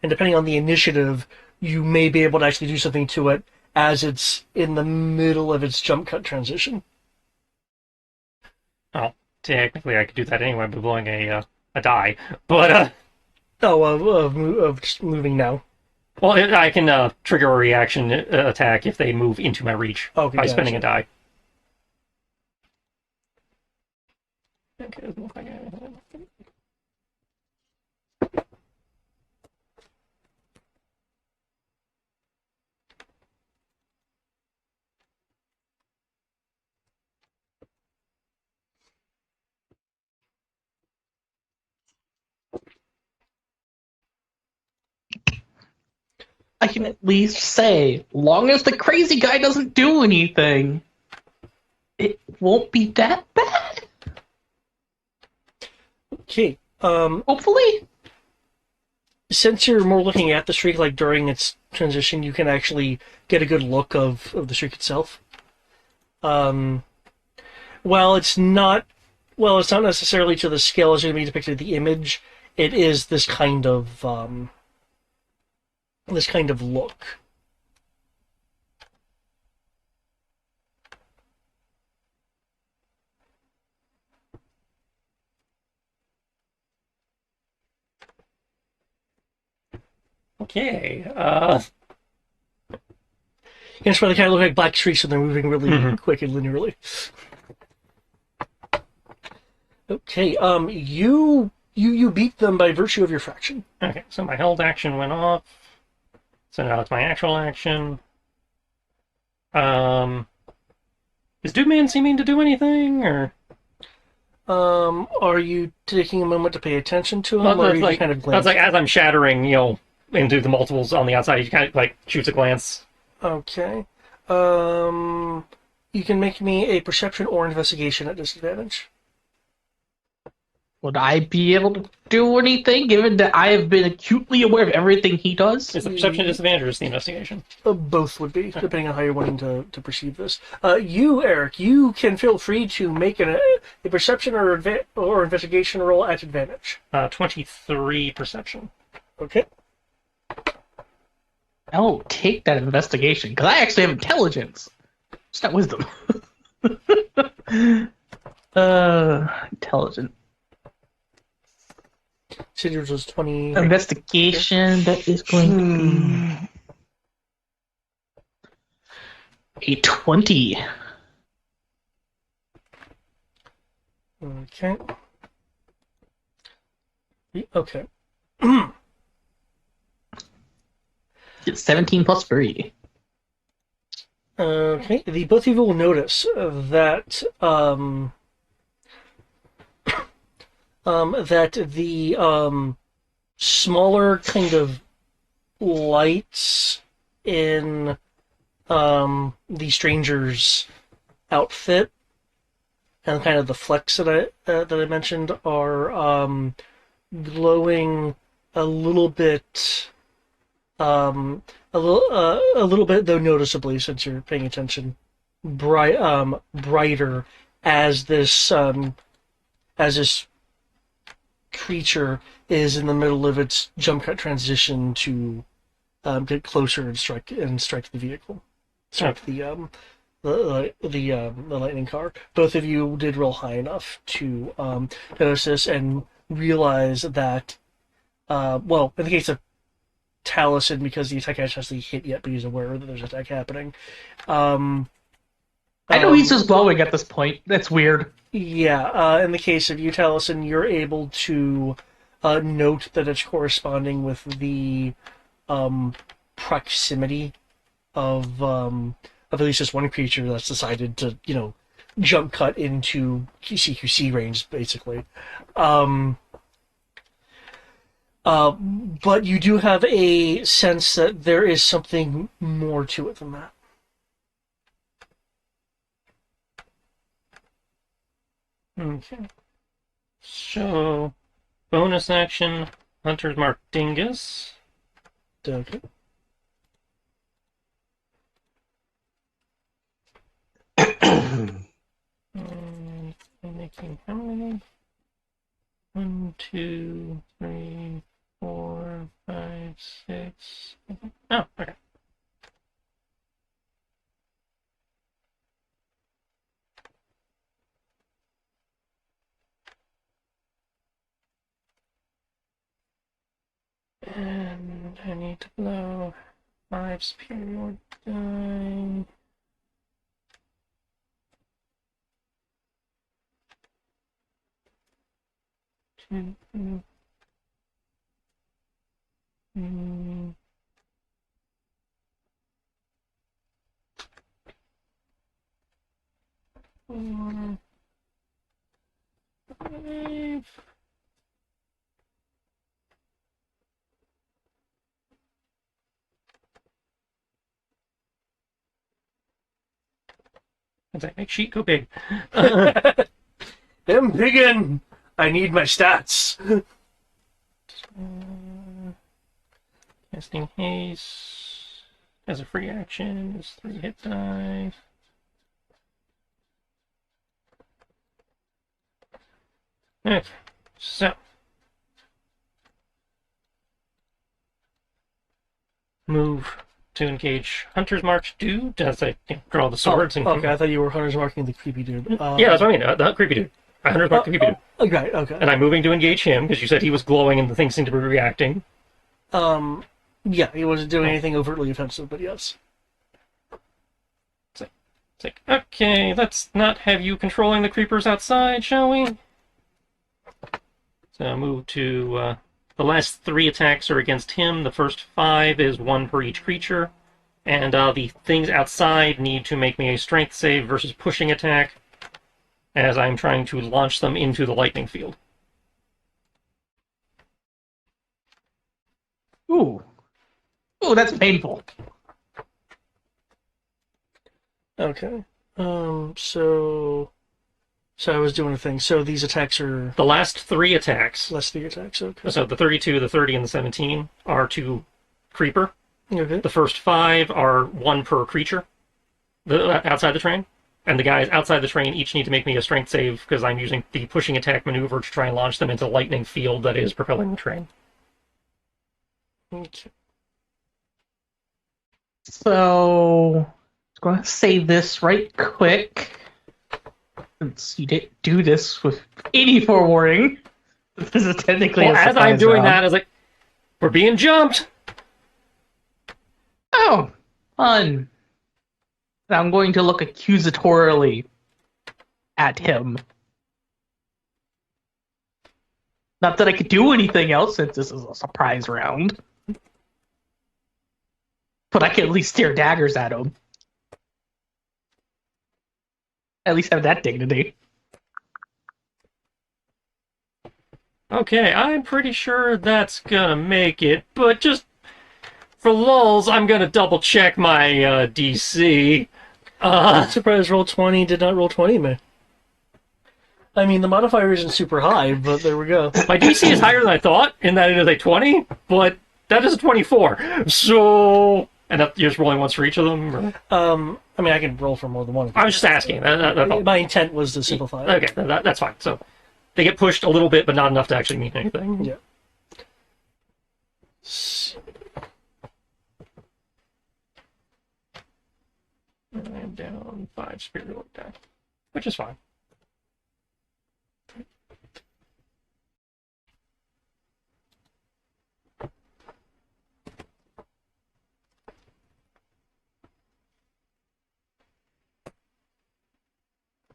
depending on the initiative, you may be able to actually do something to it as it's in the middle of its jump cut transition. Well, technically, I could do that anyway by blowing a die, but Of just moving now. well, I can trigger a reaction attack if they move into my reach Okay, by gotcha. spending a die. Okay. I can at least say, long as the crazy guy doesn't do anything, it won't be that bad. Okay. Hopefully. Since you're more looking at the streak, like during its transition, you can actually get a good look of the streak itself. While it's not necessarily to the scale as going to be depicted in the image, it is this kind of look. Okay. That's why they kind of look like black streaks and they're moving really quick and linearly. Okay. You beat them by virtue of your fraction. Okay, so my held action went off. So now it's my actual action. Is Dude Man seeming to do anything, or? Are you taking a moment to pay attention to him, Well, or are that's you like, just kind of that's glancing? like as I'm shattering, into the multiples on the outside, he kind of like shoots a glance. Okay. You can make me a perception or investigation at disadvantage. Would I be able to do anything, given that I have been acutely aware of everything he does? Is the perception disadvantage or is the investigation? Both would be, depending on how you're wanting to perceive this. You, Eric, you can feel free to make a perception or investigation roll at advantage. 23 perception. Okay. I'll take that investigation, because I actually have intelligence. It's not wisdom. Intelligent. So yours was 20. Investigation, that is going to be a 20. Okay. Okay. 17 plus 3. Okay. The both of you will notice that that the smaller kind of lights in the stranger's outfit and kind of the flecks that I mentioned are glowing a little bit a little bit, though noticeably since you're paying attention, brighter as this creature is in the middle of its jump cut transition to get closer and strike the vehicle, strike the lightning car. Both of you did roll high enough to notice this and realize that. Well, in the case of Taliesin, because the attack hasn't actually hit yet, but he's aware that there's an attack happening. I know he's just glowing at this point. That's weird. Yeah, in the case of you, Taliesin, you're able to note that it's corresponding with the proximity of at least just one creature that's decided to, jump cut into CQC range, basically. But you do have a sense that there is something more to it than that. Okay. So, bonus action, Hunter's Mark Dingus. Okay. I'm making how many? 1, 2, 3, 4, 5, 6. Oh, okay. And I need to blow 5 superior die. Two. Four, 5. Does that make sheet go big? Them biggin'! I need my stats. Casting haste as a free action is 3 hit die. Okay, so move to engage Hunter's Mark dude as I draw the swords. And Okay, I thought you were Hunter's marking the creepy dude. Yeah, that's what I mean. The creepy dude. I Hunter's Mark the creepy dude. Okay, okay. And I'm moving to engage him because you said he was glowing and the thing seemed to be reacting. Yeah, he wasn't doing anything overtly offensive, but yes. It's like, okay, let's not have you controlling the creepers outside, shall we? So move to, the last 3 attacks are against him. The first 5 is 1 per each creature. And the things outside need to make me a strength save versus pushing attack, as I'm trying to launch them into the lightning field. Ooh. Ooh, that's painful. Okay. So I was doing a thing. So these attacks are The last 3 attacks, less the attacks. Okay. so the 32, the 30, and the 17, are to creeper. Okay. The first 5 are 1 per creature outside the train. And the guys outside the train each need to make me a strength save because I'm using the pushing attack maneuver to try and launch them into the lightning field that is propelling the train. Okay. So, I'm going to say this right quick. Since you didn't do this with any forewarning. This is technically Well, a as I'm surprise doing round. that, I was like, we're being jumped! Oh, fun. I'm going to look accusatorily at him. Not that I could do anything else since this is a surprise round. But I can at least stare daggers at him. At least have that dignity. Okay, I'm pretty sure that's gonna make it, but just for lulz, I'm gonna double check my DC. Surprise! Roll 20 did not roll 20, man. I mean, the modifier isn't super high, but there we go. My DC is higher than I thought, in that it is a 20, but that is a 24. So, and you're just rolling once for each of them? Or? I mean, I can roll for more than one. I was just asking. That's all. My intent was to simplify it. Okay, that's fine. So, they get pushed a little bit, but not enough to actually mean anything. Yeah. I'm down 5 spirit die, which is fine.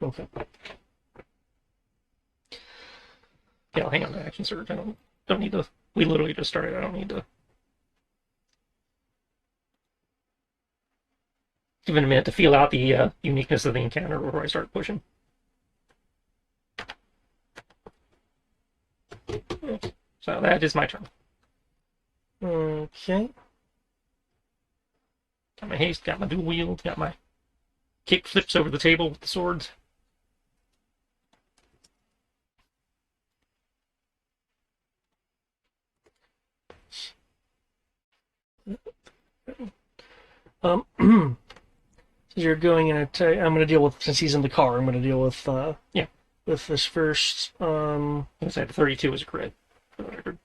Okay. Yeah, I'll hang on to action surge. I don't need to. We literally just started. I don't need to. Give it a minute to feel out the uniqueness of the encounter before I start pushing. So that is my turn. Okay. Got my haste, got my dual wield, got my kick flips over the table with the swords. Since you're going in I'm going to deal with, since he's in the car, I'm going to deal with, with this first, I was say the 32 is a crit, for the record.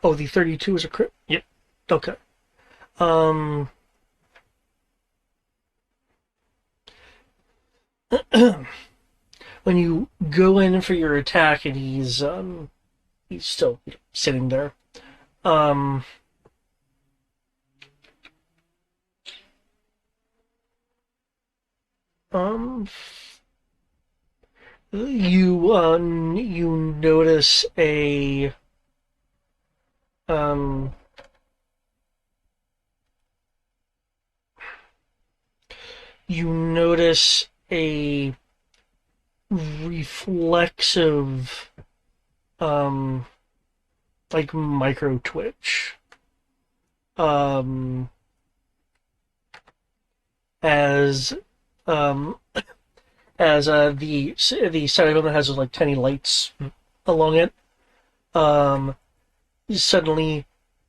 Oh, the 32 is a crit? Yep. Okay. When you go in for your attack and he's still sitting there. You notice a you notice a reflexive like micro twitch as the side of him that has like tiny lights along it suddenly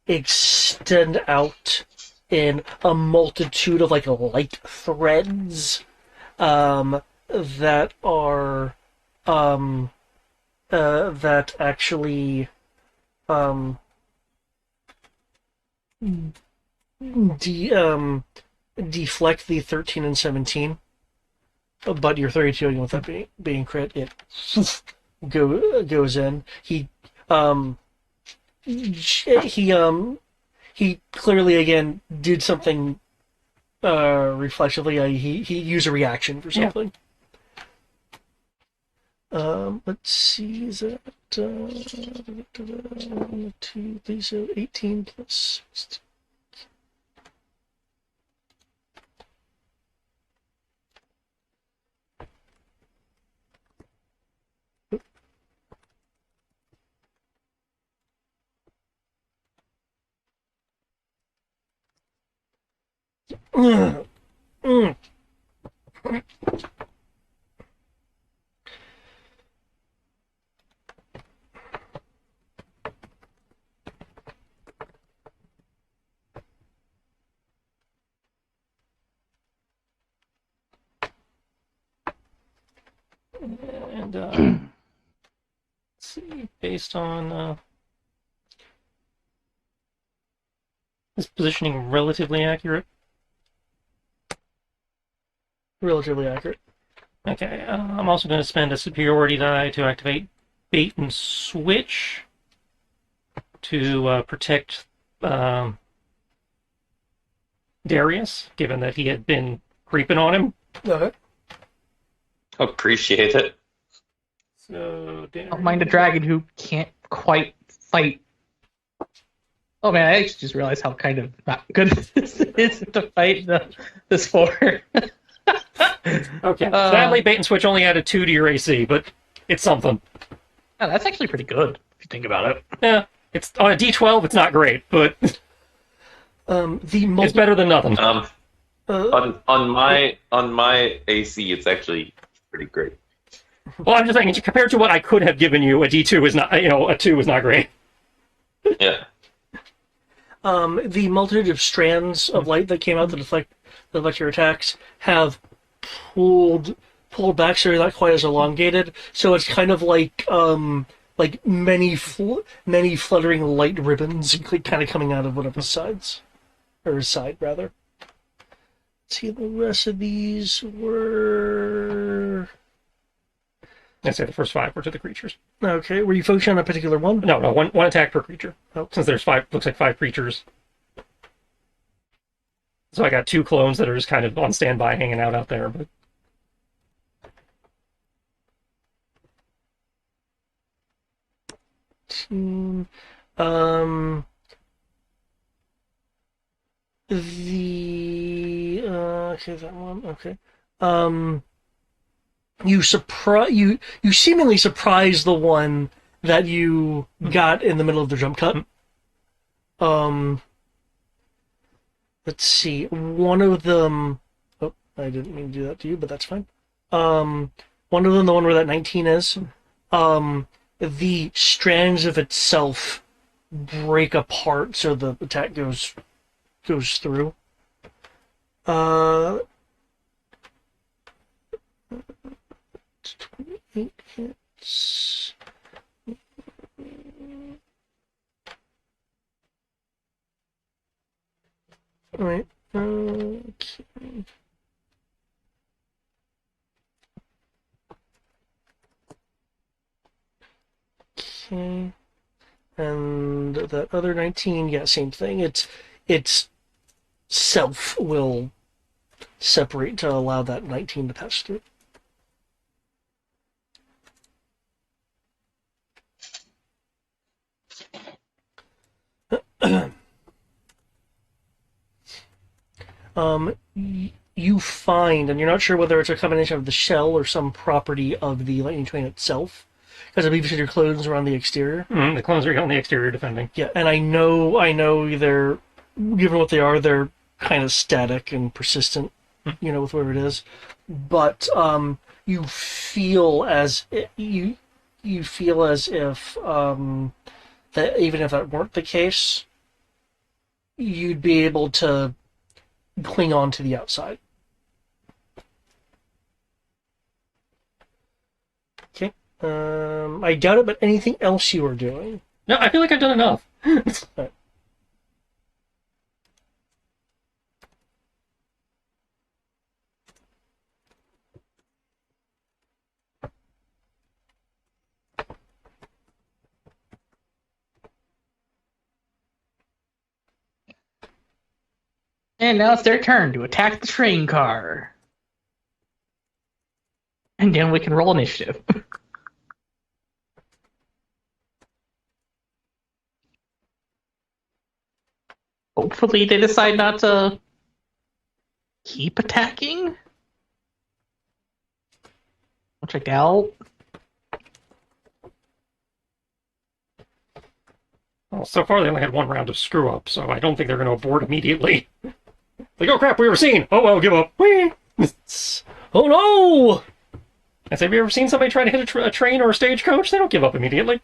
extend out in a multitude of like light threads that are that actually deflect the 13 and 17, but your 32, with that being crit, it goes in. He clearly again did something reflexively. He used a reaction for something. Let's see, is that 2, 3, so 18 plus 16. And let's see, based on is positioning relatively accurate? Relatively accurate. Okay, I'm also going to spend a superiority die to activate bait and switch to protect Darius, given that he had been creeping on him. Okay. Appreciate it. So, Don't mind a dragon who can't quite fight. Oh man, I actually just realized how kind of not good this is to fight this four. Okay. Sadly, bait and switch only added 2 to your AC, but it's something. Yeah, that's actually pretty good if you think about it. Yeah, it's on a D12. It's not great, but it's better than nothing. On my AC, it's actually pretty great. Well, I'm just saying, compared to what I could have given you, a D2 is not. A 2 is not great. Yeah. The multitude of strands of light that came out to deflect your attacks have pulled back, so they're not quite as elongated. So it's kind of like many fluttering light ribbons, kind of coming out of one of his sides, or his side rather. Let's see, the rest of these were. I'd say the first 5 were to the creatures. Okay, were you focusing on a particular one? No, one attack per creature. Oh. Since there's 5, looks like 5 creatures. So I got 2 clones that are just kind of on standby, hanging out there. But okay, that one. Okay. You seemingly surprised the one that you got in the middle of the jump cut. Let's see. One of them. Oh, I didn't mean to do that to you, but that's fine. One of them, the one where that 19 is. The strands of itself break apart, so the attack goes through. 28 hits. Right. Okay. Okay. And that other 19, yeah, same thing. It's self will separate to allow that 19 to pass through. You find, and you're not sure whether it's a combination of the shell or some property of the lightning train itself, because I believe you said your clones are on the exterior. The clones are on the exterior defending. Yeah, and I know they're, given what they are, they're kind of static and persistent, with where it is. But you feel as you feel as if that even if that weren't the case, you'd be able to cling on to the outside. Okay. I doubt it, but anything else you are doing? No, I feel like I've done enough. Right. And now it's their turn to attack the train car. And then we can roll initiative. Hopefully they decide not to keep attacking. Which I doubt. Well, so far they only had one round of screw up, so I don't think they're going to abort immediately. Like, oh crap, we were seen! Oh well, give up. Whee! Oh no! I say, have you ever seen somebody try to hit a train or a stagecoach? They don't give up immediately.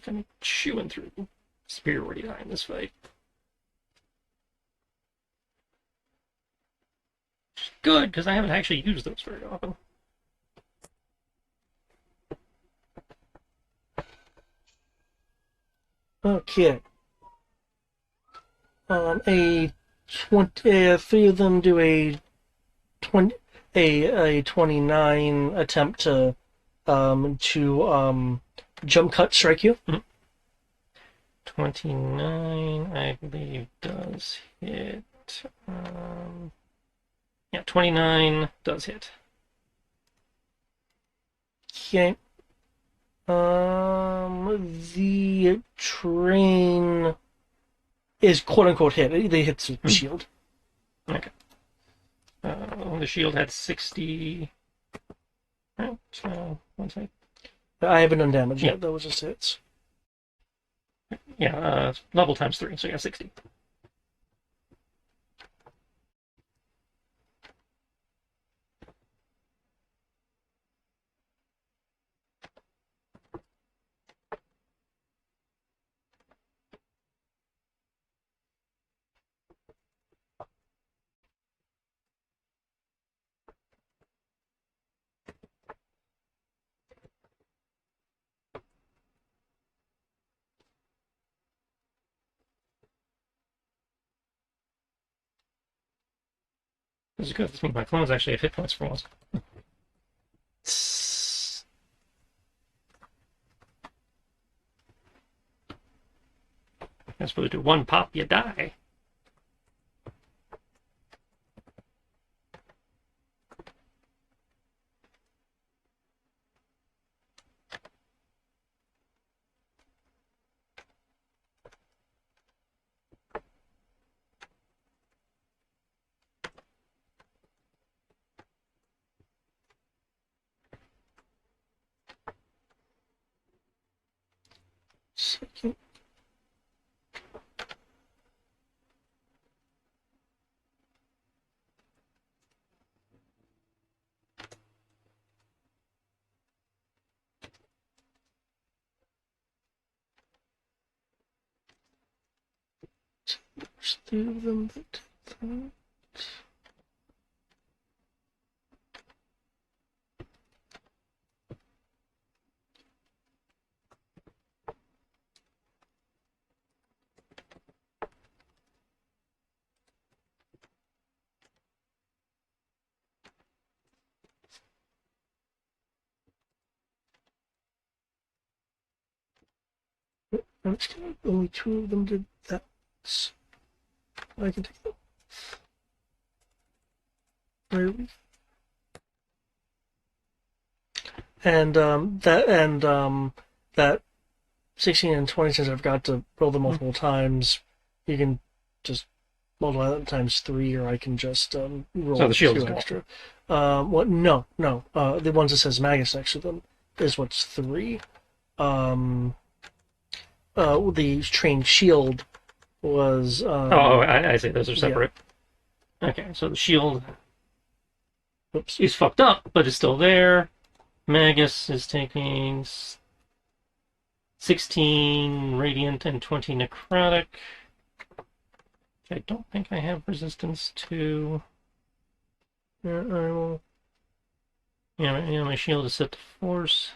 Kind of chewing through superiority die in this fight. Good, because I haven't actually used those very often. Okay. Three of them do a 29 attempt to jump cut strike you. 29, I believe, does hit. Yeah, 29 does hit. Okay. The train is quote unquote hit. They hit the shield. Okay. The shield had 60. Right, one second. I haven't done damage yet. That was just hits. Yeah, level times 3, so yeah, 60. This is good. This means my clones actually have hit points for once. I'm supposed to do one pop, you die. Second. There's 3 of them that did that. I'm just kidding. Only 2 of them did that. I can take them. Where are we? And that 16 and 20, since I've got to roll them multiple times, you can just multiply that times 3, or I can just roll So the shield 2 is extra. What? No. The ones that says Magus next to them is what's 3. The trained shield was. I see. Those are separate. Yeah. Okay, so the shield is fucked up, but it's still there. Magus is taking 16 radiant and 20 necrotic. I don't think I have resistance to. Yeah, I will. Yeah, my shield is set to force.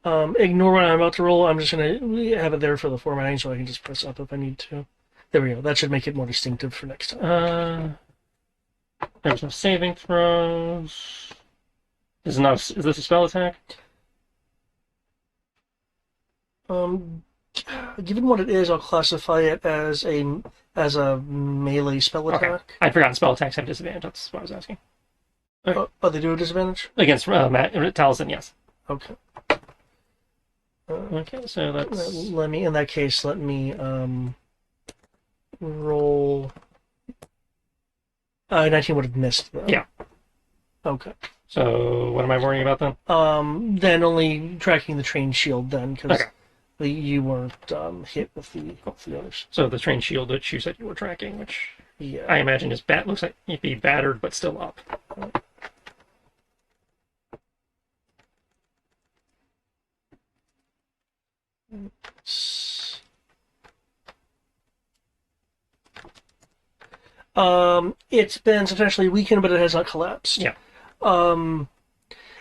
Ignore what I'm about to roll. I'm just going to have it there for the formatting so I can just press up if I need to. There we go. That should make it more distinctive for next time. There's no saving throws. Is this a spell attack? Given what it is, I'll classify it as a melee spell attack. Okay. I'd forgotten spell attacks have disadvantage. That's what I was asking. Okay. Oh, they do a disadvantage? Against Taliesin, yes. Okay. Okay, so that's... Let me, in that case, roll... 19 would have missed, though. Yeah. Okay. So, what am I worrying about then? Then only tracking the trained shield, then, because you weren't hit with the others. So, the trained shield that you said you were tracking, which yeah. I imagine looks like it'd be battered, but still up. It's been substantially weakened, but it has not collapsed. Yeah. In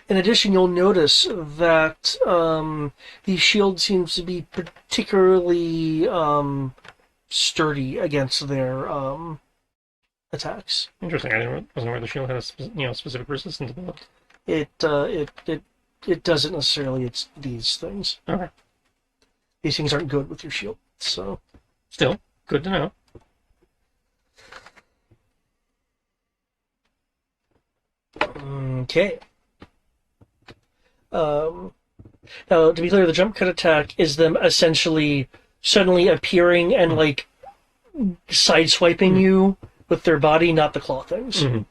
addition, you'll notice that the shield seems to be particularly sturdy against their attacks. Interesting. I wasn't aware the shield had a specific resistance to that. It doesn't necessarily. It's these things. Okay. These things aren't good with your shield, so. Still, good to know. Okay. Now, to be clear, the jump cut attack is them essentially suddenly appearing and, like, sideswiping you with their body, not the claw things. Mm-hmm.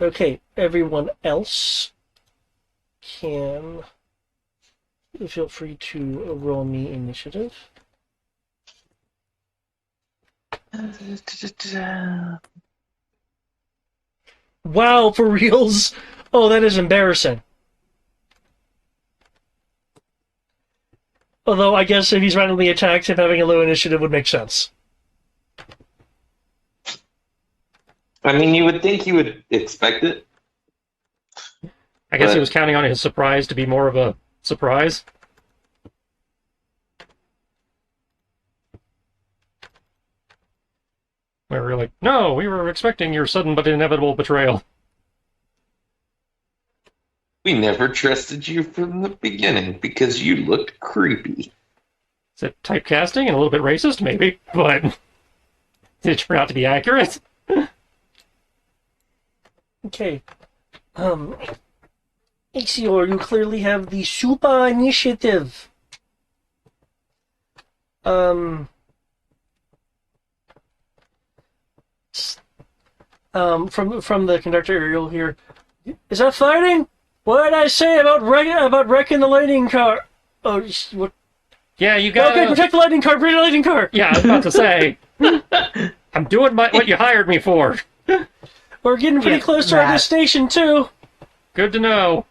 Okay, everyone else can feel free to roll me initiative. Wow, for reals? Oh, that is embarrassing. Although, I guess if he's randomly attacked, him having a low initiative would make sense. I mean, you would think he would expect it. I guess he was counting on his surprise to be more of a surprise. Where we're like, no, we were expecting your sudden but inevitable betrayal. We never trusted you from the beginning because you looked creepy. Is it typecasting and a little bit racist? Maybe, but did it turn out to be accurate? Okay. Ixior, you clearly have the super initiative. From the conductor Ariel here. Is that fighting? What did I say about wrecking the lightning car? Oh, what? Yeah, you got. Okay, protect the lightning car. Protect the lightning car. Yeah, I was about to say. I'm doing what you hired me for. We're getting pretty close to our destination too. Good to know.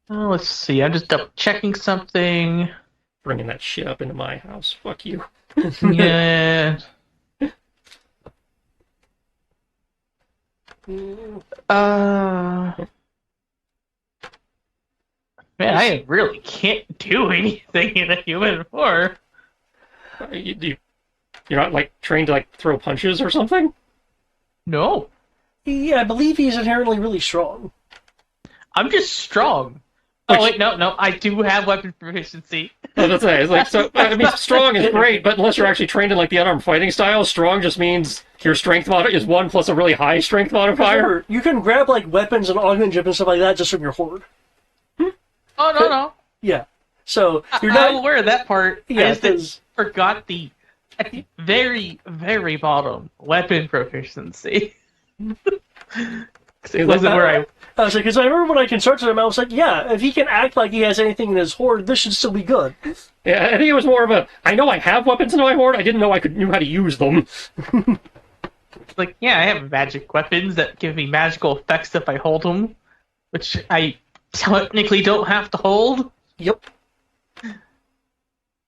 Let's see. I'm just double checking something. Bringing that shit up into my house. Fuck you. Yeah. Man, I really can't do anything in a human form. You're not like trained to like throw punches or something? No, Yeah, I believe he's inherently really strong. I'm just strong. Which- Oh wait, no, I do have weapon proficiency. Oh, that's it. It's like, so, I mean, strong is great, but unless you're actually trained in like the unarmed fighting style, strong just means your strength mod is 1 plus a really high strength modifier. Remember, you can grab like weapons and augment gem and stuff like that just from your horde. Oh no, Yeah. So you're I'm not aware of that part. Yeah, I just forgot at the very, very bottom weapon proficiency. 'Cause it wasn't where I was like, because I remember when I constructed him, I was like, yeah, if he can act like he has anything in his horde, this should still be good. Yeah, I think it was more of a, I know I have weapons in my horde, I didn't know I knew how to use them. like, yeah, I have magic weapons that give me magical effects if I hold them, which I technically don't have to hold. Yep.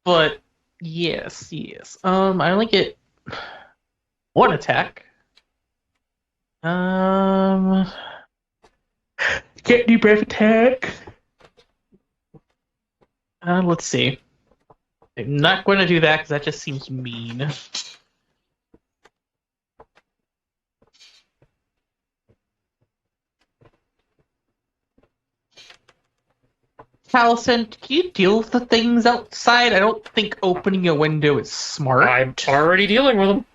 But yes. I only get one attack. Can't do breath attack. Let's see. I'm not going to do that because that just seems mean. Allison, can you deal with the things outside? I don't think opening a window is smart. I'm already dealing with them.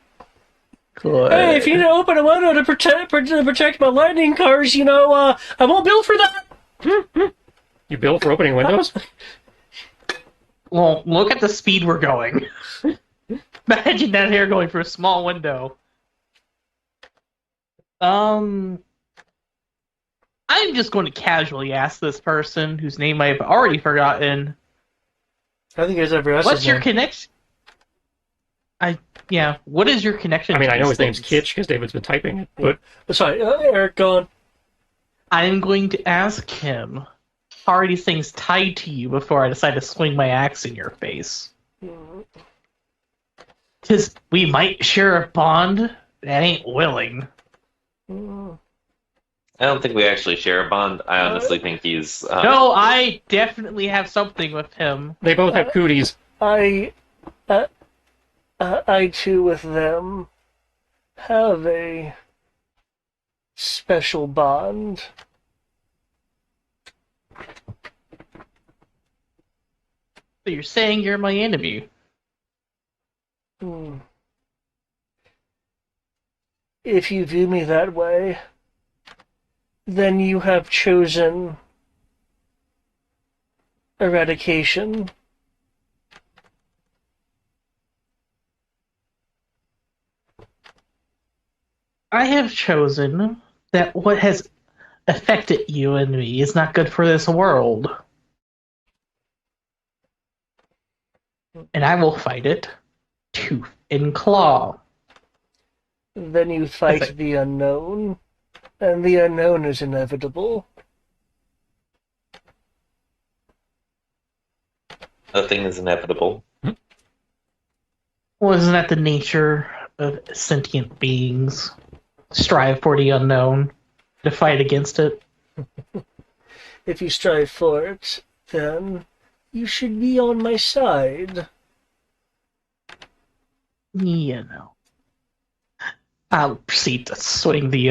Good. Hey, if you need to open a window to protect my lightning cars, I won't bill for that. You bill for opening windows? Well, look at the speed we're going. Imagine that hair going through a small window. I'm just going to casually ask this person, whose name I've already forgotten. I think I've ever asked. What's your connection? What is your connection? I mean, to I know these his name's things? Kitch because David's been typing it, but Sorry, Eric, go on. I'm going to ask him, how are these things tied to you before I decide to swing my axe in your face? Because we might share a bond that ain't willing. I don't think we actually share a bond. I honestly think he's. No, I definitely have something with him. they both have cooties. I too with them have a special bond. So you're saying you're my enemy? If you view me that way, then you have chosen eradication. I have chosen that what has affected you and me is not good for this world. And I will fight it tooth and claw. Then you fight That's it. the unknown, and the unknown is inevitable. Nothing is inevitable. Well, isn't that the nature of sentient beings? Strive for the unknown, to fight against it. If you strive for it, then you should be on my side. I'll proceed to swing the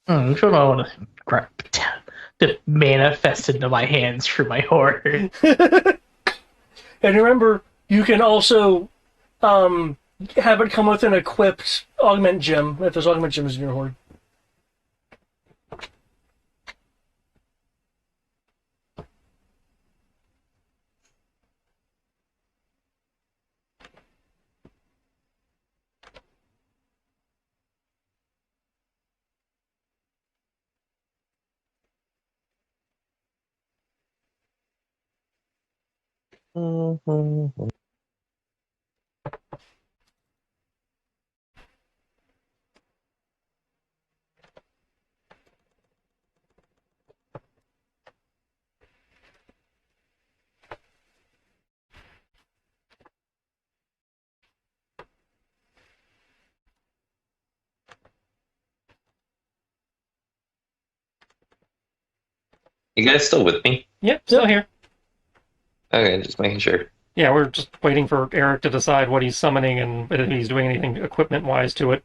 which one do I want to grab to manifest into my hands through my horde? And remember, you can also have it come with an equipped augment gem if there's augment gems in your horde. You guys still with me? Yep, still here. Okay, just making sure. Yeah, we're just waiting for Eric to decide what he's summoning and if he's doing anything equipment-wise to it.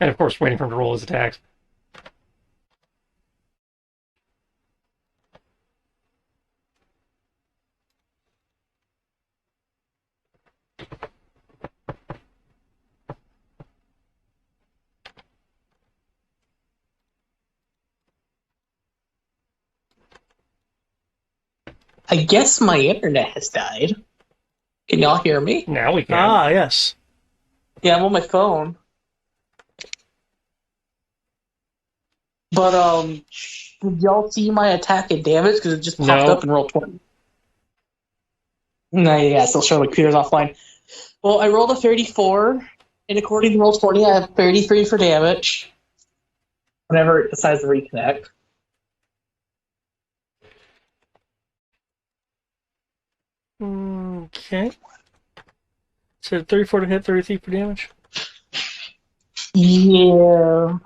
And of course, waiting for him to roll his attacks. I guess my internet has died. Can y'all hear me? Now we can. Ah, yes. Yeah, I'm on my phone. But, did y'all see my attack and damage? Because it just popped up and rolled 20. No, yeah, still showing my computer's offline. Well, I rolled a 34, and according to Roll20, I have 33 for damage. Whenever it decides to reconnect. Okay. So 34 to hit, 33 for damage? Yeah.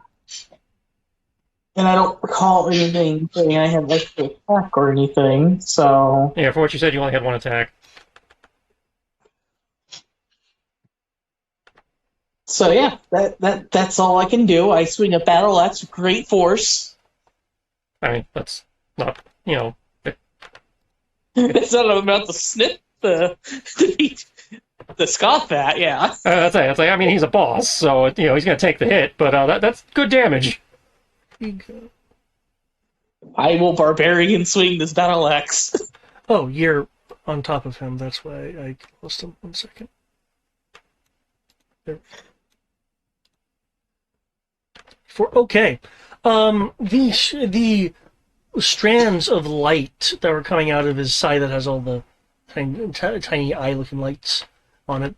And I don't recall anything saying I had extra attack or anything, so... Yeah, for what you said, you only had one attack. So yeah, that's all I can do. I swing a battle axe with great force. I mean, that's not, you know... It's not about to snip the scoff at, yeah. That's it. I mean, he's a boss, so, you know, he's going to take the hit, but that's good damage. I will barbarian swing this battle axe. Oh, you're on top of him. That's why I lost him. 1 second. There. Okay. The strands of light that were coming out of his side that has all the tiny eye-looking lights on it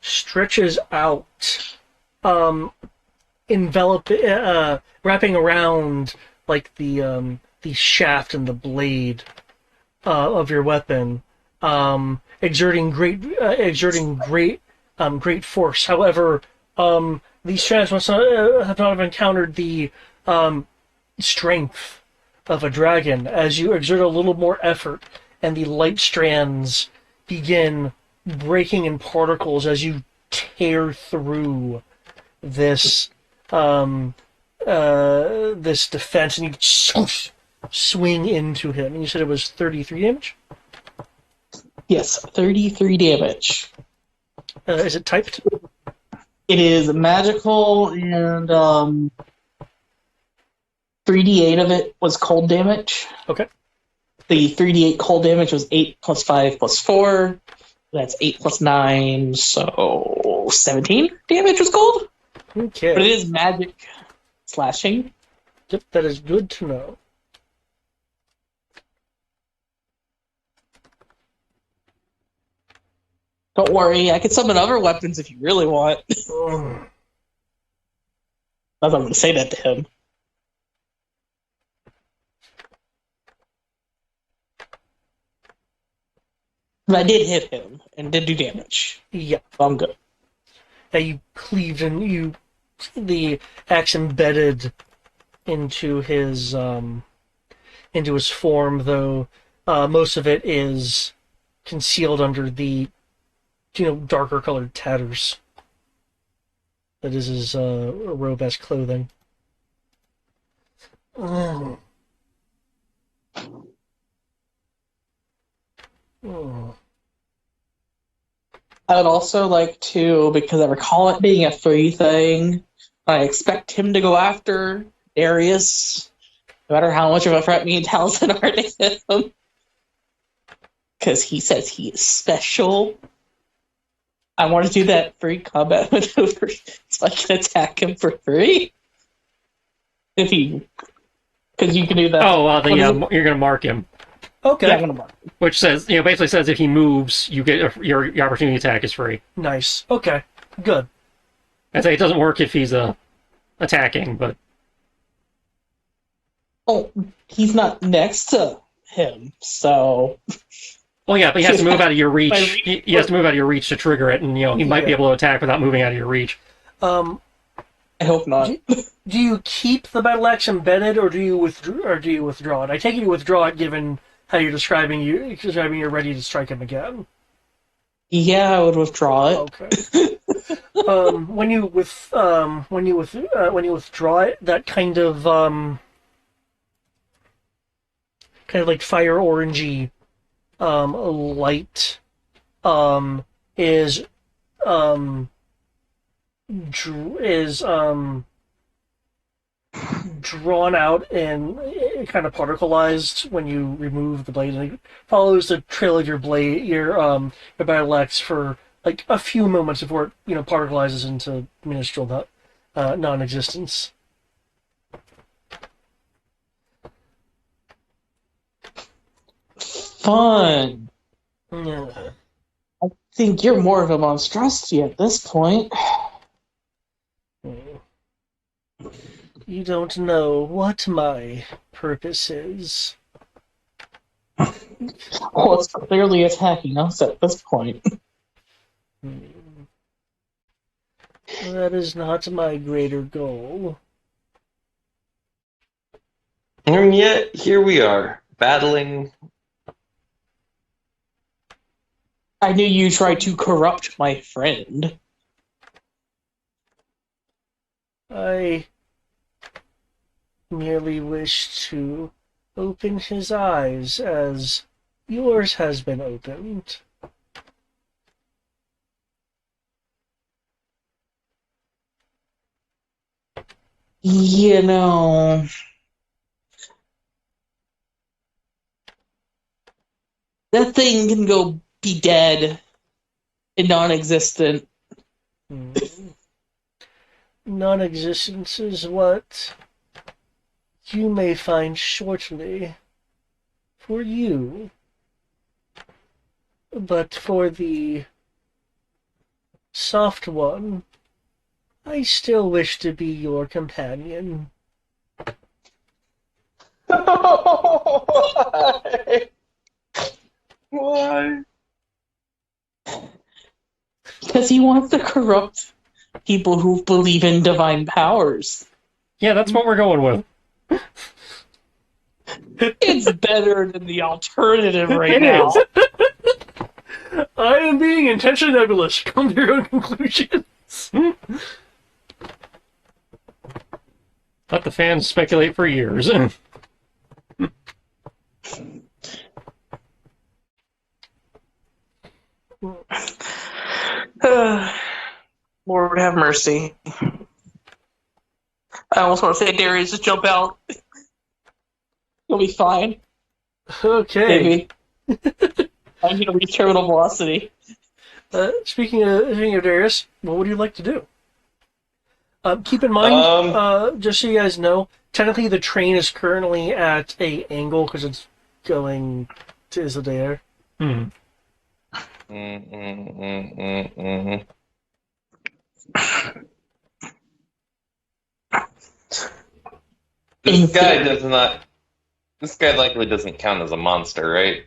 stretches out, wrapping around like the shaft and the blade of your weapon, exerting great force. However, these strands must not have encountered the strength of a dragon. As you exert a little more effort, and the light strands begin breaking in particles as you tear through this this defense, and you swing into him. And you said it was 33 damage? Yes, 33 damage. Is it typed? It is magical, and 3d8 of it was cold damage. Okay. The 3d8 cold damage was 8 plus 5 plus 4. That's 8 plus 9, so 17 damage was cold. Okay. But it is magic slashing. Yep, that is good to know. Don't worry, I can summon other weapons if you really want. Mm. I'm not going to say that to him. But I did hit him and did do damage. Yeah. So I'm good. Yeah, you cleaved and the axe embedded into his form, though most of it is concealed under the darker colored tatters that is his robe-esque clothing. Oh. I would also like to, because I recall it being a free thing, I expect him to go after Darius, no matter how much of a threat me and Taliesin are to him. Because he says he is special. I want to do that free combat maneuver so I can attack him for free. Because you can do that. Oh, then you're going to mark him. Okay. Yeah, I'm going to mark him. Which says, basically says if he moves, you get your opportunity attack is free. Nice. Okay. Good. I say it doesn't work if he's attacking, but... Oh, he's not next to him, so... Well, yeah, but he has to move out of your reach. He has to move out of your reach to trigger it, and he might be able to attack without moving out of your reach. I I hope not. Do you keep the battle axe embedded, or do you withdraw it? I take it you withdraw it, given how you're describing you're ready to strike him again. Yeah, I would withdraw it. Okay. When you withdraw it, that kind of like fire orangey light is drawn out and kind of particleized when you remove the blade, and it follows the trail of your blade, your battle axe for like a few moments before it particleizes into minuscule non-existence. Fun. Yeah. I think you're more of a monstrosity at this point. You don't know what my purpose is. Well, it's clearly attacking us at this point. That is not my greater goal. And yet, here we are, battling. I knew you tried to corrupt my friend. I merely wish to open his eyes as yours has been opened. You know, that thing can go be dead and non-existent. Non-existence is what you may find shortly for you. But for the soft one, I still wish to be your companion. Why? Why? Because he wants to corrupt people who believe in divine powers. Yeah, that's what we're going with. It's better than the alternative right It now. is. I am being intentionally nebulous. Come to your own conclusions. Let the fans speculate for years. Lord have mercy. I almost want to say, Darius, just jump out. You'll be fine. Okay. Maybe. I need to reach terminal velocity. Speaking of Darius, what would you like to do? Keep in mind, just so you guys know, technically the train is currently at a angle because it's going to Isildair. Hmm. This guy does not. This guy likely doesn't count as a monster, right?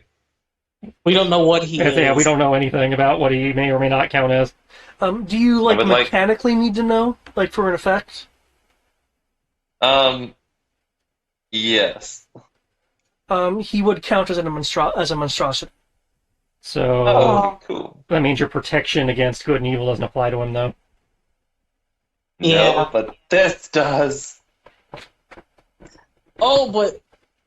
We don't know what he is. Yeah, we don't know anything about what he may or may not count as. Do you mechanically need to know, like for an effect? Yes. He would count as a monstrosity. So cool. That means your protection against good and evil doesn't apply to him, though. Yeah. No, but this does. Oh, but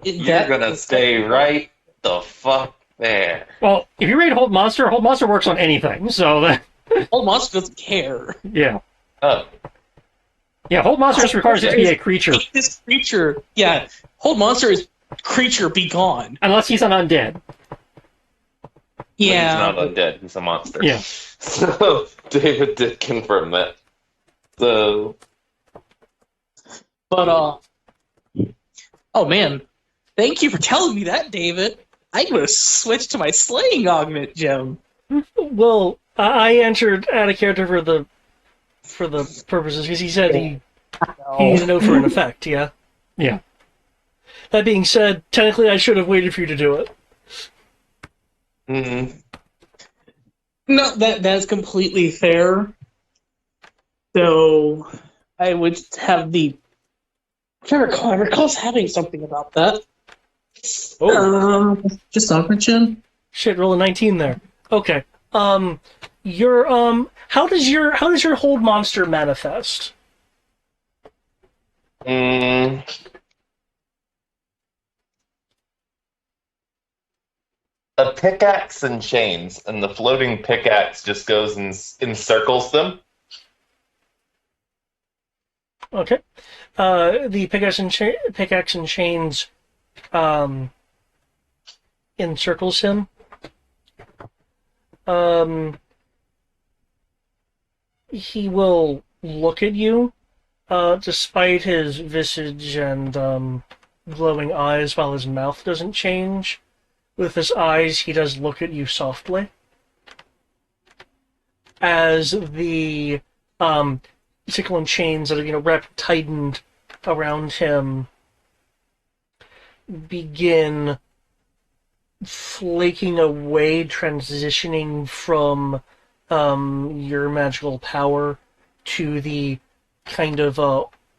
You're gonna stay right the fuck there. Well, if you read Hold Monster works on anything, so that... Hold Monster doesn't care. Yeah. Oh. Yeah, Hold Monster just requires it to be a creature. This creature, yeah. Hold Monster is creature be gone. Unless he's an undead. Yeah. But he's not undead, he's a monster. Yeah. So, David did confirm that. So... But, oh man. Thank you for telling me that, David. I'm going to switch to my slaying augment gem. Well, I entered out of character for the purposes because he said he needs to know for an effect. Yeah. Yeah. That being said, technically I should have waited for you to do it. Mm-hmm. No, that's completely fair. So, I would have the. I recall having something about that. Just off my chin. Shit, roll a 19 there. Okay. Your how does your hold monster manifest? A pickaxe and chains, and the floating pickaxe just goes and encircles them. Okay. The pickaxe and chains encircles him. He will look at you, despite his visage and glowing eyes, while his mouth doesn't change. With his eyes, he does look at you softly. As the sickle and chains that are, wrapped tightened around him begin flaking away, transitioning from your magical power to the kind of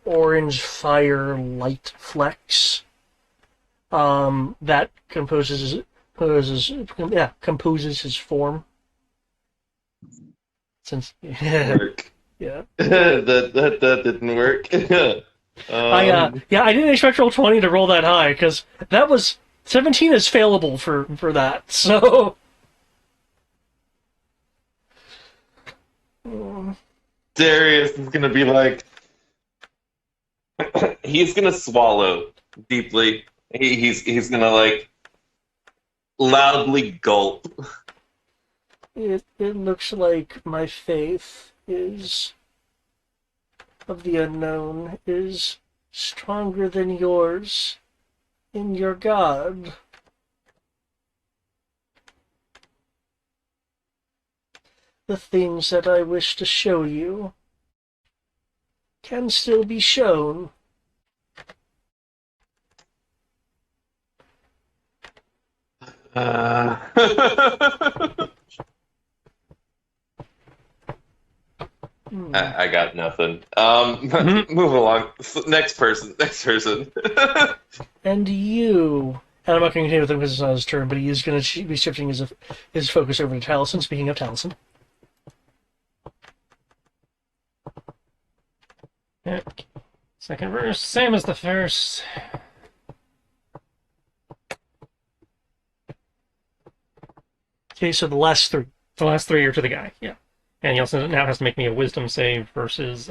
orange fire light flecks that composes his form. Since Work. yeah, that didn't work. I didn't expect roll 20 to roll that high because that was 17 is failable for that. So Darius is gonna be like, he's gonna swallow deeply. He's gonna like loudly gulp. it looks like my faith is of the unknown is stronger than yours in your God. The things that I wish to show you can still be shown. I got nothing. Move along. Next person. And you. And I'm not going to continue with him because it's not his turn, but he is going to be shifting his focus over to Taliesin. Speaking of Taliesin. Yep. Second verse, same as the first. Okay, so the last three. The last three are to the guy, yeah. And he also now has to make me a wisdom save versus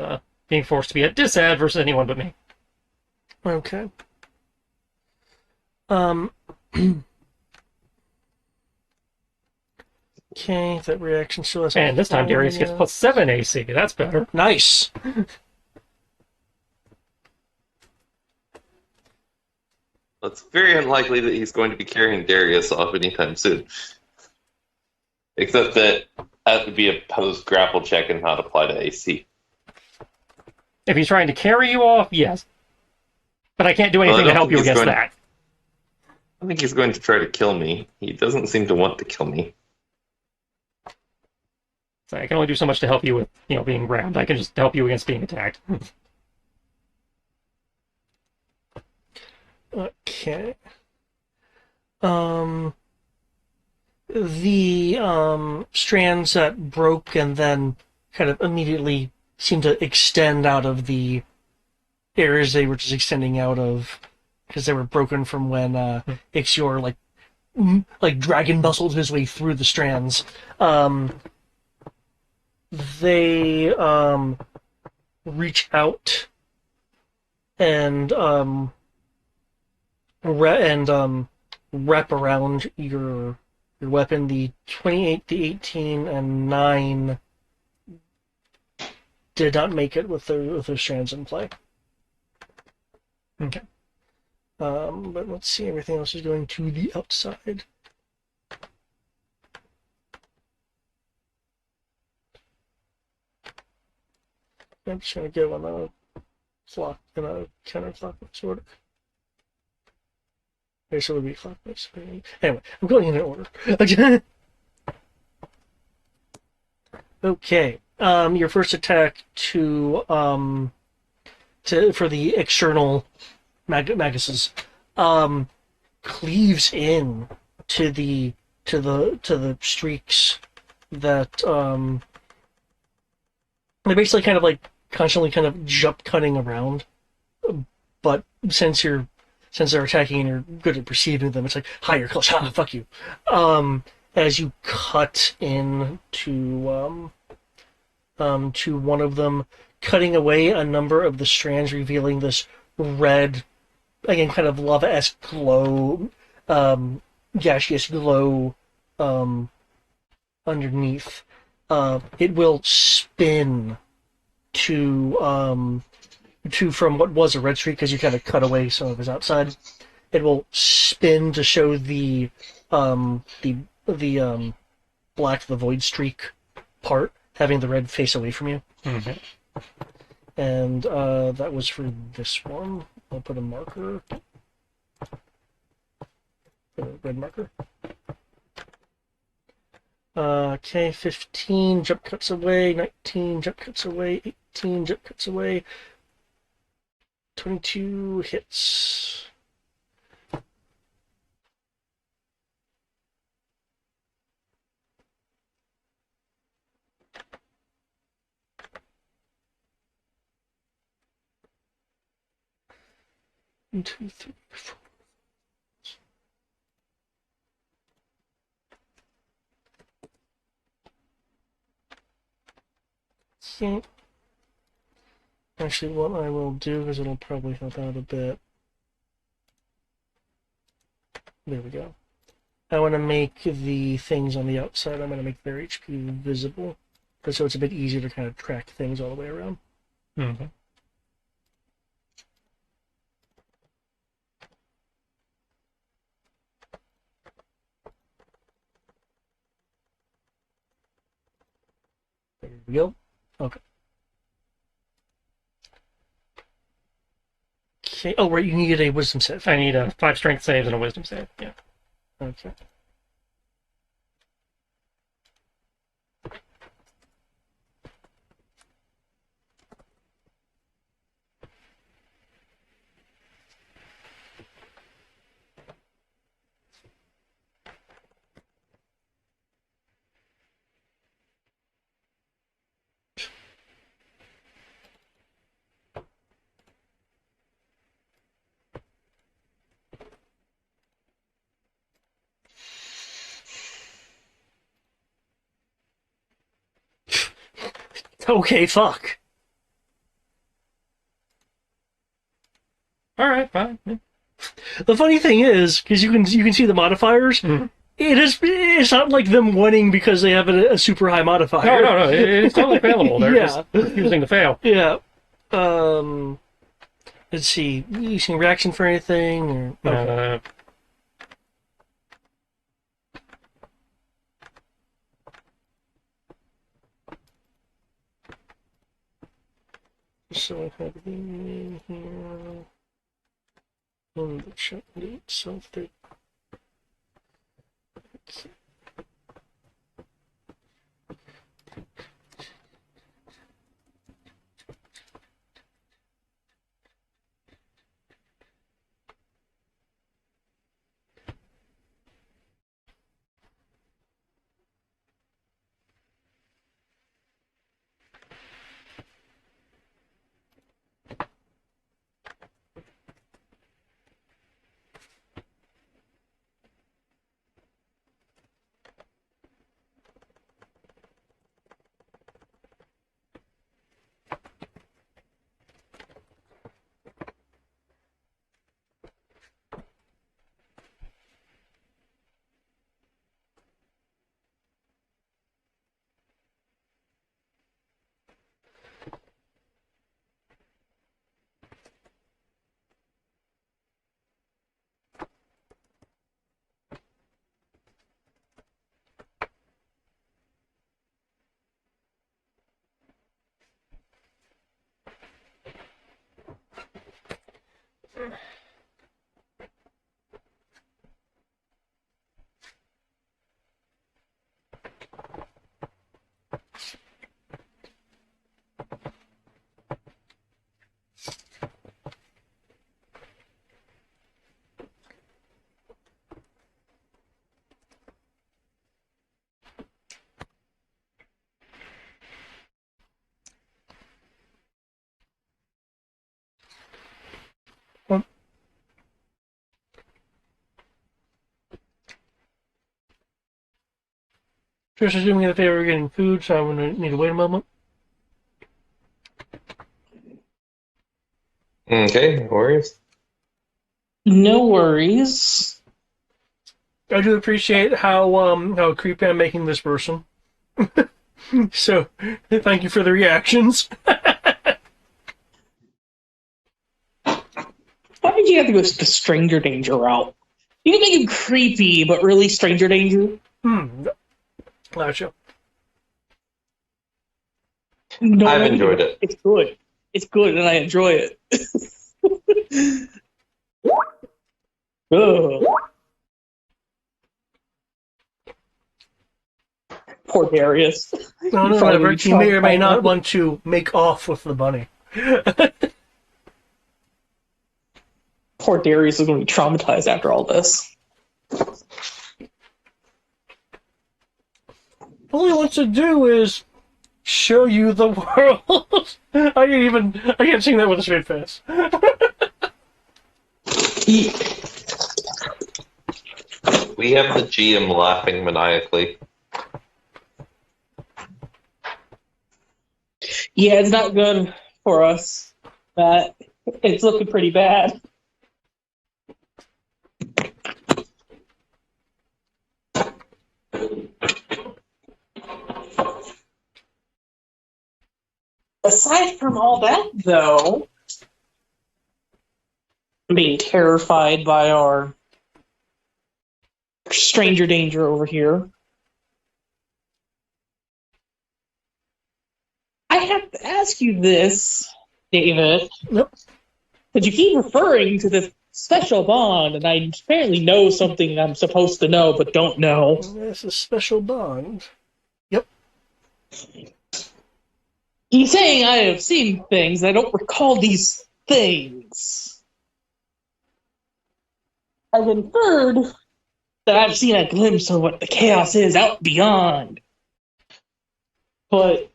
being forced to be at disad versus anyone but me. Okay. Okay, that reaction still has. And this time Darius gets +7 AC. That's better. Nice. It's very unlikely that he's going to be carrying Darius off anytime soon. Except that would be a post grapple check and not apply to AC. If he's trying to carry you off, yes. But I can't do anything to help you against that. I think he's going to try to kill me. He doesn't seem to want to kill me. So I can only do so much to help you with, being grabbed. I can just help you against being attacked. Okay. The strands that broke and then kind of immediately seemed to extend out of the areas they were just extending out of because they were broken from when Ixior like dragon muscled his way through the strands. They reach out and wrap around your weapon. The 28, the 18, and 9 did not make it with their strands in play. Okay. But let's see, everything else is going to the outside. I'm just going to go on a counterclockwise order. So it would be clockwise. Anyway, I'm going in order. Okay. Your first attack to for the external Maguses, cleaves in to the streaks that they're basically kind of like constantly kind of jump cutting around, but since they're attacking and you're good at perceiving them, it's like, hi, you're close, ha, fuck you. As you cut in to one of them, cutting away a number of the strands, revealing this red, again, kind of lava-esque glow, gaseous glow underneath. It will spin to from what was a red streak, because you kind of cut away some of his outside. It will spin to show the black, the void streak part, having the red face away from you. Okay. And that was for this one. I'll put a marker. A red marker. Okay, 15, jump cuts away, 19, jump cuts away, 18, jump cuts away, 22 hits. One, two, three, four. Okay. Actually, what I will do, because it'll probably help out a bit. There we go. I want to make the things on the outside, I'm going to make their HP visible, so it's a bit easier to kind of track things all the way around. Mm-hmm. There we go. Okay. Okay. Oh, right. You needed a wisdom save. I need a 5 strength saves and a wisdom save. Yeah. Okay. Okay, fuck. All right, fine. Yeah. The funny thing is, because you can see the modifiers, Mhm. it's not like them winning because they have a super high modifier. No, it's totally failable. They're Yeah. just refusing to fail. Yeah. Let's see. Using reaction for anything? Or, okay. So I have the name here. And the check itself there. Okay. Trish is doing me the favor of getting food, so I'm going to need to wait a moment. Okay, no worries. No worries. I do appreciate how creepy I'm making this person. So, thank you for the reactions. Why did you have to go the stranger danger route? You can make him creepy, but really stranger danger. Gotcha. No, I've enjoyed it. It's good. It's good, and I enjoy it. Ugh. Poor Darius. No, remember, you may or may not want to make off with the bunny. Poor Darius is going to be traumatized after all this. All he wants to do is show you the world. I can't sing that with a straight face. We have the GM laughing maniacally. Yeah, it's not good for us. But it's looking pretty bad. Aside from all that, though, being terrified by our stranger danger over here, I have to ask you this, David. Yep. Because you keep referring to this special bond, and I apparently know something I'm supposed to know but don't know. It's a special bond. Yep. He's saying I have seen things. I don't recall these things. I've inferred that I've seen a glimpse of what the chaos is out beyond. But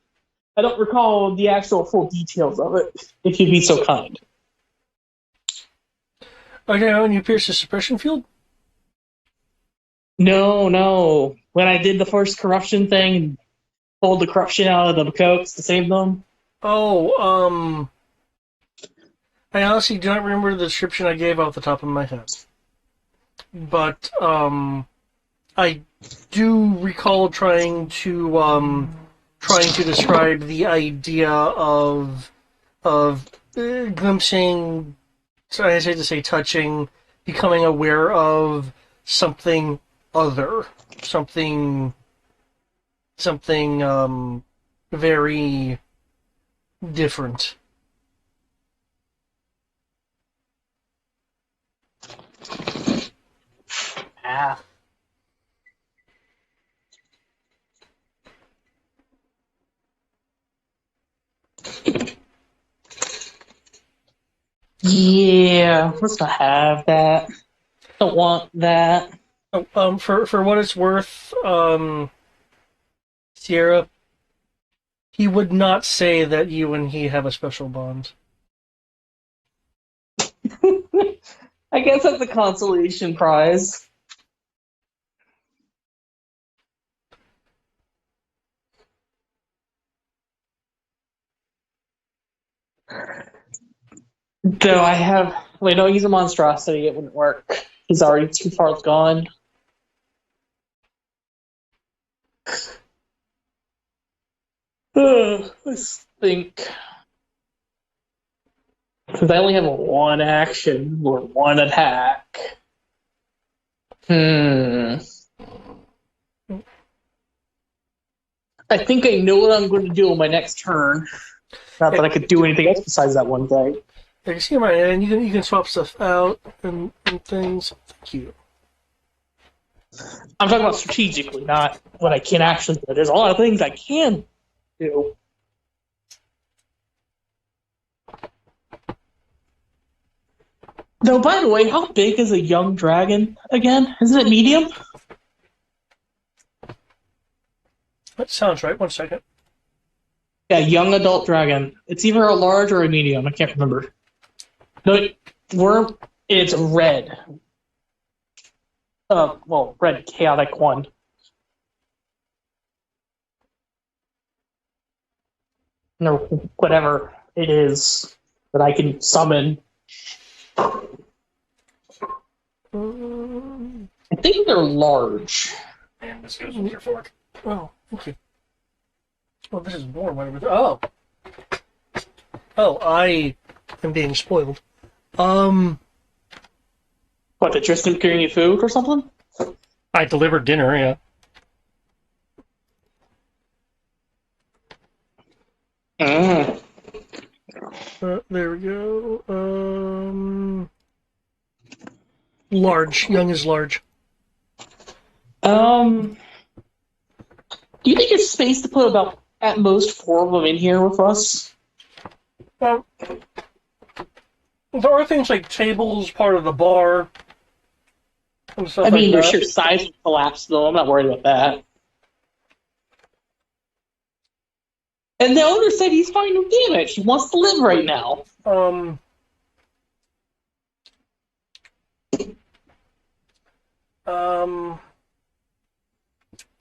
I don't recall the actual full details of it, if you'd be so kind. Okay, when you pierce the suppression field? No. When I did the first corruption thing, pulled the corruption out of the coats to save them. Oh, I honestly do not remember the description I gave off the top of my head. But, I do recall trying to describe the idea of glimpsing, I hate to say touching, becoming aware of something other, something very different. Ah. Yeah, let's not have that. Don't want that. Oh, for what it's worth, Sierra, he would not say that you and he have a special bond. I guess that's a consolation prize. Though I have... Wait, no, he's a monstrosity. It wouldn't work. He's already too far gone. Let's think. Because I only have one action or one attack. I think I know what I'm going to do on my next turn. Not that I could do anything else besides that one thing. Yeah, you see my end. You can swap stuff out and things. Thank you. I'm talking about strategically, not what I can actually do. There's a lot of things I can do. Though, by the way, how big is a young dragon again? Isn't it medium? That sounds right. 1 second. Yeah, young adult dragon. It's either a large or a medium. I can't remember. No, it's red. Red chaotic one. or whatever it is that I can summon. I think they're large. And this goes with your fork. Oh, thank you. Oh, this is warm. Oh. Oh, I am being spoiled. What, did Tristan bring you food or something? I delivered dinner, yeah. There we go. Large. Young is large. Do you think it's space to put about at most 4 of them in here with us? There are things like tables, part of the bar, and stuff I mean, like their that. sheer size will collapse, though. I'm not worried about that. And the owner said he's fine with damage. He wants to live right now. There's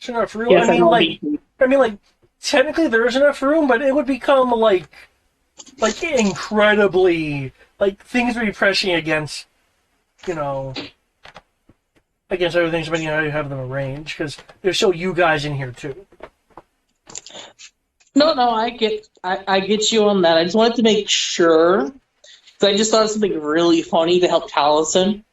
enough room. Yes, I mean, like, technically there is enough room, but it would become like incredibly, like, things would be pressing against, against other things, depending on how you have them arranged, because there's still you guys in here too. No, I get you on that. I just wanted to make sure, because I just thought of something really funny to help Taliesin.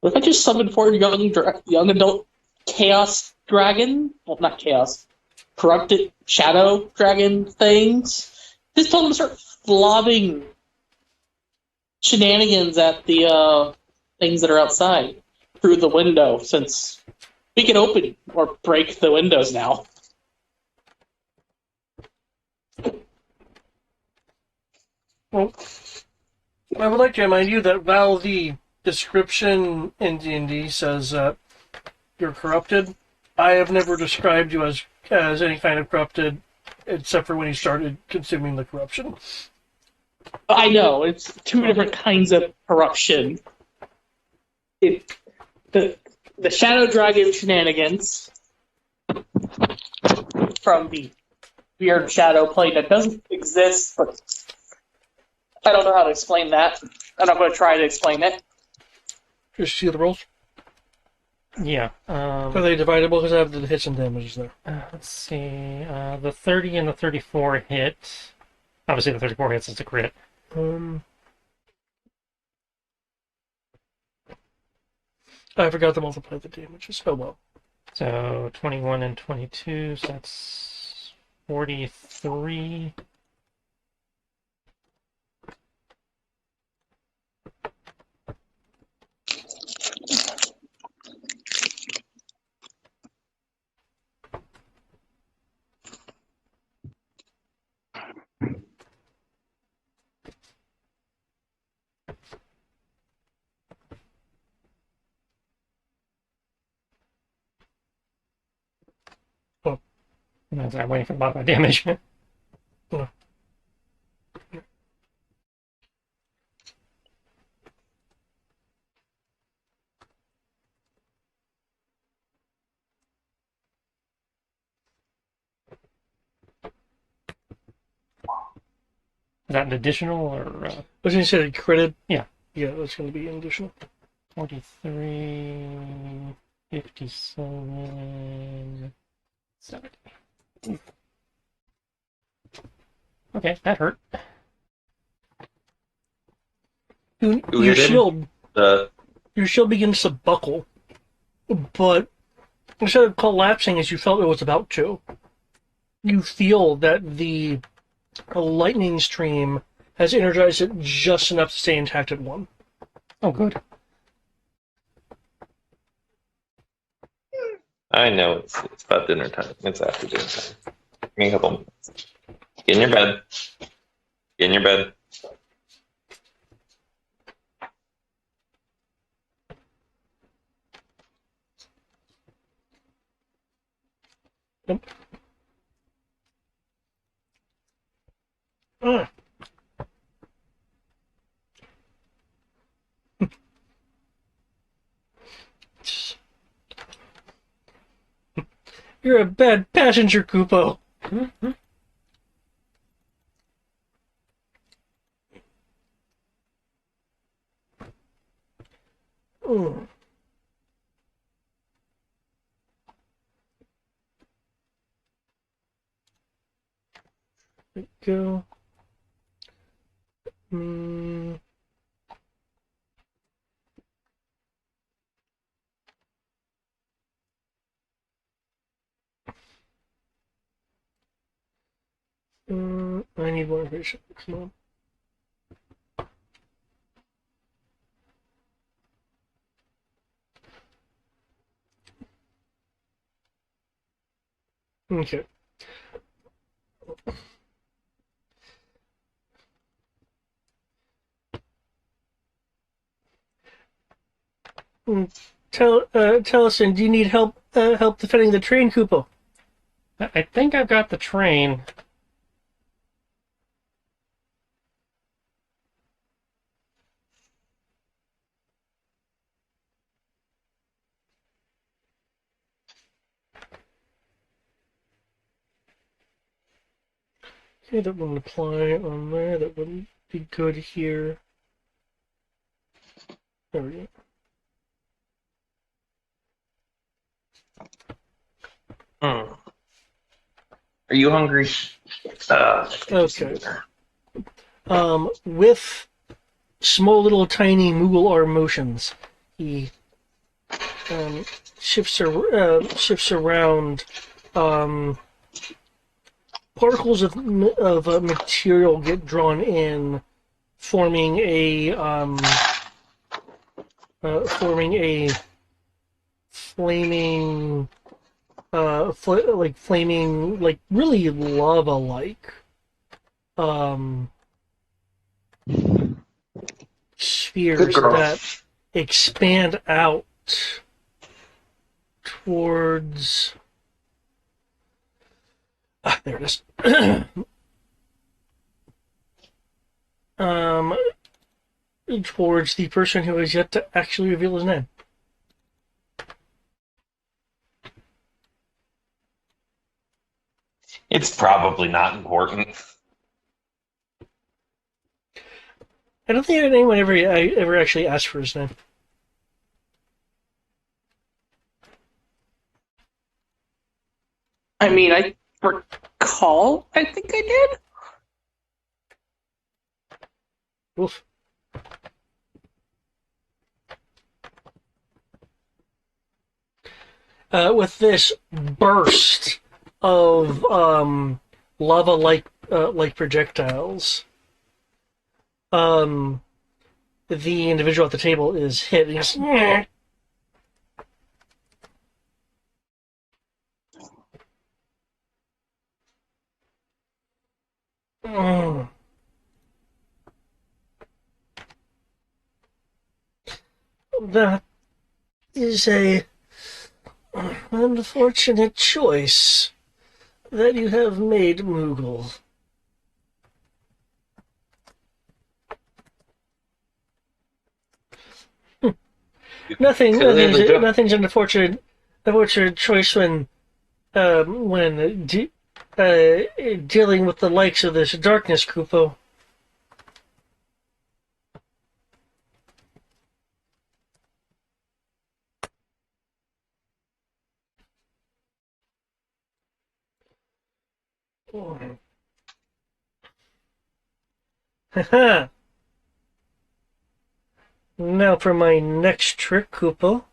What if I just summoned 4 young adult chaos dragon? Well, not chaos. Corrupted shadow dragon things. Just told them to start lobbing shenanigans at the things that are outside through the window, since we can open or break the windows now. Well, I would like to remind you that while the description in D&D says that you're corrupted, I have never described you as any kind of corrupted, except for when you started consuming the corruption. I know, it's 2 different kinds of corruption. The Shadow Dragon shenanigans from the weird shadow plane that doesn't exist, but I don't know how to explain that. I'm not going to try to explain it. Just see the rolls. Yeah. Are they dividable? Because I have the hits and damages there. Let's see. The 30 and the 34 hit. Obviously, the 34 hits is a crit. I forgot to multiply the damages. Oh well. So 21 and 22, so that's 43. I'm waiting for the modified damage. Oh. Is that an additional or? I was going to say critted. Yeah. Yeah, that's going to be an additional. 43, 57, 70. Okay, that hurt. Your shield begins to buckle, but instead of collapsing as you felt it was about to, you feel that the lightning stream has energized it just enough to stay intact at 1. Oh, good. I know it's about dinner time. It's after dinner time. Give me a couple minutes. Get in your bed. Get in your bed. Nope. You're a bad passenger, Kupo. There we go. I need more information. Come on. Okay. Tellison, do you need help defending the train, Kupo? I think I've got the train. Okay, that wouldn't apply on there. That wouldn't be good here. There we go. Are you hungry? Okay. With small little tiny Moogle arm motions, he shifts around. Particles of material get drawn in, forming a flaming, flaming, like really lava-like spheres that expand out towards. There it is. Towards the person who has yet to actually reveal his name. It's probably not important. I don't think anyone ever actually asked for his name. I mean, I recall. I think I did. Oof. With this burst of lava-like projectiles, the individual at the table is hit. And he's, that is a unfortunate choice that you have made, Moogle. Nothing's an unfortunate choice when dealing with the likes of this darkness, Kupo. Haha. Now for my next trick, Kupo.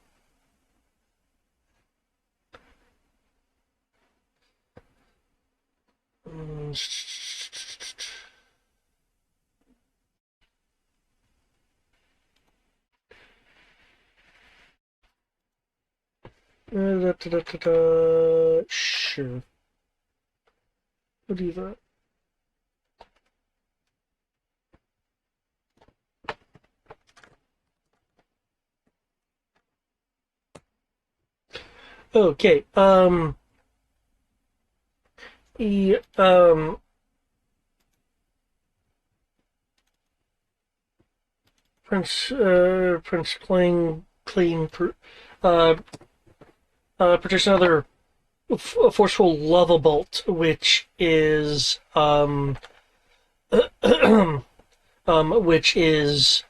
Sure. What do you got? Okay, Prince Clean produce another forceful lava bolt, which is which is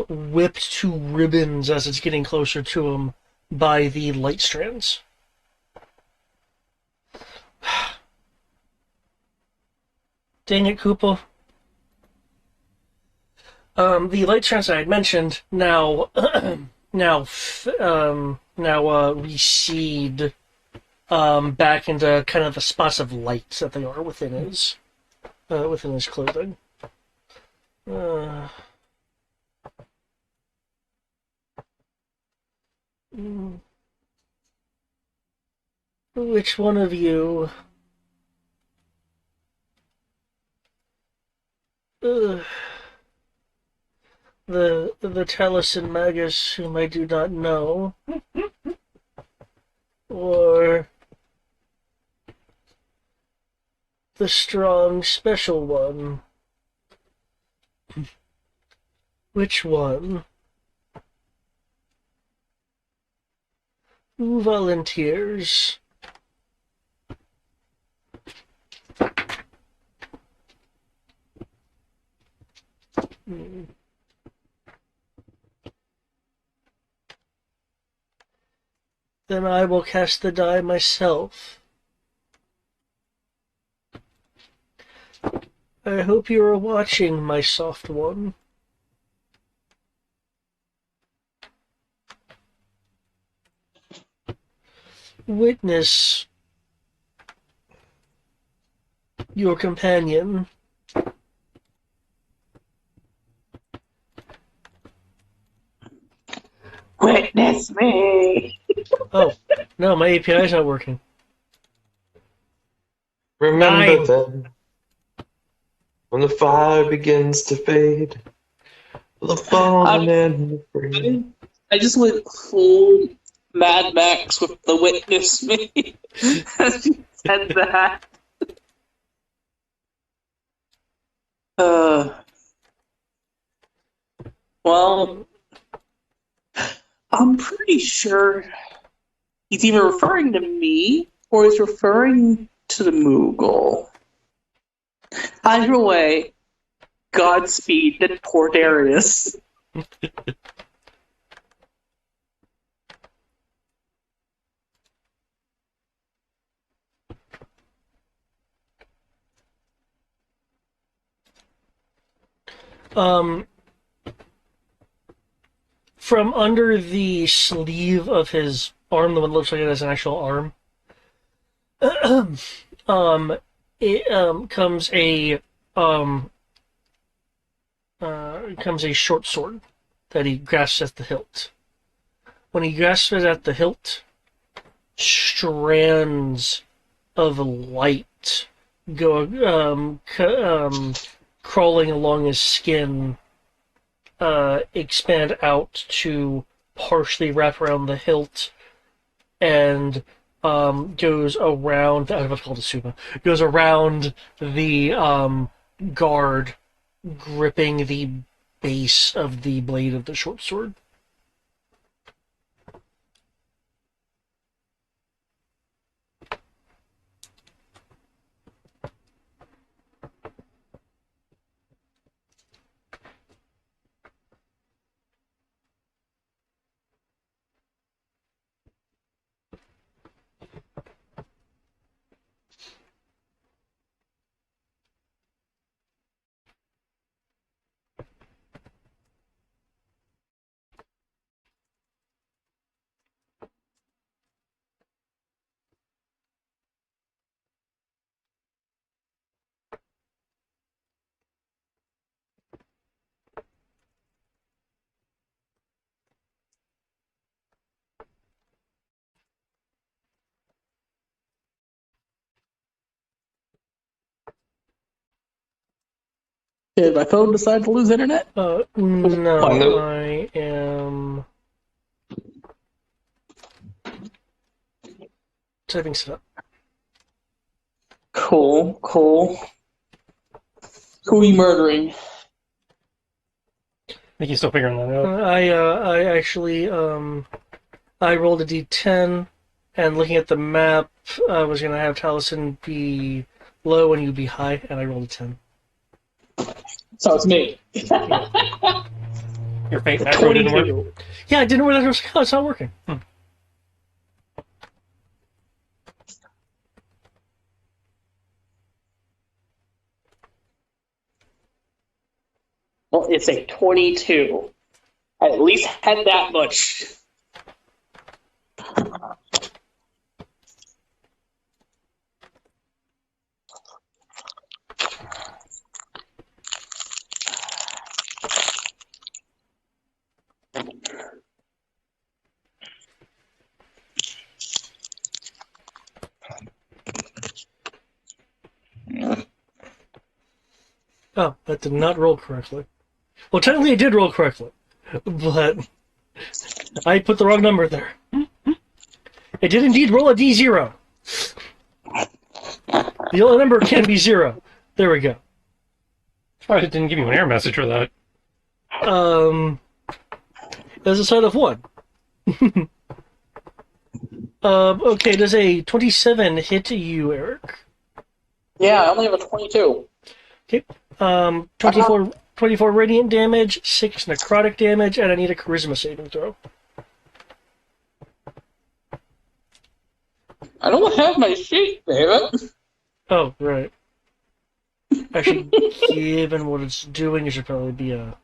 whipped to ribbons as it's getting closer to him by the light strands. Dang it, Koopa. The light strands I had mentioned now recede back into kind of the spots of light that they are within his clothing. Which one of you? The Taliesin Magus whom I do not know, or the strong special one? Which one? Who volunteers? Then I will cast the die myself. I hope you are watching, my soft one. Witness your companion. Witness me. Oh, no, my API is not working. Remember 9. then, when the fire begins to fade, the fallen and the free. I just went full Mad Max with the witness me. As you said that. Well, I'm pretty sure he's either referring to me or he's referring to the Moogle. Either way, Godspeed to poor Darius. From under the sleeve of his arm, the one that looks like it has an actual arm, comes a short sword that he grasps at the hilt. When he grasps it at the hilt, strands of light go crawling along his skin, expand out to partially wrap around the hilt, and goes around. I was about to call it a suba. Goes around the guard, gripping the base of the blade of the short sword. Did my phone decide to lose internet? No, Nope. I am typing stuff. Cool. Who are you murdering? I think he's still figuring that out. I actually I rolled a d10, and looking at the map, I was gonna have Taliesin be low and you be high, and I rolled a 10. So it's me. Your fate macro didn't work? 22. Yeah, I didn't realize it's not working. Well, it's a 22. I at least had that much. Oh, that did not roll correctly. Well, technically it did roll correctly, but I put the wrong number there. It did indeed roll a D0. The only number can be 0. There we go. Probably didn't give you an error message for that. There's a side of 1. Okay, does a 27 hit you, Eric? Yeah, I only have a 22. Okay. 24 radiant damage, 6 necrotic damage, and I need a charisma saving throw. I don't have my sheet, David. Oh, right. Actually, given what it's doing, it should probably be a...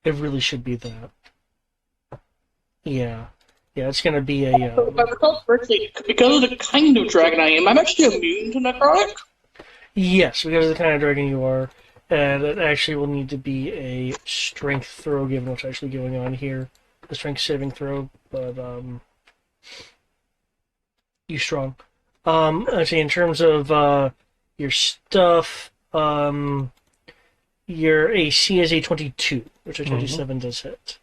It really should be that. Yeah. Yeah, it's gonna be a... If I recall correctly, because of the kind of dragon I am, I'm actually immune to necrotic. Yes, because of the kind of dragon you are. And it actually will need to be a strength throw, given what's actually going on here. The strength saving throw, but, you strong. Actually, in terms of, your stuff, your AC is a 22, which a 27 does hit.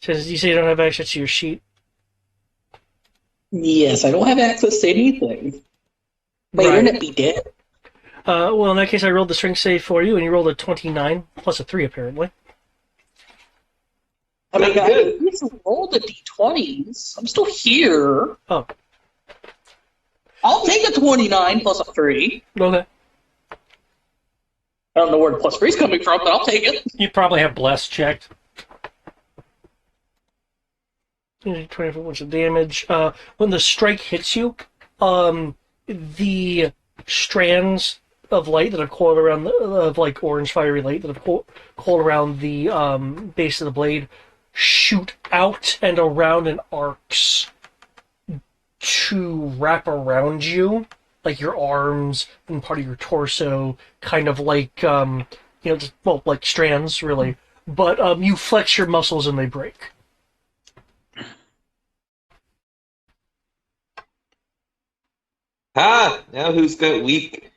Says you say you don't have access to your sheet. Yes, I don't have access to anything. My Right. internet be dead. Well, in that case, I rolled the strength save for you, and you rolled a 29, plus a 3, apparently. I mean, That's I good. just rolled the d20s. I'm still here. Oh, I'll take a 29 plus a 3. okay. I don't know where the plus 3 is coming from, but I'll take it. You probably have Bless checked. 24 points of damage. When the strike hits you, the strands of light that have coiled around, of like orange fiery light that have coiled around the base of the blade, shoot out and around in arcs to wrap around you, like your arms and part of your torso, kind of like just, well, like strands really. But you flex your muscles and they break. Ha! Now who's got weak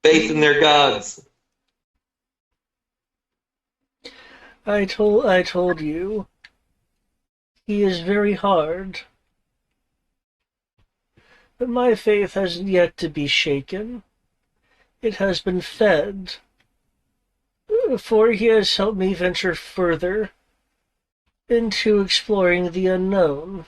faith in their gods? I told you. He is very hard. But my faith has yet to be shaken. It has been fed. For he has helped me venture further into exploring the unknown.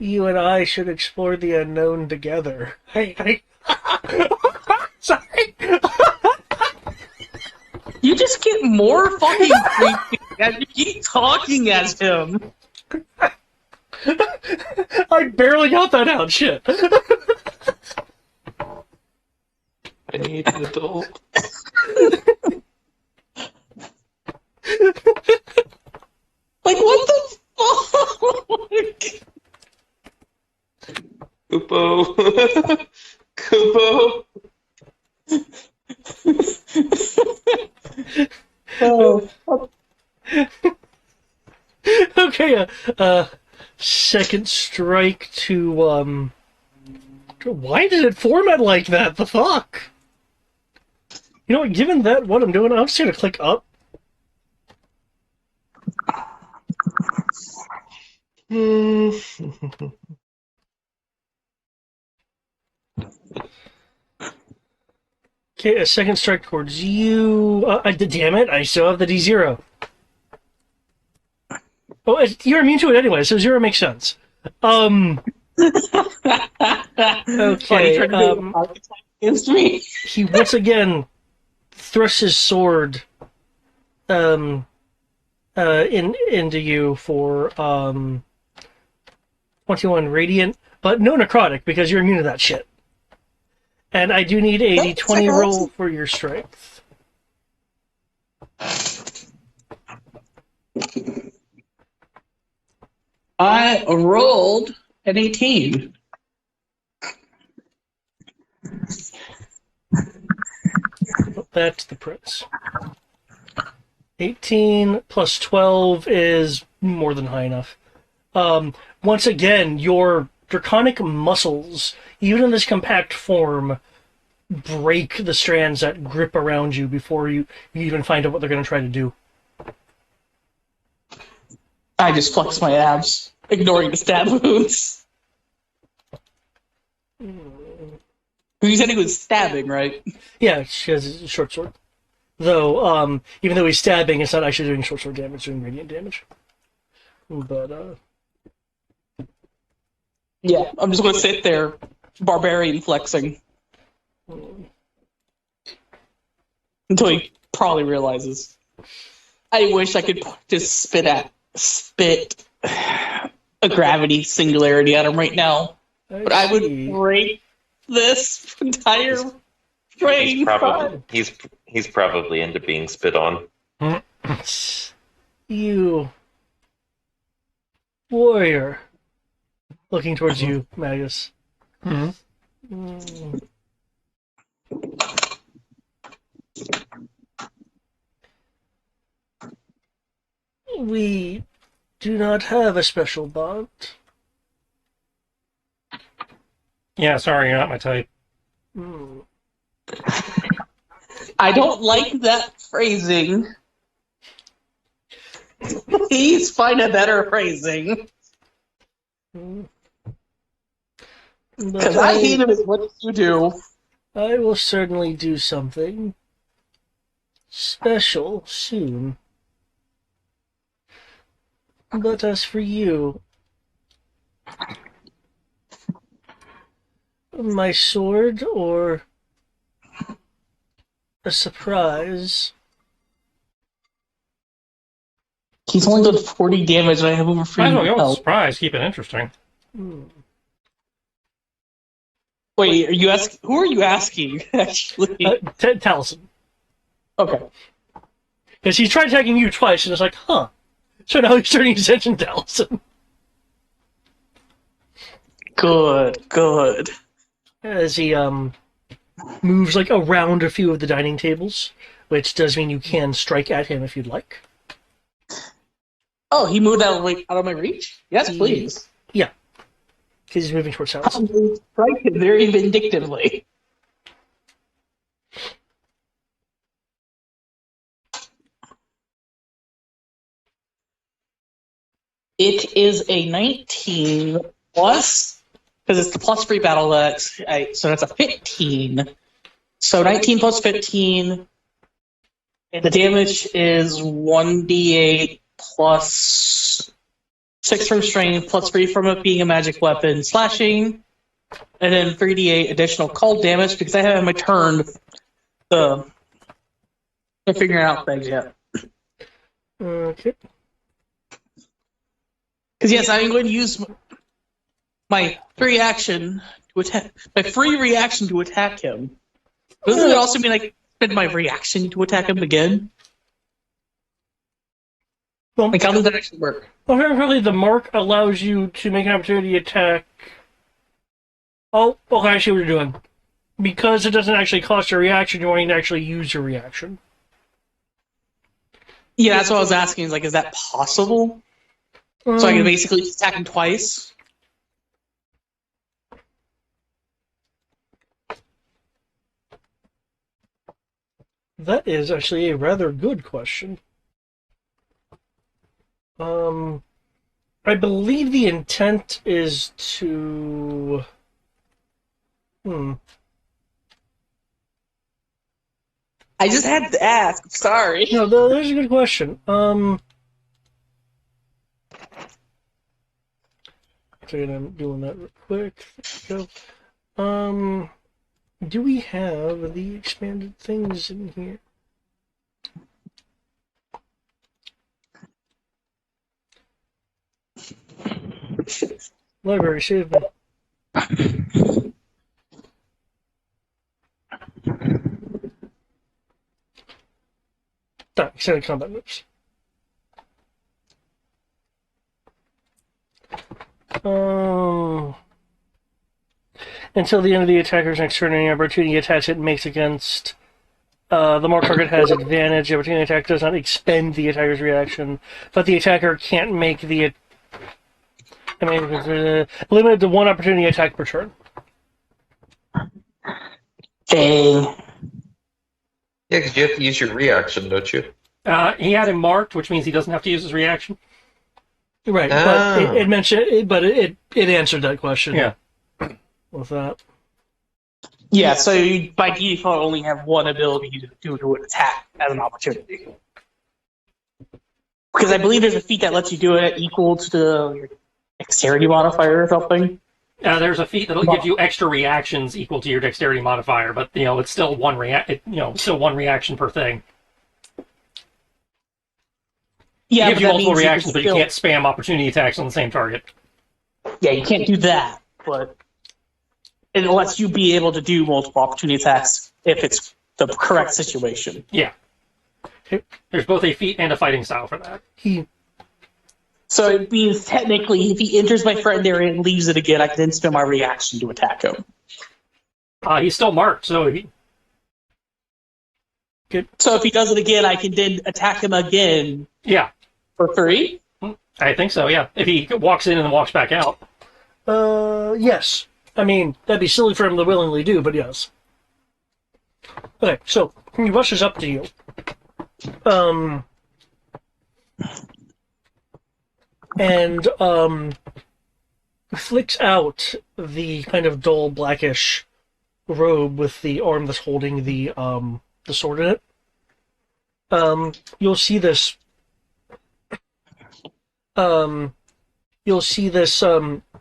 You and I should explore the unknown together. Sorry. You just get more fucking creepy as you keep talking as him. I barely got that out. Shit. I need an adult. Like, what the fuck? Kupo. Kupo. Oh, Okay, second strike to, why did it format like that? The fuck? You know what, given that what I'm doing, I'm just gonna click up. Okay, a second strike towards you. Damn it, I still have the D0. Oh, you're immune to it anyway, so 0 makes sense. Okay, Trying to do an archetype against me. he once again thrusts his sword into you for 21 radiant, but no necrotic because you're immune to that shit. And I do need a d20 roll for your strength. I rolled an 18. That's the prince. 18 plus 12 is more than high enough. Once again, your draconic muscles, even in this compact form, break the strands that grip around you before you even find out what they're going to try to do. I just flex my abs, ignoring the stab wounds. You said he was stabbing, right? Yeah, she has a short sword. Though, even though he's stabbing, it's not actually doing short sword damage, it's doing radiant damage. But, Yeah, I'm just going to sit there, barbarian flexing. Until he probably realizes. I wish I could just spit a gravity singularity at him right now. But I would break this entire brain. He's probably into being spit on. You warrior. Looking towards you, Magus. We do not have a special bond. Yeah, sorry, you're not my type. I don't like that phrasing. Please find a better phrasing. Because I hate him as much as you do. I will certainly do something special soon. But as for you, my sword or a surprise? He's only done 40 damage and I have over 3 Might as well go with health. surprise, keep it interesting. Wait, who are you asking, actually? Taliesin. Okay. Because he's tried attacking you twice, and it's like, huh. So now he's turning his attention to Taliesin. Good. As he moves like around a few of the dining tables, which does mean you can strike at him if you'd like. Oh, he moved out of my reach? Yes, please. Yeah. Because he's moving towards Taliesin. I'm strike him very vindictively. It is a 19 plus, because it's the plus 3 battle dex, so that's a 15. So 19 plus 15, and the damage is 1d8 plus 6 from strength, plus 3 from it being a magic weapon, slashing, and then 3d8 additional cold damage, because I haven't had my turn to figuring out things yet. Okay. Because yes, I'm going to use my free reaction to attack him. Doesn't it also mean I spend my reaction to attack him again? Well, Like, how does that actually work? Well, apparently the mark allows you to make an opportunity attack. Oh, okay, I see what you're doing. Because it doesn't actually cost your reaction, you're wanting to actually use your reaction. Yeah, that's what I was asking. Is is that possible? So I can basically just attack him twice? That is actually a rather good question. I believe the intent is to... I just had to ask. Sorry. No, that's a good question. Okay, and I'm doing that real quick. There we go. Do we have the expanded things in here? Library, save me. Done. Extended combat moves. Until the end of the attacker's next turn, any opportunity attack it makes against the marked target has advantage. The opportunity attack does not expend the attacker's reaction, but the attacker can't make the limited to one opportunity attack per turn. Dang. Yeah, because you have to use your reaction, don't you? He had him marked, which means he doesn't have to use his reaction. Right, but it mentioned, but it answered that question. Yeah. With that. Yeah, so you by default only have one ability to do an attack as an opportunity. Because I believe there's a feat that lets you do it equal to your dexterity modifier or something. There's a feat that'll give you extra reactions equal to your dexterity modifier, but it's still one reaction per thing. Yeah, it gives you multiple reactions, but still... you can't spam opportunity attacks on the same target. Yeah, you can't do that, but it lets you be able to do multiple opportunity attacks if it's the correct situation. Yeah. There's both a feat and a fighting style for that. So it means technically, if he enters my friend area and leaves it again, I can then spend my reaction to attack him. He's still marked, so So if he does it again, I can then attack him again. Yeah. For 3? I think so, yeah. If he walks in and then walks back out. Yes. I mean, that'd be silly for him to willingly do, but yes. Okay, so he rushes up to you. And flicks out the kind of dull blackish robe with the arm that's holding the sword in it. You'll see this. You'll see this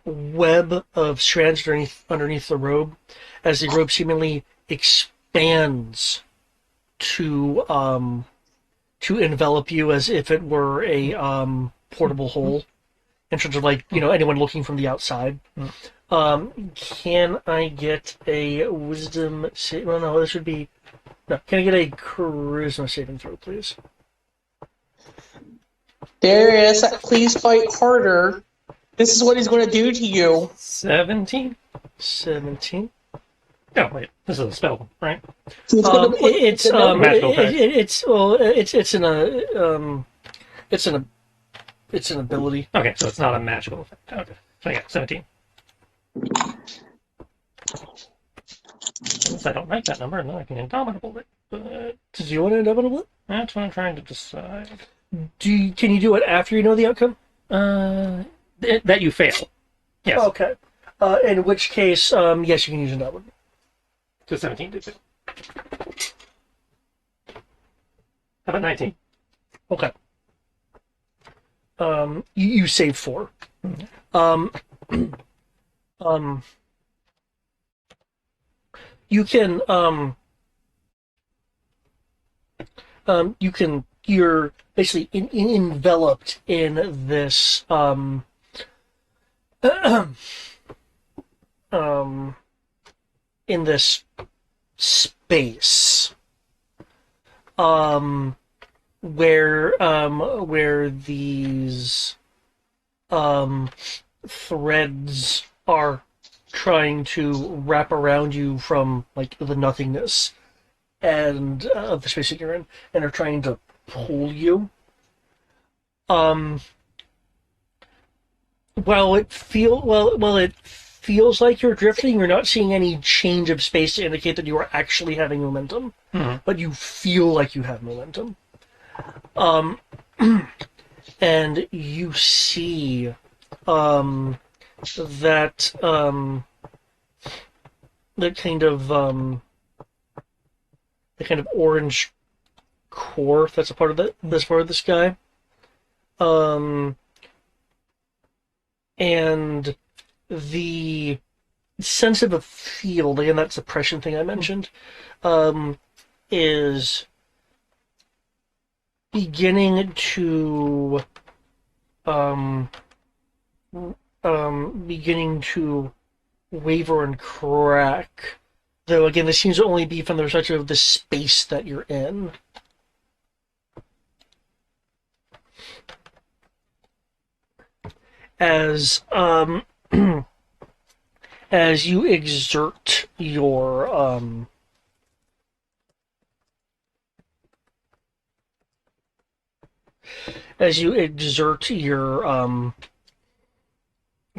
web of strands underneath the robe, as the robe seemingly expands to envelop you as if it were a portable hole, in terms of anyone looking from the outside. Can I get a wisdom save? Well, no, this would be. No, can I get a charisma saving throw, please? Darius, please fight harder. This is what he's going to do to you. 17? 17. No, wait. This is a spell, right? It's an ability. Okay, so it's not a magical effect. Okay, so yeah, 17. Since I don't like that number, then I can indomitable it. But did you want to indomitable it? That's what I'm trying to decide. Can you do it after you know the outcome? That you fail. Yes. Okay. In which case, yes, you can use indomitable. So 17 did fail. How about 19? Okay. You save 4. You can you're basically enveloped in this in this space where these threads are trying to wrap around you from the nothingness and of the space that you're in, and are trying to pull you. While it feels like you're drifting, you're not seeing any change of space to indicate that you are actually having momentum, but you feel like you have momentum. And you see that the kind of orange core that's a part of the sky, and the sense of a field, again, that suppression thing I mentioned, is beginning to beginning to waver and crack. Though again, this seems to only be from the perspective of the space that you're in. As as you exert your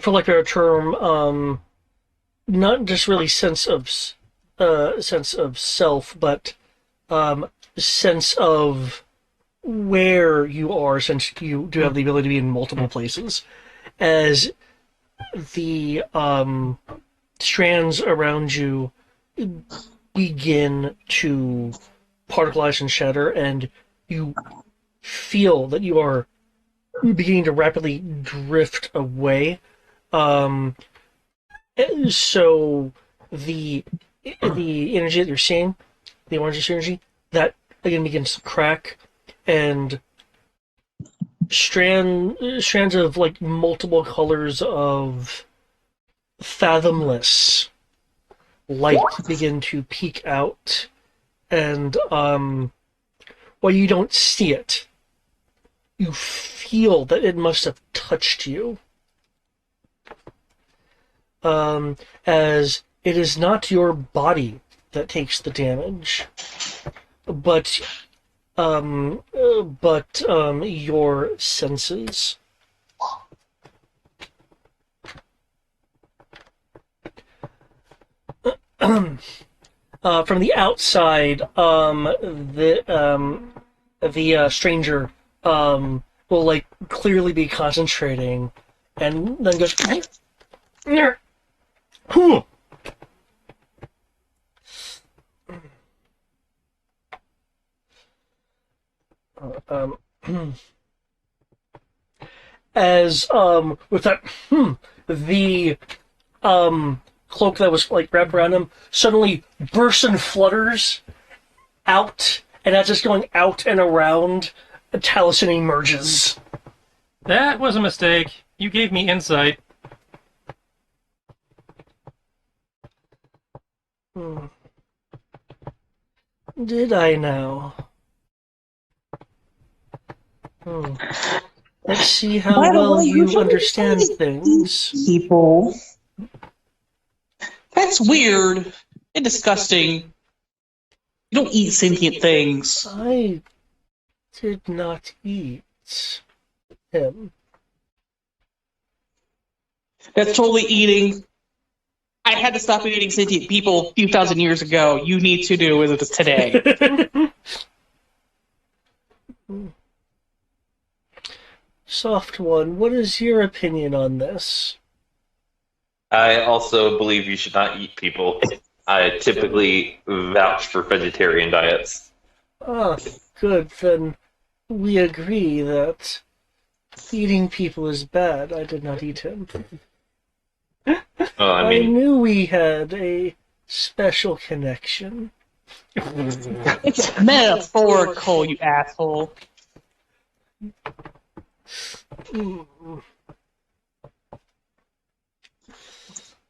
for lack of a better term, not just really sense of self, but sense of where you are, since you do have the ability to be in multiple places, as the strands around you begin to particleize and shatter, and you feel that you are beginning to rapidly drift away. So the energy that you're seeing, the orange energy, that again begins to crack, and strands of like multiple colors of fathomless light begin to peek out, and while you don't see it, you feel that it must have touched you. As it is not your body that takes the damage, but your senses. From the outside, the stranger will like clearly be concentrating, and then goes, as with that, the cloak that was like wrapped around him suddenly bursts and flutters out, and as it's going out and around, a Taliesin emerges. That was a mistake. You gave me insight. Did I now? Let's see how well you understand things. People. That's weird and disgusting. You don't eat sentient things. I did not eat him. That's totally eating. I had to stop eating sentient people a few thousand years ago. You need to do it today. Soft one, what is your opinion on this? I also believe you should not eat people. I typically vouch for vegetarian diets. Ah, good. Then we agree that eating people is bad. I did not eat him. I knew we had a special connection. It's metaphorical, you asshole.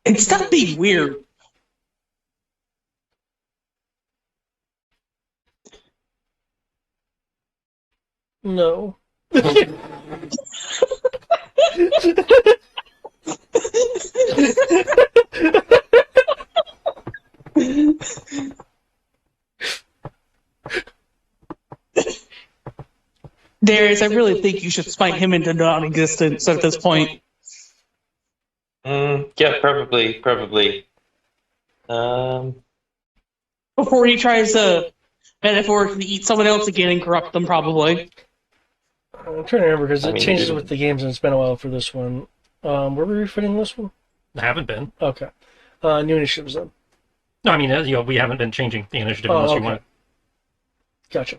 And stop being weird. No. Darius, I really think you should smite him into non-existence at this point. Yeah, probably. Before he tries to metaphorically eat someone else again and corrupt them, probably. I'm trying to remember because it changes with the games, and it's been a while for this one. Were we refitting this one? I haven't been. Okay. New initiatives then. No, I mean, we haven't been changing the initiative unless you want. Gotcha.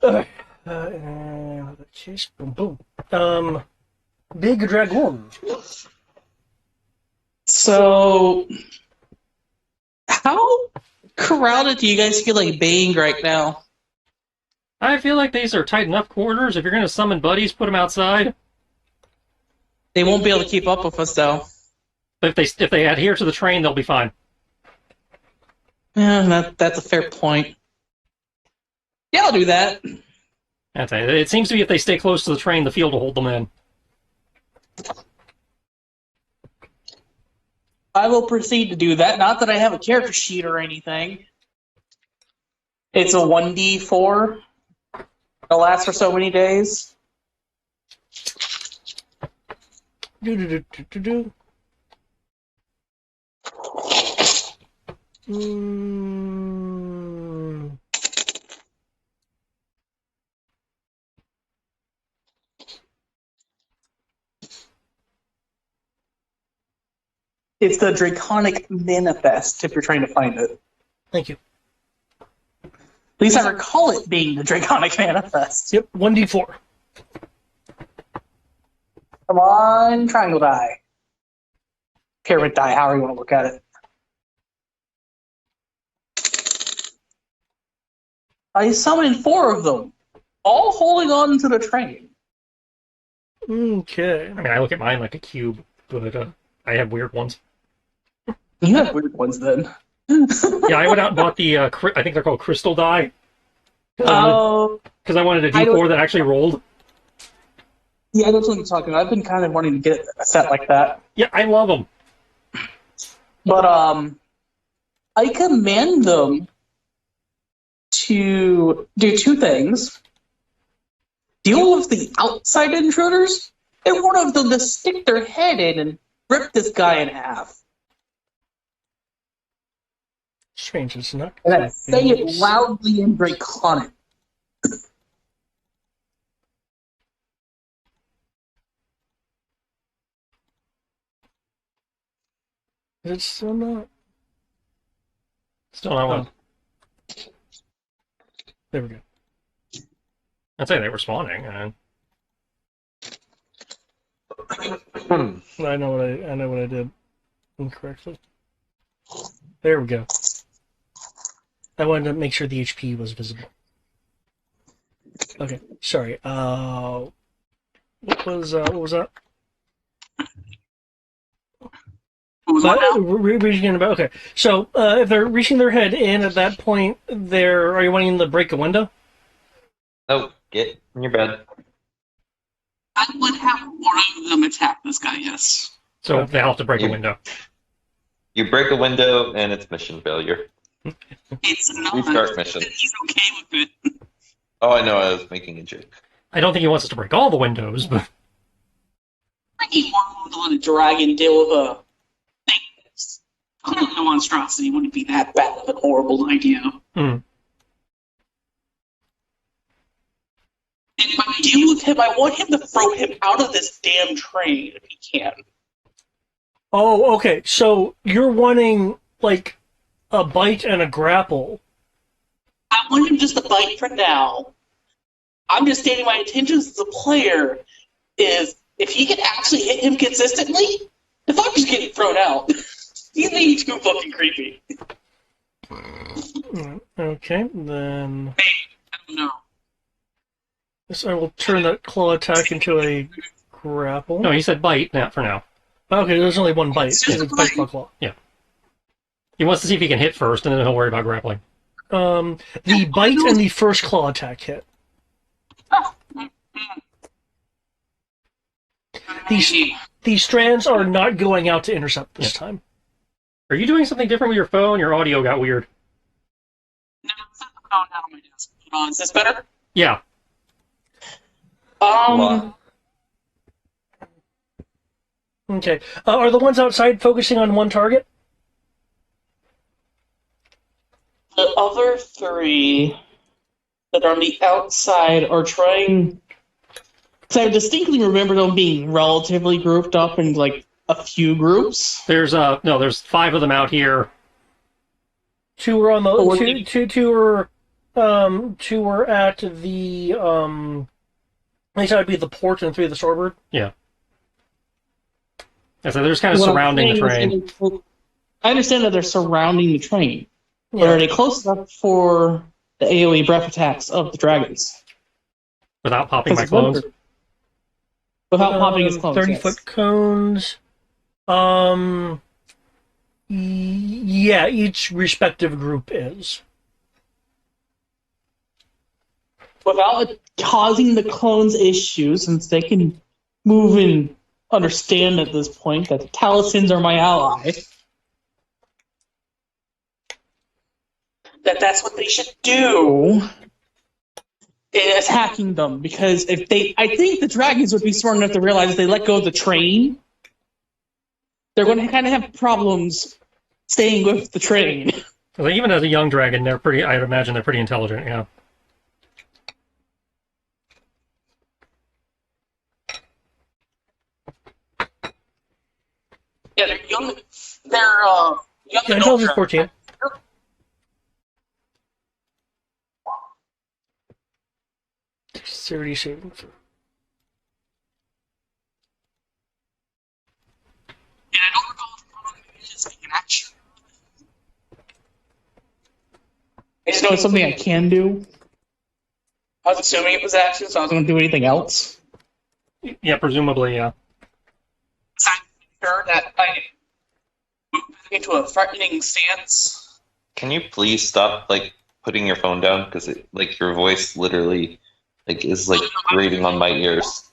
In that case, boom, boom. Big Dragon. So, how crowded do you guys feel like being right now? I feel like these are tight enough quarters. If you're going to summon buddies, put them outside. They won't be able to keep up with us, though. But if they adhere to the train, they'll be fine. Yeah, that's a fair point. Yeah, I'll do that. It seems to be if they stay close to the train, the field will hold them in. I will proceed to do that. Not that I have a character sheet or anything. It's a 1d4. It'll last for so many days. It's the Draconic Manifest, if you're trying to find it. Thank you. At least I recall it being the Draconic Manifest. Yep, 1d4. Come on, triangle die. Pyramid die, however you want to look at it. I summoned 4 of them, all holding on to the train. Okay. I mean, I look at mine like a cube, but I have weird ones. You have weird ones then. Yeah, I went out and bought the, I think they're called crystal die. Oh. Because I wanted a D4 that actually rolled. Yeah, that's what I'm talking about. I've been kind of wanting to get a set like that. Yeah, I love them. But, I command them to do 2 things. Deal with the outside intruders, and one of them to stick their head in and rip this guy in half. Strange, it's not. And then say it loudly and draconic. It's still not. Still not one. There we go. I'd say they were spawning. And... I know what I did incorrectly. There we go. I wanted to make sure the HP was visible. Okay, sorry. What was that? Reaching about. Okay, so if they're reaching their head in at that point, are you wanting to break a window? Oh, get in your bed. I would have one of them attack this guy, yes. So they'll have to break a window. You break a window, and it's mission failure. It's not. Restart mission. He's okay with it. Oh, I know. I was making a joke. I don't think he wants us to break all the windows, but... I need more room to let a dragon deal with a thing that's clearly a monstrosity. Wouldn't be that bad of an horrible idea. Mm. If I deal with him, I want him to throw him out of this damn train if he can. Oh, okay. So you're wanting, like, a bite and a grapple. I want him just to bite for now. I'm just stating my intentions as a player is if he can actually hit him consistently, the fucker's getting thrown out. He's being too fucking creepy. Okay, then... I don't know. So I will turn that claw attack into a grapple. No, he said bite now, for now. Okay, there's only one bite. It's just It's a bite bite. claw. Yeah. He wants to see if he can hit first, and then he'll worry about grappling. The bite and the first claw attack hit. These strands are not going out to intercept this time. Are you doing something different with your phone? Your audio got weird. No, set the phone down on my desk. Hold on, is this better? Yeah. Okay. Are the ones outside focusing on one target? The other 3 that are on the outside are trying. So I distinctly remember them being relatively grouped up in like a few groups. There's 5 of them out here. 2 were on the two were at the I think that would be the port and 3 at the starboard. Yeah. So they're just kind of What I'm surrounding the saying train. is, I understand that they're surrounding the train, but are they close enough for the AoE breath attacks of the dragons? Without popping my Because it's clones. without popping his clones. 30-foot cones. Yeah, each respective group is. Without causing the clones issues, since they can move and understand at this point that the Talismans are my ally, that's what they should do in attacking them. Because I think the dragons would be smart enough to realize if they let go of the train, they're going to kind of have problems staying with the train. Like, even as a young dragon, I'd imagine they're pretty intelligent, yeah. Yeah, they're young. They're young. Yeah, intelligence 14. Dexterity saving throw. And I don't recall if it is an action. I just know it's something I can do. I was assuming it was action, so I was going to do anything else. Yeah, presumably, yeah. I'm sure that I move into a threatening stance. Can you please stop putting your phone down, because your voice literally is grating on my ears.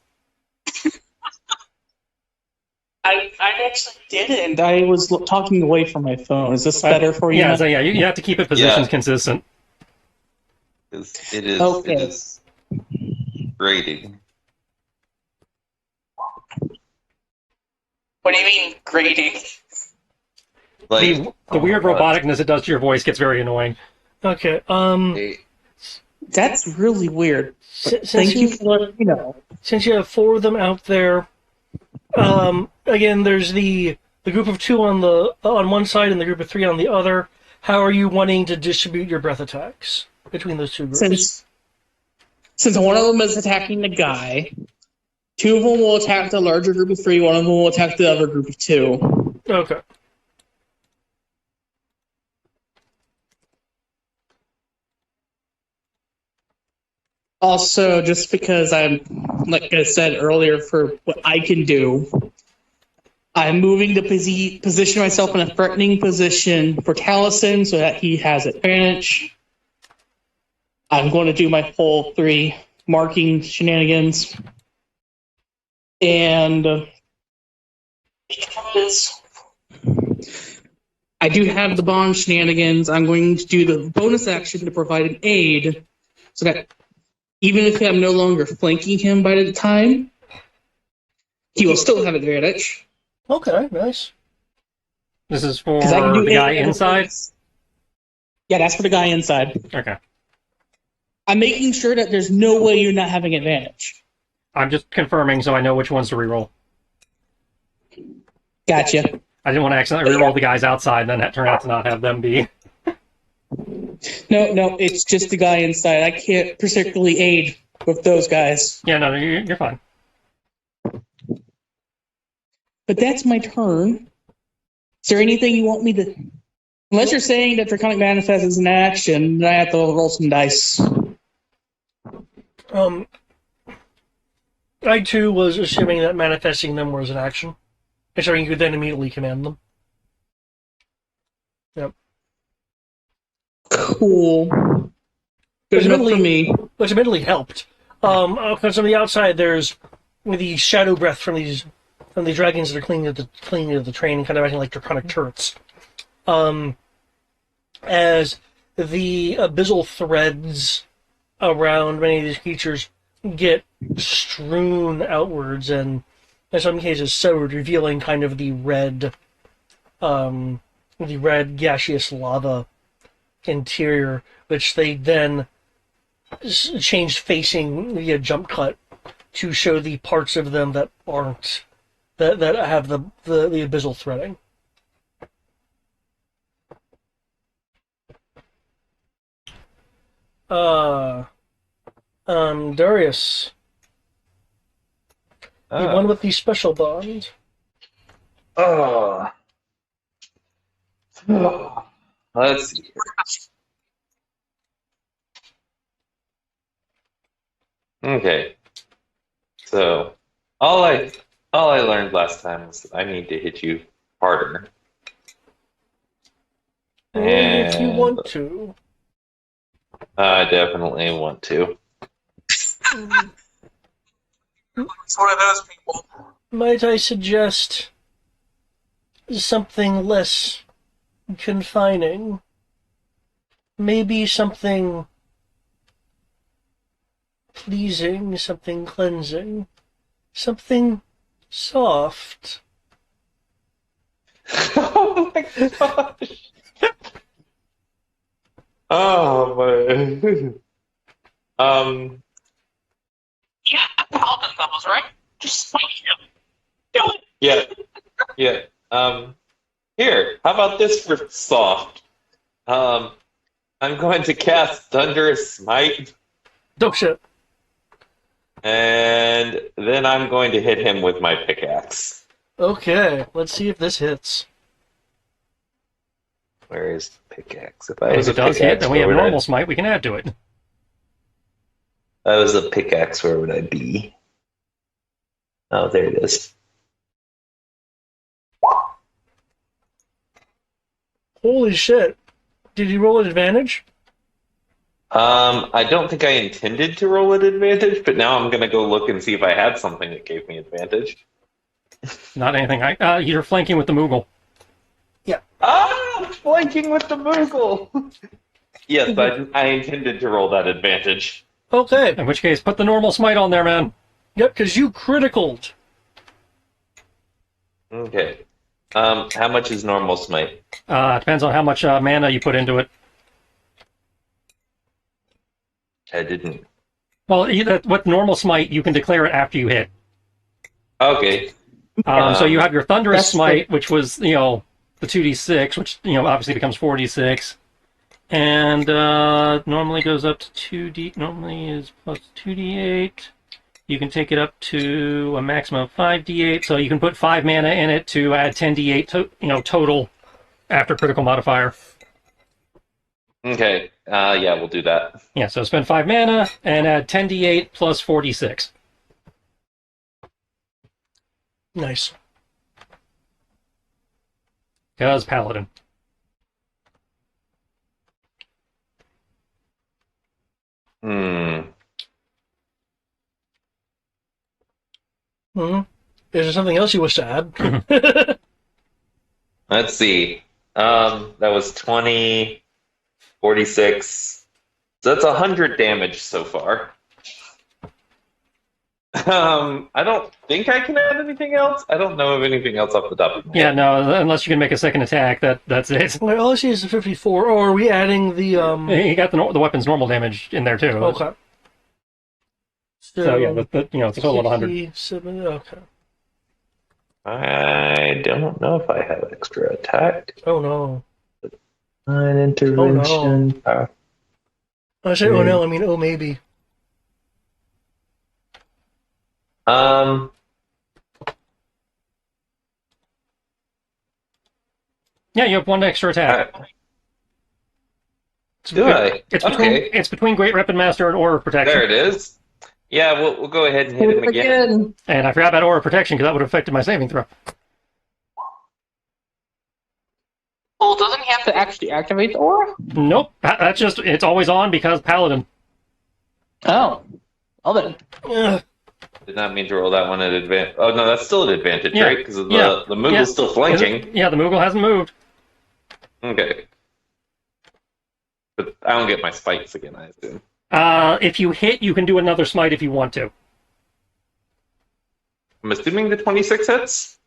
I actually didn't. I was talking away from my phone. Is this better for you? Yeah, so yeah, you have to keep it positions consistent. It is. Okay. It is grating. What do you mean grating? The weird roboticness it does to your voice gets very annoying. Okay, That's really weird. Thank you for letting me know. Since you have 4 of them out there, again, there's the group of 2 on one side and the group of 3 on the other. How are you wanting to distribute your breath attacks between those 2 groups? Since one of them is attacking the guy, 2 of them will attack the larger group of 3, one of them will attack the other group of 2. Okay. Also, just because like I said earlier, for what I can do, I'm moving to position myself in a threatening position for Taliesin so that he has advantage. I'm going to do my whole 3 marking shenanigans. And because I do have the bond shenanigans, I'm going to do the bonus action to provide an aid so that even if I'm no longer flanking him by the time, he will still have advantage. Okay, nice. This is for the guy inside? Yeah, that's for the guy inside. Okay. I'm making sure that there's no way you're not having advantage. I'm just confirming so I know which ones to reroll. Gotcha. I didn't want to accidentally reroll the guys outside and then that turn out to not have them be. No, it's just the guy inside. I can't particularly aid with those guys. Yeah, no, you're fine. But that's my turn. Is there anything you want me to... Unless you're saying that Draconic Manifest is an action, then I have to roll some dice. I too was assuming that manifesting them was an action. So you could then immediately command them. Yep. Cool. Good enough for me. Which admittedly helped. Because on the outside there's the shadow breath from these dragons that are clinging to the train and kind of acting like draconic turrets. As the abyssal threads around many of these creatures get strewn outwards and in some cases sewed, revealing kind of the red gaseous lava interior, which they then changed facing via jump cut to show the parts of them that aren't that have the abyssal threading. Darius. The one with the special bond. Oh. Let's see. Okay. So all I learned last time was that I need to hit you harder. Only if you And want to. I definitely want to. It's one of those people. Might I suggest something less confining? Maybe something pleasing, something cleansing, something soft. Oh my gosh. Oh my. Yeah, paladin levels, right? Just smite him. Do it. Yeah. Yeah. Here, how about this for soft? I'm going to cast Thunderous Smite, Oh shit. and then I'm going to hit him with my pickaxe. Okay, let's see if this hits. Where is the pickaxe? If I And was if a it does hit, pickaxe, then we have where would normal I? smite. We can add to it. If I was a pickaxe, where would I be? Oh, there it is. Holy shit. Did you roll an advantage? I don't think I intended to roll an advantage, but now I'm gonna go look and see if I had something that gave me advantage. Not anything. You're flanking with the Moogle. Ah, flanking with the Moogle. Yes, I intended to roll that advantage. Okay. In which case, put the normal smite on there, man. Yep, because you criticaled. Okay. How much is normal smite? Depends on how much mana you put into it. I didn't. Well, with normal smite, you can declare it after you hit. Okay. So you have your thunderous That's smite, which was the 2d6, which obviously becomes 4d6, and normally goes up to 2d. Normally is plus 2d8. You can take it up to a maximum of 5d8, so you can put 5 mana in it to add 10d8 total after critical modifier. Okay. Yeah, we'll do that. Yeah, so spend 5 mana and add 10d8 plus 4d6. Nice. Because Paladin. Hmm. Hmm. Is there something else you wish to add? Let's see. That was 20, 46. So that's 100 damage so far. I don't think I can add anything else. I don't know of anything else off the top of my Yeah, head. no, unless you can make a second attack, that's it. Wait, all I see is the 54. Oh, are we adding the, You got the weapon's normal damage in there, too. Okay. So yeah, it's a total of 100. 57, okay. I don't know if I have extra attack. Oh no. An intervention. I say oh no, I mean oh maybe. Yeah, you have 1 extra attack. Do I? Okay. It's between Great Weapon Master and Aura of Protection. There it is. Yeah, we'll go ahead and hit him again. And I forgot about Aura of Protection because that would have affected my saving throw. Well, doesn't he have to actually activate the aura? Nope, that's just it's always on because Paladin. Oh. Well then. Ugh. Did not mean to roll that one at advantage. Oh no, that's still an advantage, Yeah. right? Because the Yeah. Moogle's still flanking. Yeah, the Moogle hasn't moved. Okay. But I don't get my spikes again, I assume. If you hit, you can do another smite if you want to. I'm assuming the 26 hits?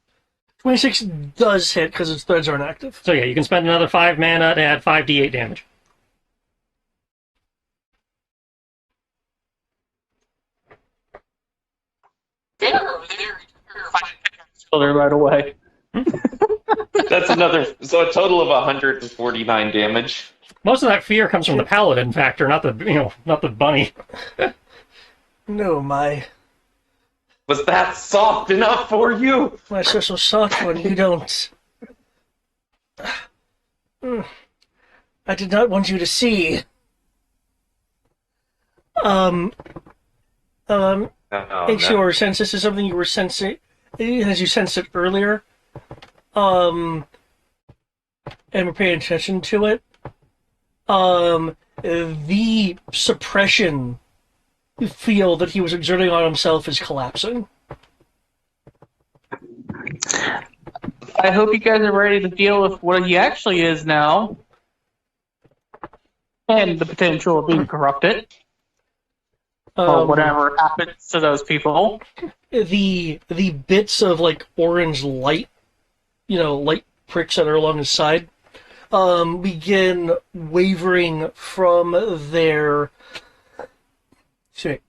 26 does hit because its threads aren't active. So yeah, you can spend another 5 mana to add 5d8 damage. Killed her right away. That's another. So a total of 149 damage. Most of that fear comes from the Paladin factor, not the bunny. No, my. Was that soft enough for you? My special soft one, you don't. I did not want you to see. Oh, Axior, since this is something you were sensing, as you sensed it earlier, and were paying attention to it, the suppression feel that he was exerting on himself is collapsing. I hope you guys are ready to deal with what he actually is now, and the potential of being corrupted, or whatever happens to those people. The bits of like orange light, light pricks that are along his side, begin wavering from their. Kind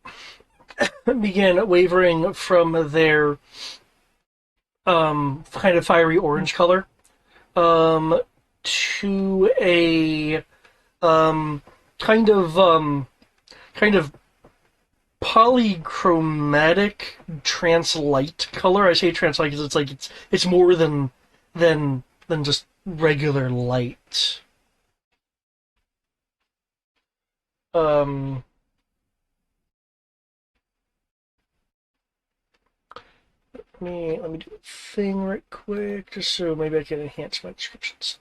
of fiery orange color, to a kind of polychromatic trans-light color. I say trans-light because it's more than just regular light. Let me do a thing right quick, just so maybe I can enhance my descriptions.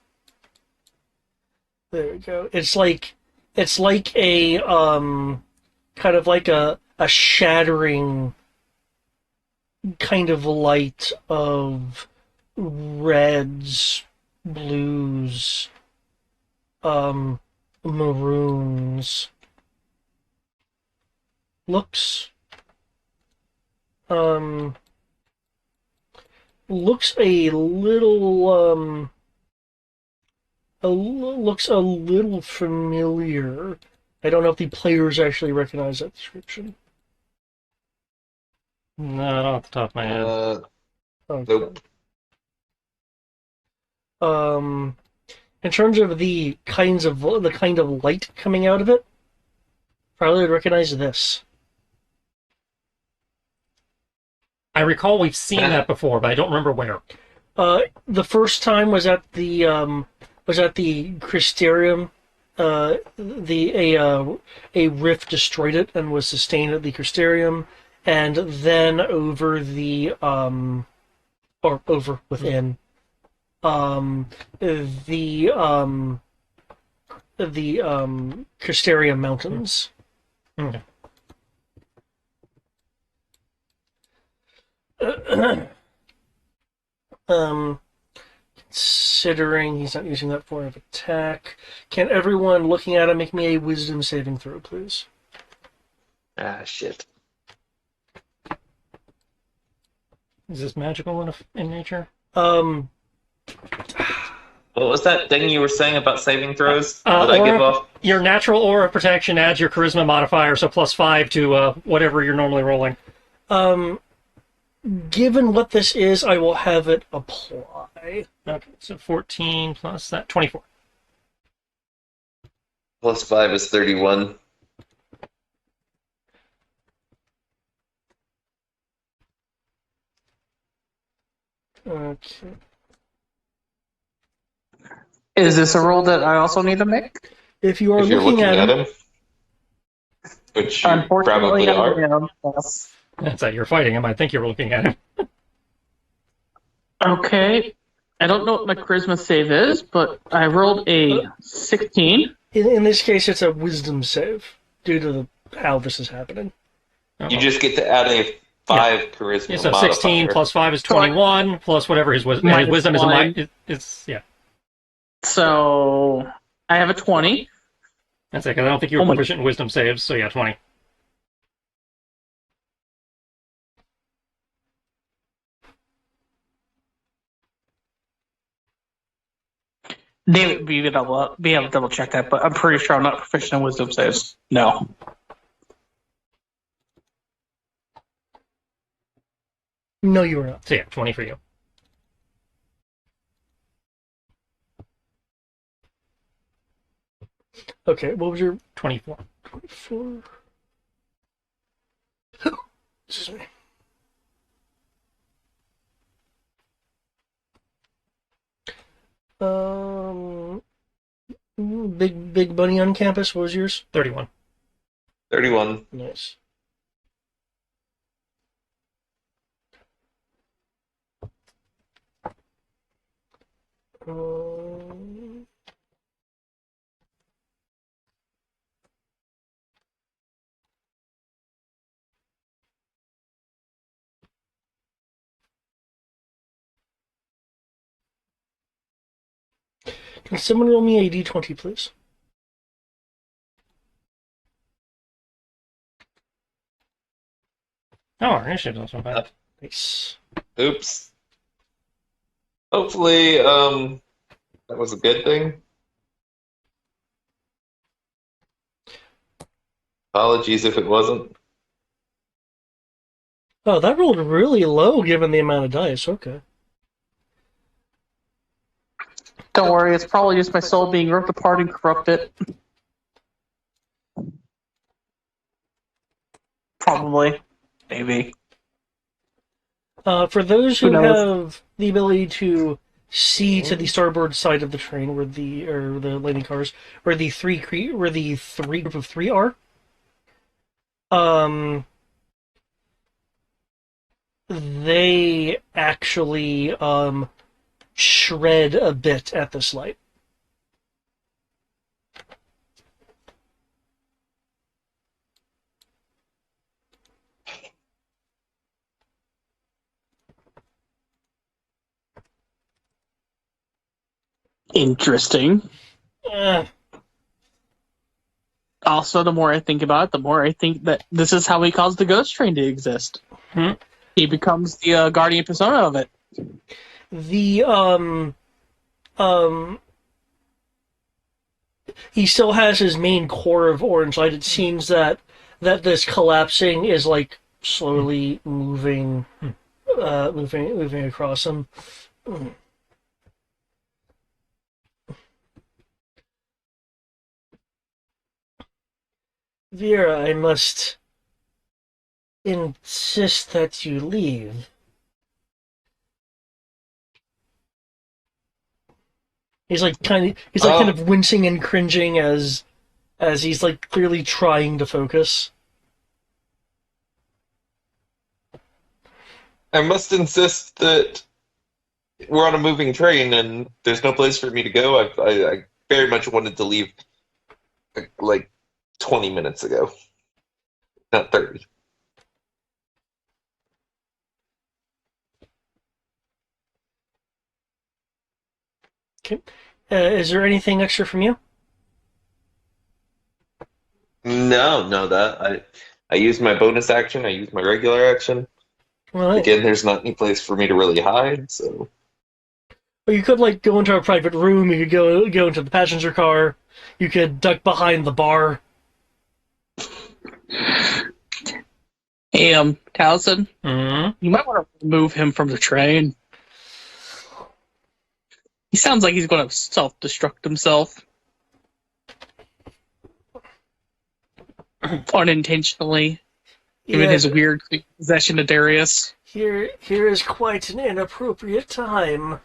There we go. It's like a kind of like a shattering kind of light of reds, blues, maroons. Looks a little looks a little familiar. I don't know if the players actually recognize that description. No, not off the top of my head. Nope. In terms of the kind of light coming out of it, probably would recognize this. I recall we've seen that before, but I don't remember where. The first time was at the Crystarium. A rift destroyed it and was sustained at the Crystarium, and then over the or over within the Crystarium Mountains. Okay. Considering he's not using that form of attack, can everyone looking at him make me a wisdom saving throw, please? Shit. Is this magical in nature? What was that thing you were saying about saving throws? Did I aura, give off? Your natural aura of protection adds your charisma modifier, so +5 to whatever you're normally rolling. Given what this is, I will have it apply. Okay, so 14 plus that, 24. +5 is 31. Okay. Is this a roll that I also need to make? If you are If you're looking at him, which you Unfortunately, probably are. I am. Yes. That's how you're fighting him. I think you're looking at him. Okay. I don't know what my charisma save is, but I rolled a 16. in this case, it's a wisdom save due to how this is happening. You just get to add a 5 charisma Yeah, so modifier. 16 plus 5 is 21, plus whatever his wisdom. His wisdom is a it's yeah. So I have a 20. That's it. Because I don't think you were proficient in wisdom saves. So yeah, 20. David would be able to double check that, but I'm pretty sure I'm not proficient in wisdom saves. No. No, you are not. So yeah, 20 for you. Okay, what was your 24. 24? Excuse me. Big bunny on campus. What was yours? 31. 31. Nice. Um, Can someone roll me a d20, please? Oh, our initiative's also fine. Nice. Oops. Hopefully, that was a good thing. Apologies if it wasn't. Oh, that rolled really low given the amount of dice. Okay. Don't worry, it's probably just my soul being ripped apart and corrupted. Probably. Maybe. For those Who who knows? have the ability to see to the starboard side of the train, where the landing cars, where the three group of three are, they actually shred a bit at this light. Interesting. Uh, Also, the more I think about it, the more I think that this is how he caused the ghost train to exist. Hmm. He becomes the guardian persona of it. the he still has his main core of orange light. It seems that this collapsing is like slowly moving, moving across him. Vera, I must insist that you leave. He's like kind of wincing and cringing as he's like clearly trying to focus. I must insist that we're on a moving train and there's no place for me to go. I very much wanted to leave like 20 minutes ago, not 30. Okay. Is there anything extra from you? No, I used my bonus action. I used my regular action. All right. Again, there's not any place for me to really hide, so. Well, you could like go into a private room. You could go into the passenger car. You could duck behind the bar. Hey, Towson, Mm-hmm. you might want to remove him from the train. He sounds like he's going to self-destruct himself. Unintentionally, given his weird possession of Darius. Here is quite an inappropriate time.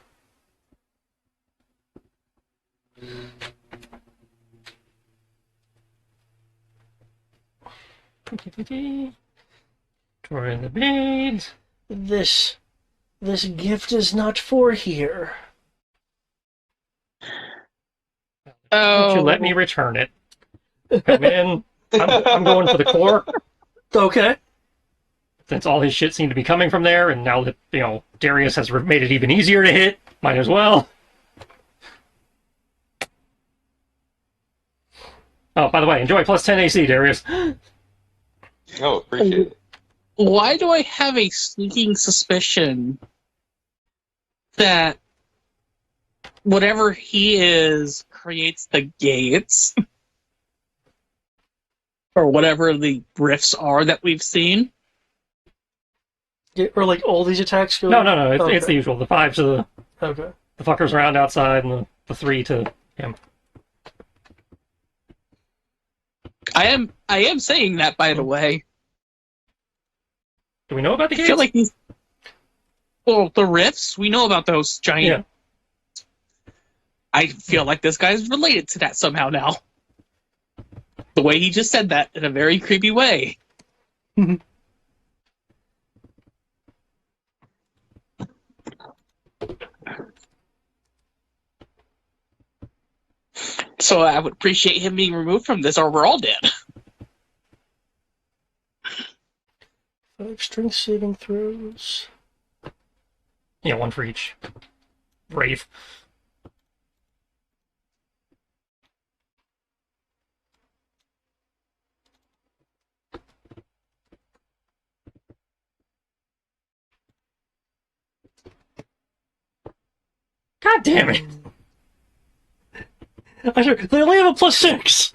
Touring the blades. This gift is not for here. Won't you let me return it? Come in. I'm going for the core. Okay. Since all his shit seemed to be coming from there, and now that, Darius has made it even easier to hit, might as well. Oh, by the way, enjoy plus 10 AC, Darius. Oh, appreciate it. Why do I have a sneaking suspicion that whatever he is creates the gates? Or whatever the rifts are that we've seen? Or like all these attacks go. No. It's the usual. The 5 to the Okay. the fuckers around outside, and the 3 to him. I am saying that, by the way. Do we know about the I gates? feel like these. Well, the rifts, we know about those giant. I feel like this guy's related to that somehow now. The way he just said that in a very creepy way. So I would appreciate him being removed from this, or we're all dead. 5 strength saving throws. Yeah, one for each. Brave. God damn it! They only have a +6!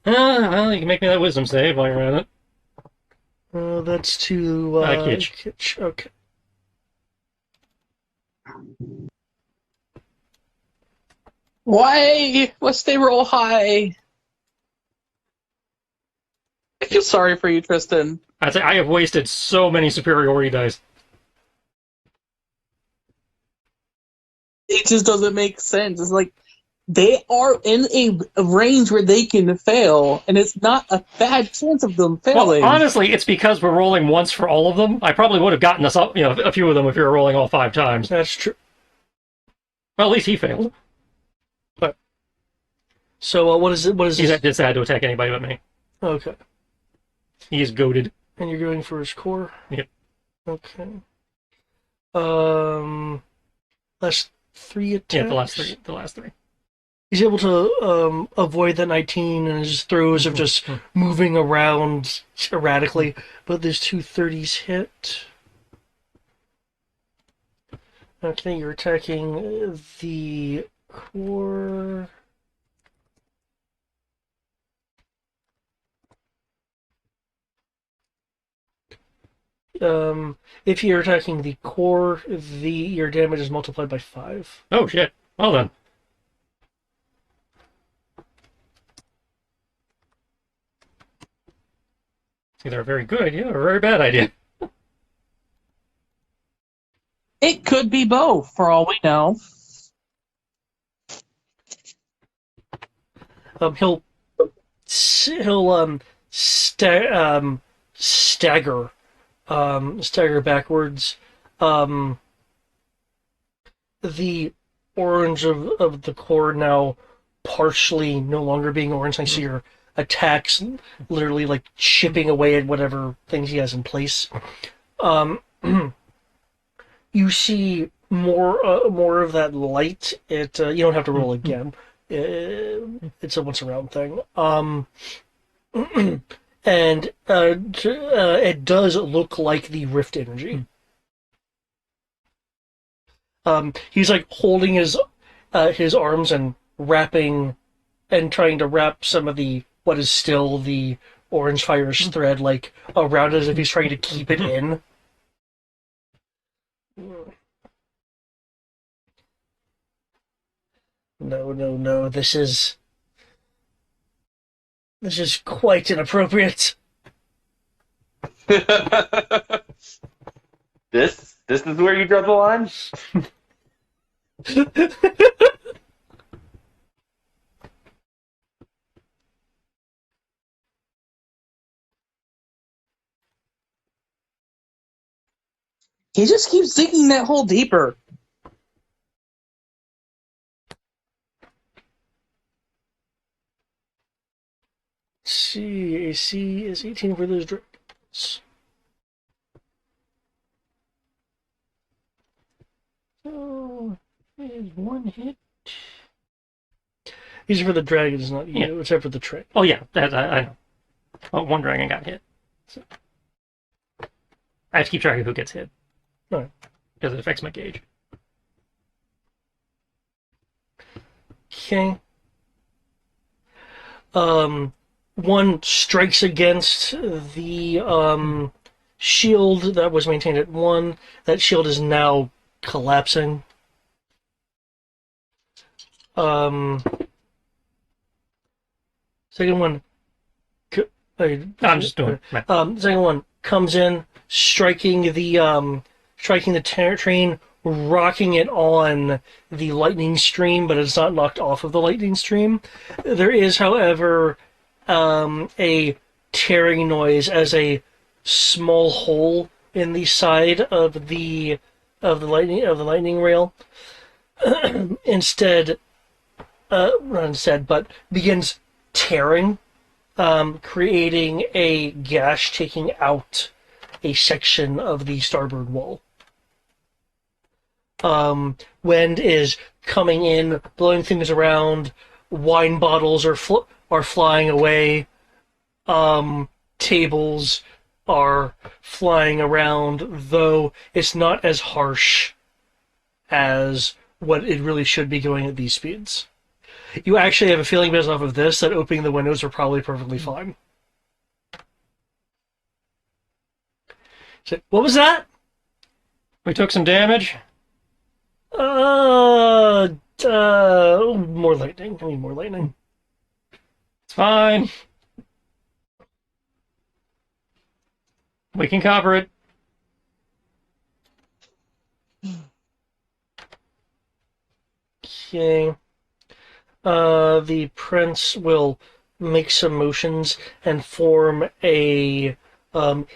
Well, you can make me that wisdom save while you're at it. That's to Kitsch. Kitsch. Okay. Why must they roll high? I feel sorry for you, Tristan. I'd say I have wasted so many superiority dice. It just doesn't make sense. It's like they are in a range where they can fail, and it's not a bad chance of them failing. Well, honestly, it's because we're rolling once for all of them. I probably would have gotten us up, a few of them if you were rolling all 5 times. That's true. Well, at least he failed. So what is it? What is He's this? decided to attack anybody but me. Okay. He is goaded. And you're going for his core? Yep. Okay. Last 3 attacks. Yeah, the last three. He's able to avoid the 19, and his throws of just moving around erratically. But these 2 30s hit. Okay, you're attacking the core. If you're attacking the core, your damage is multiplied by 5. Oh shit! Well done. It's either a very good idea or a very bad idea. It could be both, for all we know. He'll stagger backwards. The orange of the core now partially no longer being orange, thanks to your attacks literally like chipping away at whatever things he has in place. You see more of that light. You don't have to roll again. It's a once around thing. And it does look like the rift energy. He's like holding his arms and wrapping and trying to wrap some of the what is still the orange fire's thread like around as if he's trying to keep it in. No, this is quite inappropriate. This is where you draw the line? He just keeps digging that hole deeper. See, AC is 18 for those dragons. So, there's one hit. These are for the dragons, not you, Yeah. except for the train. Oh yeah, that I know. Well, one dragon got hit. So. I have to keep track of who gets hit. Alright. Because it affects my gauge. Okay. One strikes against the shield that was maintained at 1. That shield is now collapsing. Second one. I'm just doing Second one comes in, striking the train rocking it on the lightning stream, but it's not knocked off of the lightning stream. There is, however, a tearing noise as a small hole in the side of the lightning rail not instead, but begins tearing, creating a gash taking out a section of the starboard wall. Wind is coming in, blowing things around. Wine bottles are flying away. Tables are flying around, though it's not as harsh as what it really should be going at these speeds. You actually have a feeling based off of this that opening the windows are probably perfectly fine. So, what was that? We took some damage. More lightning. I need more lightning. It's fine. We can cover it. Okay. The prince will make some motions and form a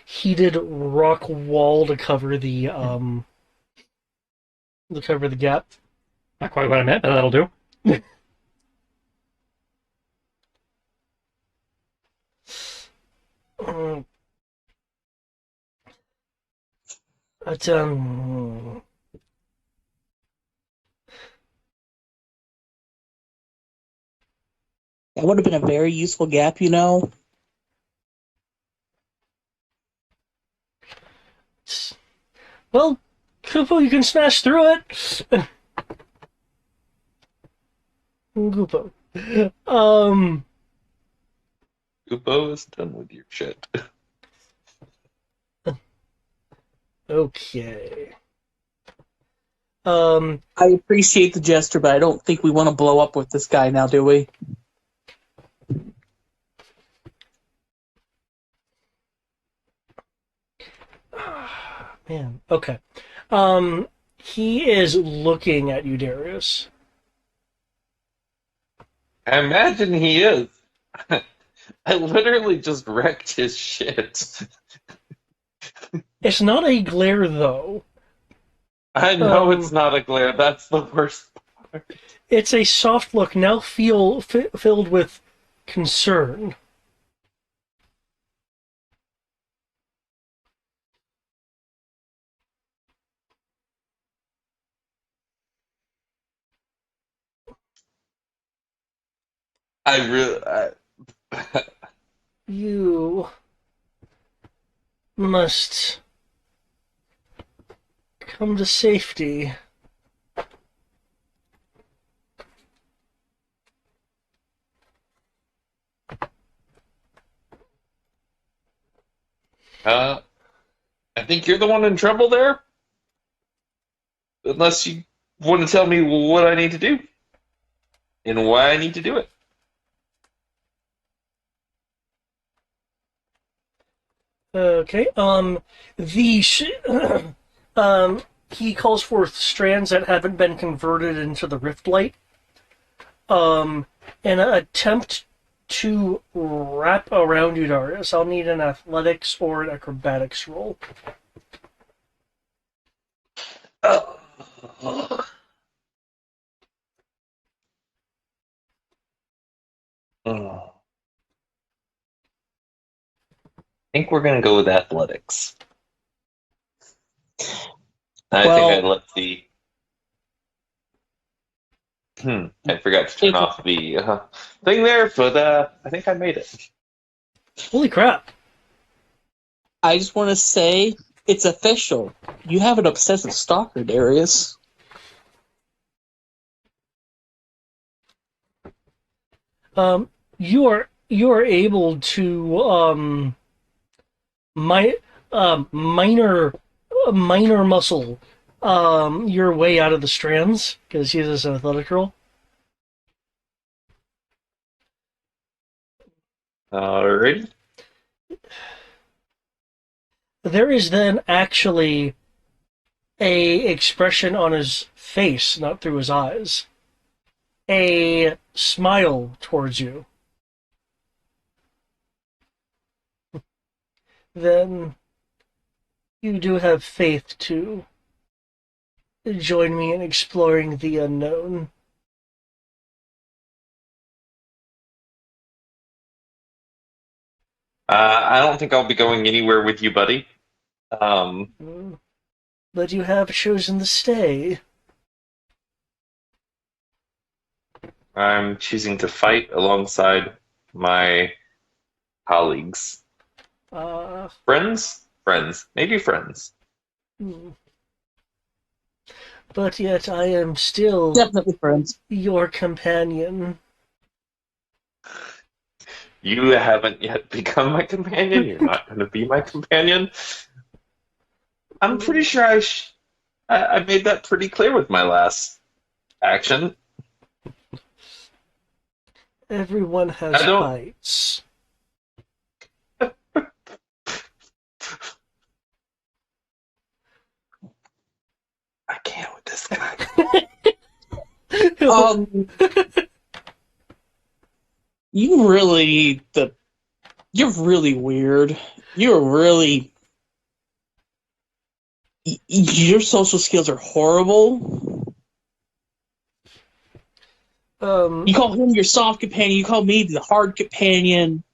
heated rock wall to cover the gap. Not quite what I meant, but that'll do. But That would have been a very useful gap, you know. well, Kupo, you can smash through it. Kupo. Upo is done with your shit. Okay. I appreciate the gesture, but I don't think we want to blow up with this guy now, do we? Man. Okay. He is looking at you, Darius. I imagine he is. I literally just wrecked his shit. It's not a glare, though. I know it's not a glare. That's the worst part. It's a soft look, now filled with concern. You must come to safety. I think you're the one in trouble there. Unless you want to tell me what I need to do and why I need to do it. Okay. He calls forth strands that haven't been converted into the rift light. In an attempt to wrap around you, Darius, I'll need an athletics or an acrobatics roll. I think we're gonna go with athletics. I think I left the. I forgot to turn off the thing there, but I think I made it. Holy crap! I just want to say it's official. You have an obsessive stalker, Darius. You are able to minor muscle your way out of the strands because he is an athletic roll. Alrighty. There is then actually a expression on his face, not through his eyes. A smile towards you. Then you do have faith to join me in exploring the unknown. I don't think I'll be going anywhere with you, buddy. But you have chosen to stay. I'm choosing to fight alongside my colleagues. Friends? Friends. Maybe friends. But yet I am still Definitely friends. your companion. You haven't yet become my companion. You're not going to be my companion. I'm pretty sure I made that pretty clear with my last action. Everyone has fights. I can't with this guy. You really need the. You're really weird. You're really. Your social skills are horrible. You call him your soft companion. You call me the hard companion.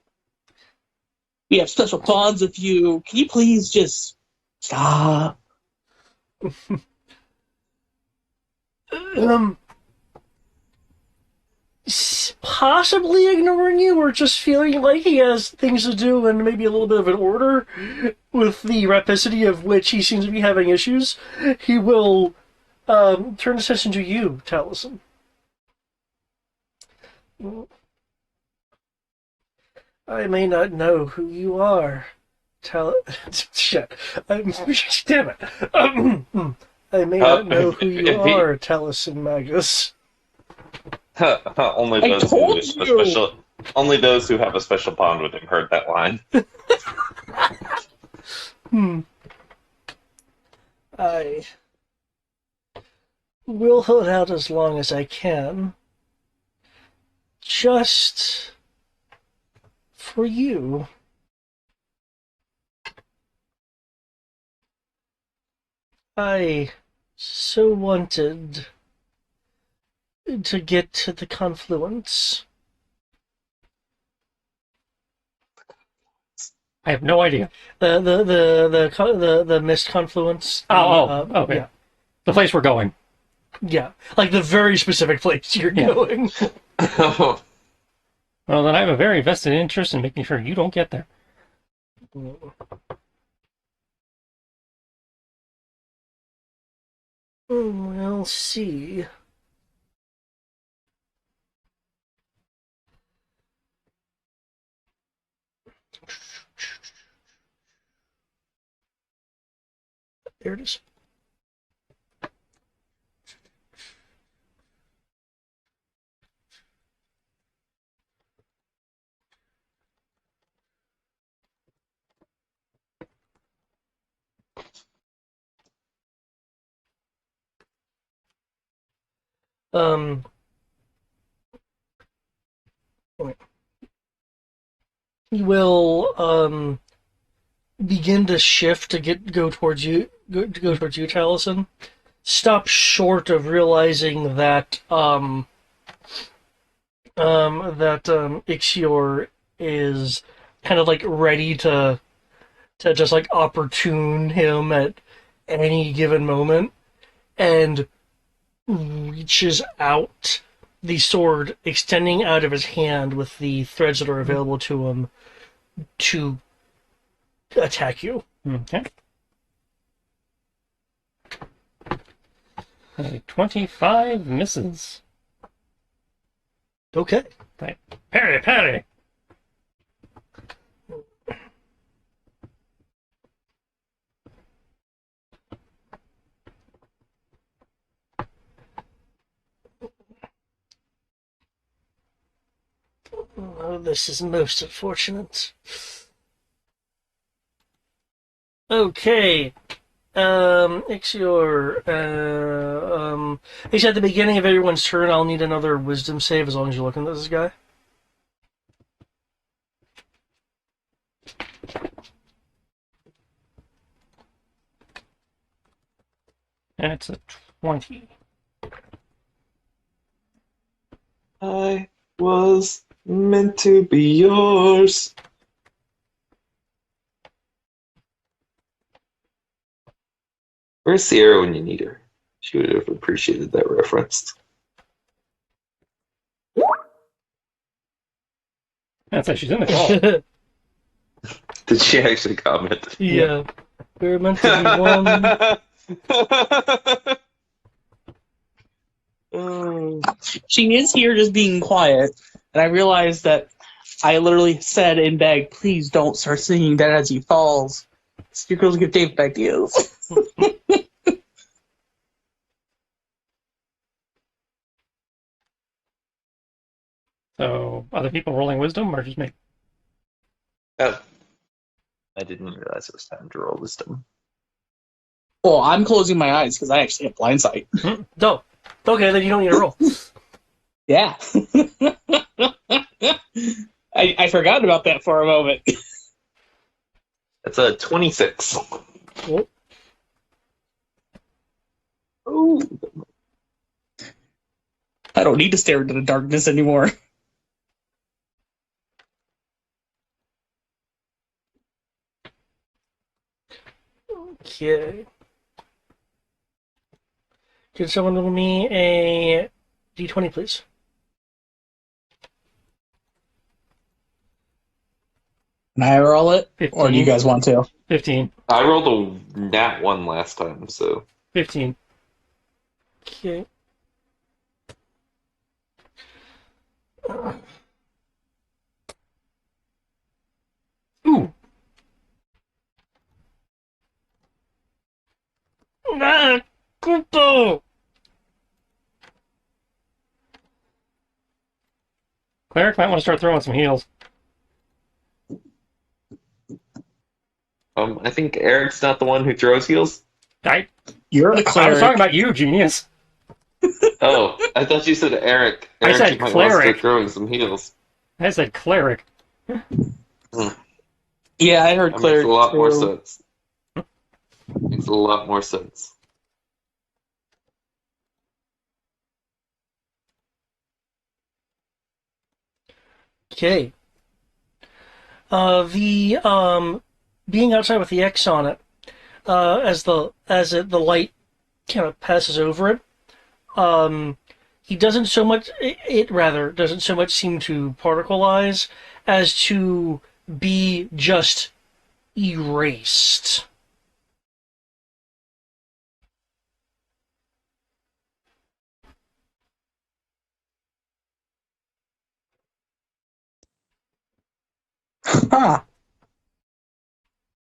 We have special bonds with you. Can you please just stop? Possibly ignoring you, or just feeling like he has things to do and maybe a little bit of an order with the rapidity of which he seems to be having issues, he will turn his attention to you, Taliesin. I may not know who you are, Shit. Damn it. I may not know who you are, Taliesin Magus. Only those who have a special bond with him heard that line. I will hold out as long as I can. Just for you. I so wanted to get to the confluence. I have no idea. The mist confluence. Okay. Yeah. The place we're going. Yeah, like the very specific place you're going. Well, then I have a very vested interest in making sure you don't get there. We'll see. There it is. You will begin to shift to go towards you, Taliesin. Stop short of realizing that Ixior is kind of like ready to just like opportune him at any given moment, and reaches out, the sword extending out of his hand with the threads that are available to him to attack you. Okay. 25 misses. Okay. Right. Parry! Oh, this is most unfortunate. Okay. Ixior, it's at the beginning of everyone's turn. I'll need another wisdom save as long as you're looking at this guy. And it's a 20. I was meant to be yours. Where's Sierra when you need her? She would have appreciated that reference. That's it, she's in the call. Did she actually comment? Yeah. We're meant to be one. She is here just being quiet, and I realized that I literally said in bed, please don't start singing that as he falls. Your girls give Dave ideas. So, other people rolling wisdom, or just me? Oh. I didn't realize it was time to roll wisdom. Well, I'm closing my eyes because I actually have blind sight. No. Okay, then you don't need to roll. Yeah. I forgot about that for a moment. That's a 26. Oh. Ooh. I don't need to stare into the darkness anymore. Okay. Can someone roll me a d20, please? Can I roll it? 15. Or do you guys want to? 15. I rolled a nat 1 last time, so 15. Okay. Ooh! Ah, Kupo! Cleric might want to start throwing some heals. I think Eric's not the one who throws heals. You're the I cleric. was talking about you, genius. Oh, I thought you said Eric. I Eric, said you might want to cleric. start throwing some heals. I said cleric. Yeah, I heard That cleric makes a lot too. more sense. Makes a lot more sense. Okay. The being outside with the X on it, the light kind of passes over it, he doesn't so much it rather doesn't so much seem to particleize as to be just erased. Huh.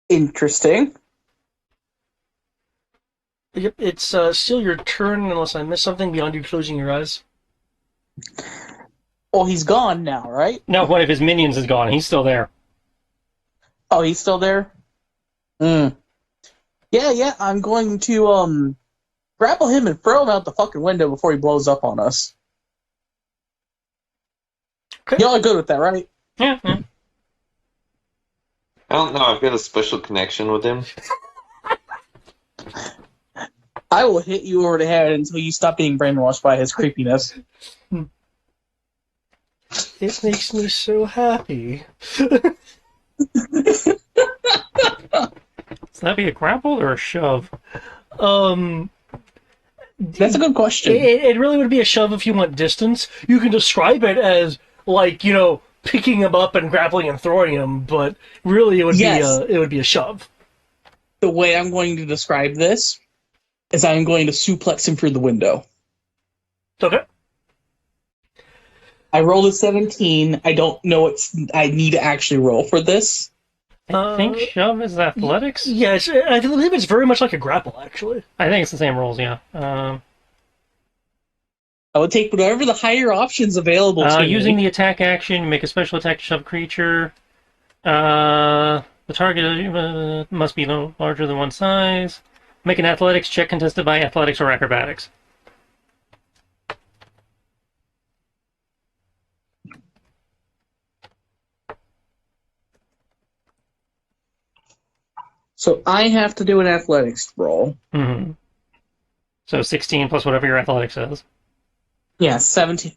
Interesting. Yep, it's still your turn unless I miss something beyond you closing your eyes. Well, he's gone now, right? No, one of his minions is gone. He's still there. Oh, he's still there? Yeah, I'm going to, grapple him and throw him out the fucking window before he blows up on us. Okay. Y'all are good with that, right? Yeah. I don't know. I've got a special connection with him. I will hit you over the head until you stop being brainwashed by his creepiness. It makes me so happy. So that be a grapple or a shove? That's a good question. It really would be a shove if you want distance. You can describe it as, like, picking him up and grappling and throwing him, but really it would be a shove. The way I'm going to describe this is I'm going to suplex him through the window. Okay. I rolled a 17. I don't know what I need to actually roll for this. I think shove is athletics? Yes, I believe it's very much like a grapple, actually. I think it's the same rules, yeah. I would take whatever the higher options available to using me. the attack action, make a special attack to shove creature. The target must be larger than one size. Make an athletics check contested by athletics or acrobatics. So I have to do an athletics roll. Mm-hmm. So 16 plus whatever your athletics is. Yeah, 17.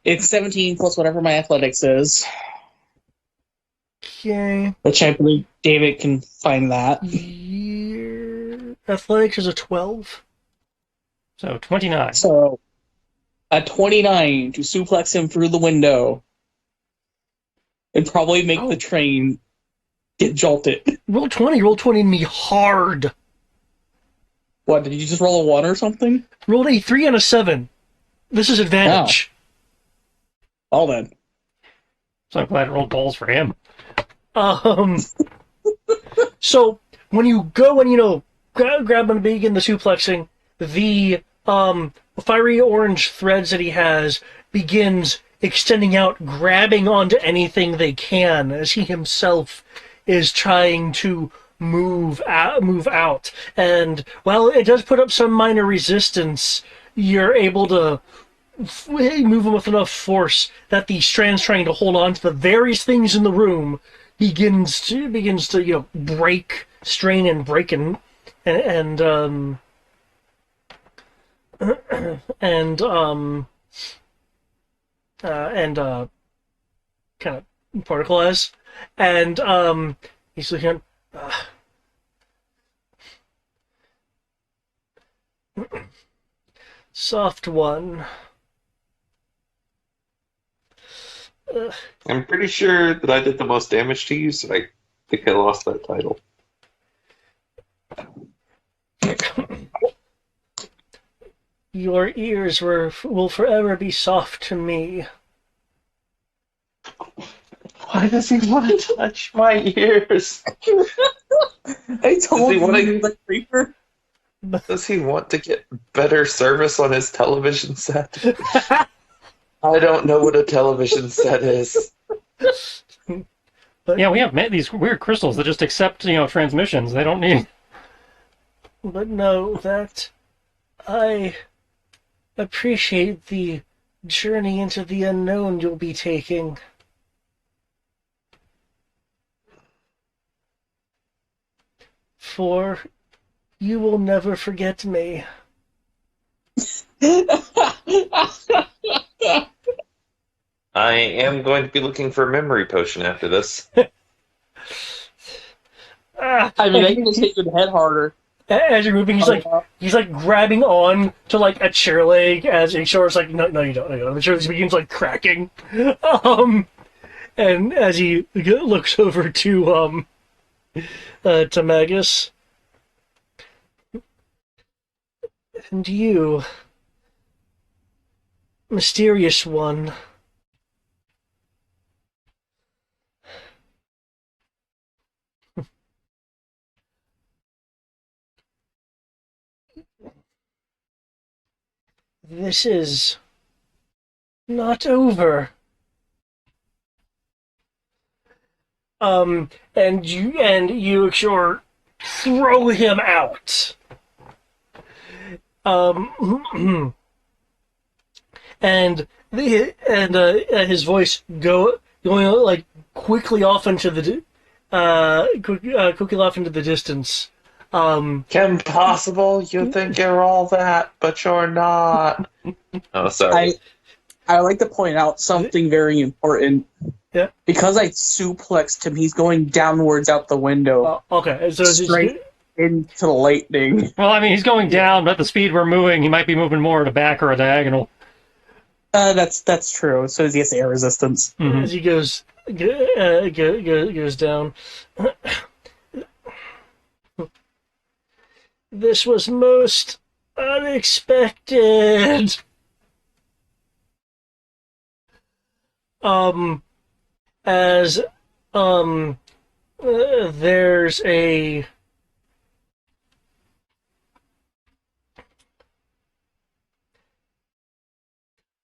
It's 17 plus whatever my athletics is. Okay. Which I believe David can find that. Your athletics is a 12. So 29. So a 29 to suplex him through the window. And probably make the train get jolted. Roll 20 me hard. What, did you just roll a 1 or something? Rolled a 3 and a 7. This is advantage. All then. So I'm glad I rolled balls for him. So when you go and grab and begin the suplexing, the fiery orange threads that he has begins extending out, grabbing onto anything they can as he himself is trying to move out. And while it does put up some minor resistance, you're able to move him with enough force that the strands trying to hold on to the various things in the room begins to break, strain, and break and kind of particleize, and he's looking. Soft one. I'm pretty sure that I did the most damage to you, so I think I lost that title. Your ears will forever be soft to me. Why does he want to touch my ears? I told you, wanna- the creeper. Does he want to get better service on his television set? I don't know what a television set is. Yeah, we have these weird crystals that just accept, transmissions. They don't need... But know that I appreciate the journey into the unknown you'll be taking. For you will never forget me. I am going to be looking for a memory potion after this. I mean, I can just hit your head harder. As you're moving, he's like grabbing on to like a chair leg as Ishor's like, no, you don't. The chair begins like cracking. And as he looks over to Magus. And you, mysterious one. This is not over. And you sure throw him out. And his voice going like quickly off into the quickly off into the distance. Kim Possible, you think you're all that, but you're not. Oh, sorry. I like to point out something very important. Yeah. Because I suplexed him, he's going downwards out the window. Okay, so straight into the lightning. Well, I mean, he's going down, but at the speed we're moving, he might be moving more at a back or a diagonal. That's true. So he has air resistance. Mm-hmm. As he goes down. This was most unexpected. As there's a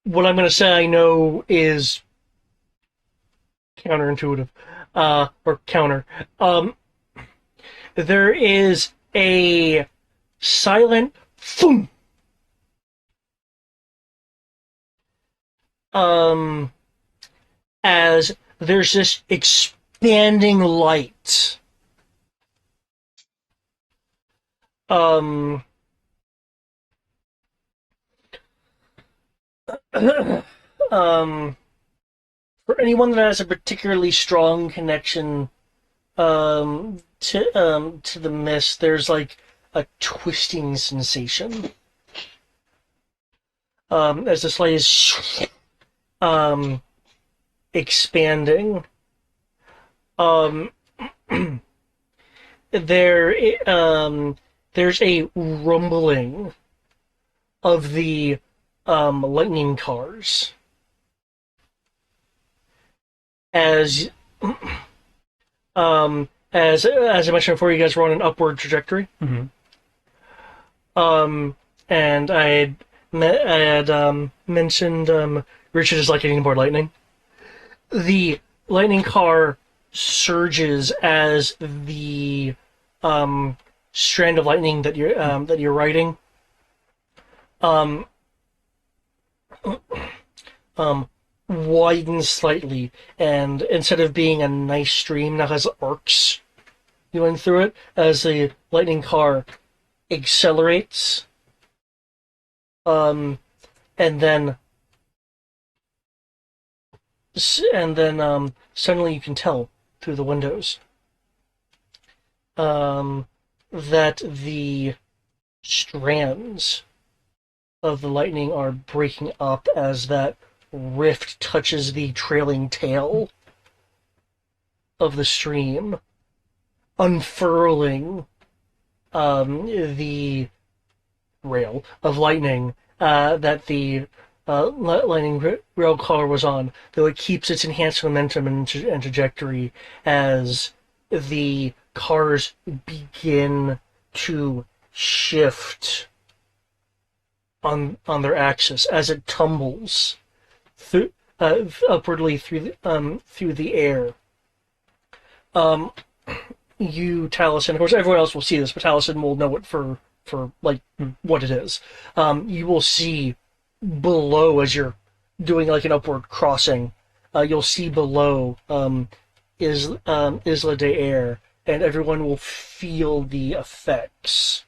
what I'm going to say I know is counterintuitive, or counter. There is a silent thump. As there's this expanding light. Um, for anyone that has a particularly strong connection to the mist, there's like a twisting sensation. As this light is expanding. There's a rumbling of the lightning cars as I mentioned before, you guys were on an upward trajectory. Mm-hmm. And I had mentioned Richard is like getting aboard lightning. The lightning car surges as the strand of lightning that you're riding widens slightly, and instead of being a nice stream, now has arcs going through it as the lightning car accelerates. And then suddenly you can tell through the windows that the strands of the lightning are breaking up as that rift touches the trailing tail of the stream, unfurling the rail of lightning that the lightning rail car was on, though it keeps its enhanced momentum and trajectory as the cars begin to shift on their axis as it tumbles upwardly through the air. You, Taliesin, of course, everyone else will see this, but Taliesin will know it for like what it is. You will see below as you're doing like an upward crossing. You'll see below Isla de Air, and everyone will feel the effects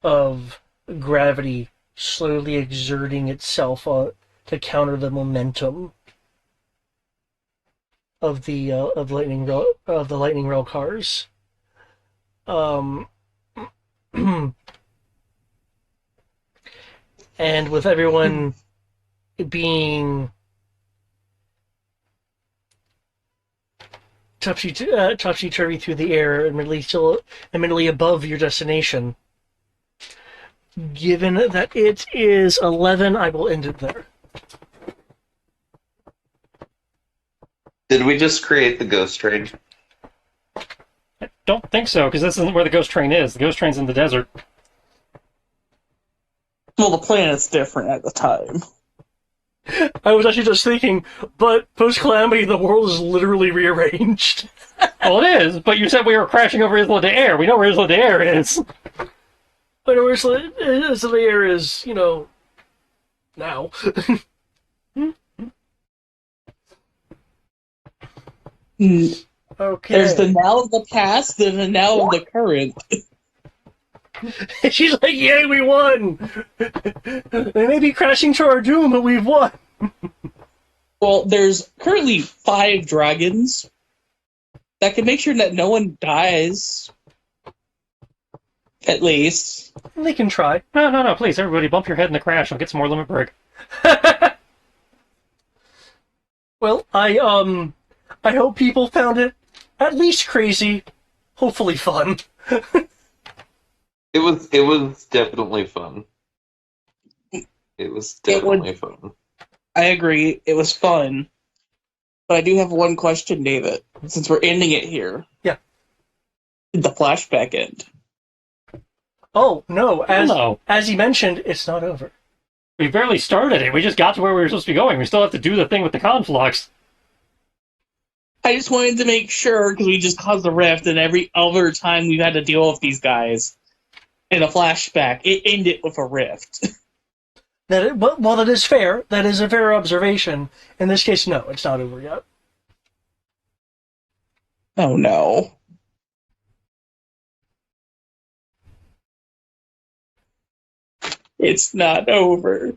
of gravity slowly exerting itself to counter the momentum of the lightning rail cars. And with everyone being topsy-turvy through the air, admittedly above your destination, given that it is 11, I will end it there. Did we just create the ghost train? I don't think so, because this isn't where the ghost train is. The ghost train's in the desert. Well, the planet's different at the time. I was actually just thinking, but post-calamity, the world is literally rearranged. Well, it is, but you said we were crashing over Isla de Air. We know where Isla de Air is. I know where Isla de Air is, now. Okay. There's the now of the past, and the now of the current. She's like, yay, we won! They may be crashing to our doom, but we've won! Well, there's currently 5 dragons that can make sure that no one dies. At least. They can try. No, please, everybody bump your head in the crash. I'll get some more limit break. Well, I hope people found it at least crazy, hopefully fun. It was definitely fun. It was definitely fun. I agree, it was fun. But I do have one question, David, since we're ending it here. Yeah. Did the flashback end? Oh, no. As you mentioned, it's not over. We barely started it. We just got to where we were supposed to be going. We still have to do the thing with the conflux. I just wanted to make sure, because we just caused the rift, and every other time we've had to deal with these guys, in a flashback, it ended with a rift. Well, that is fair. That is a fair observation. In this case, no, it's not over yet. Oh no. It's not over.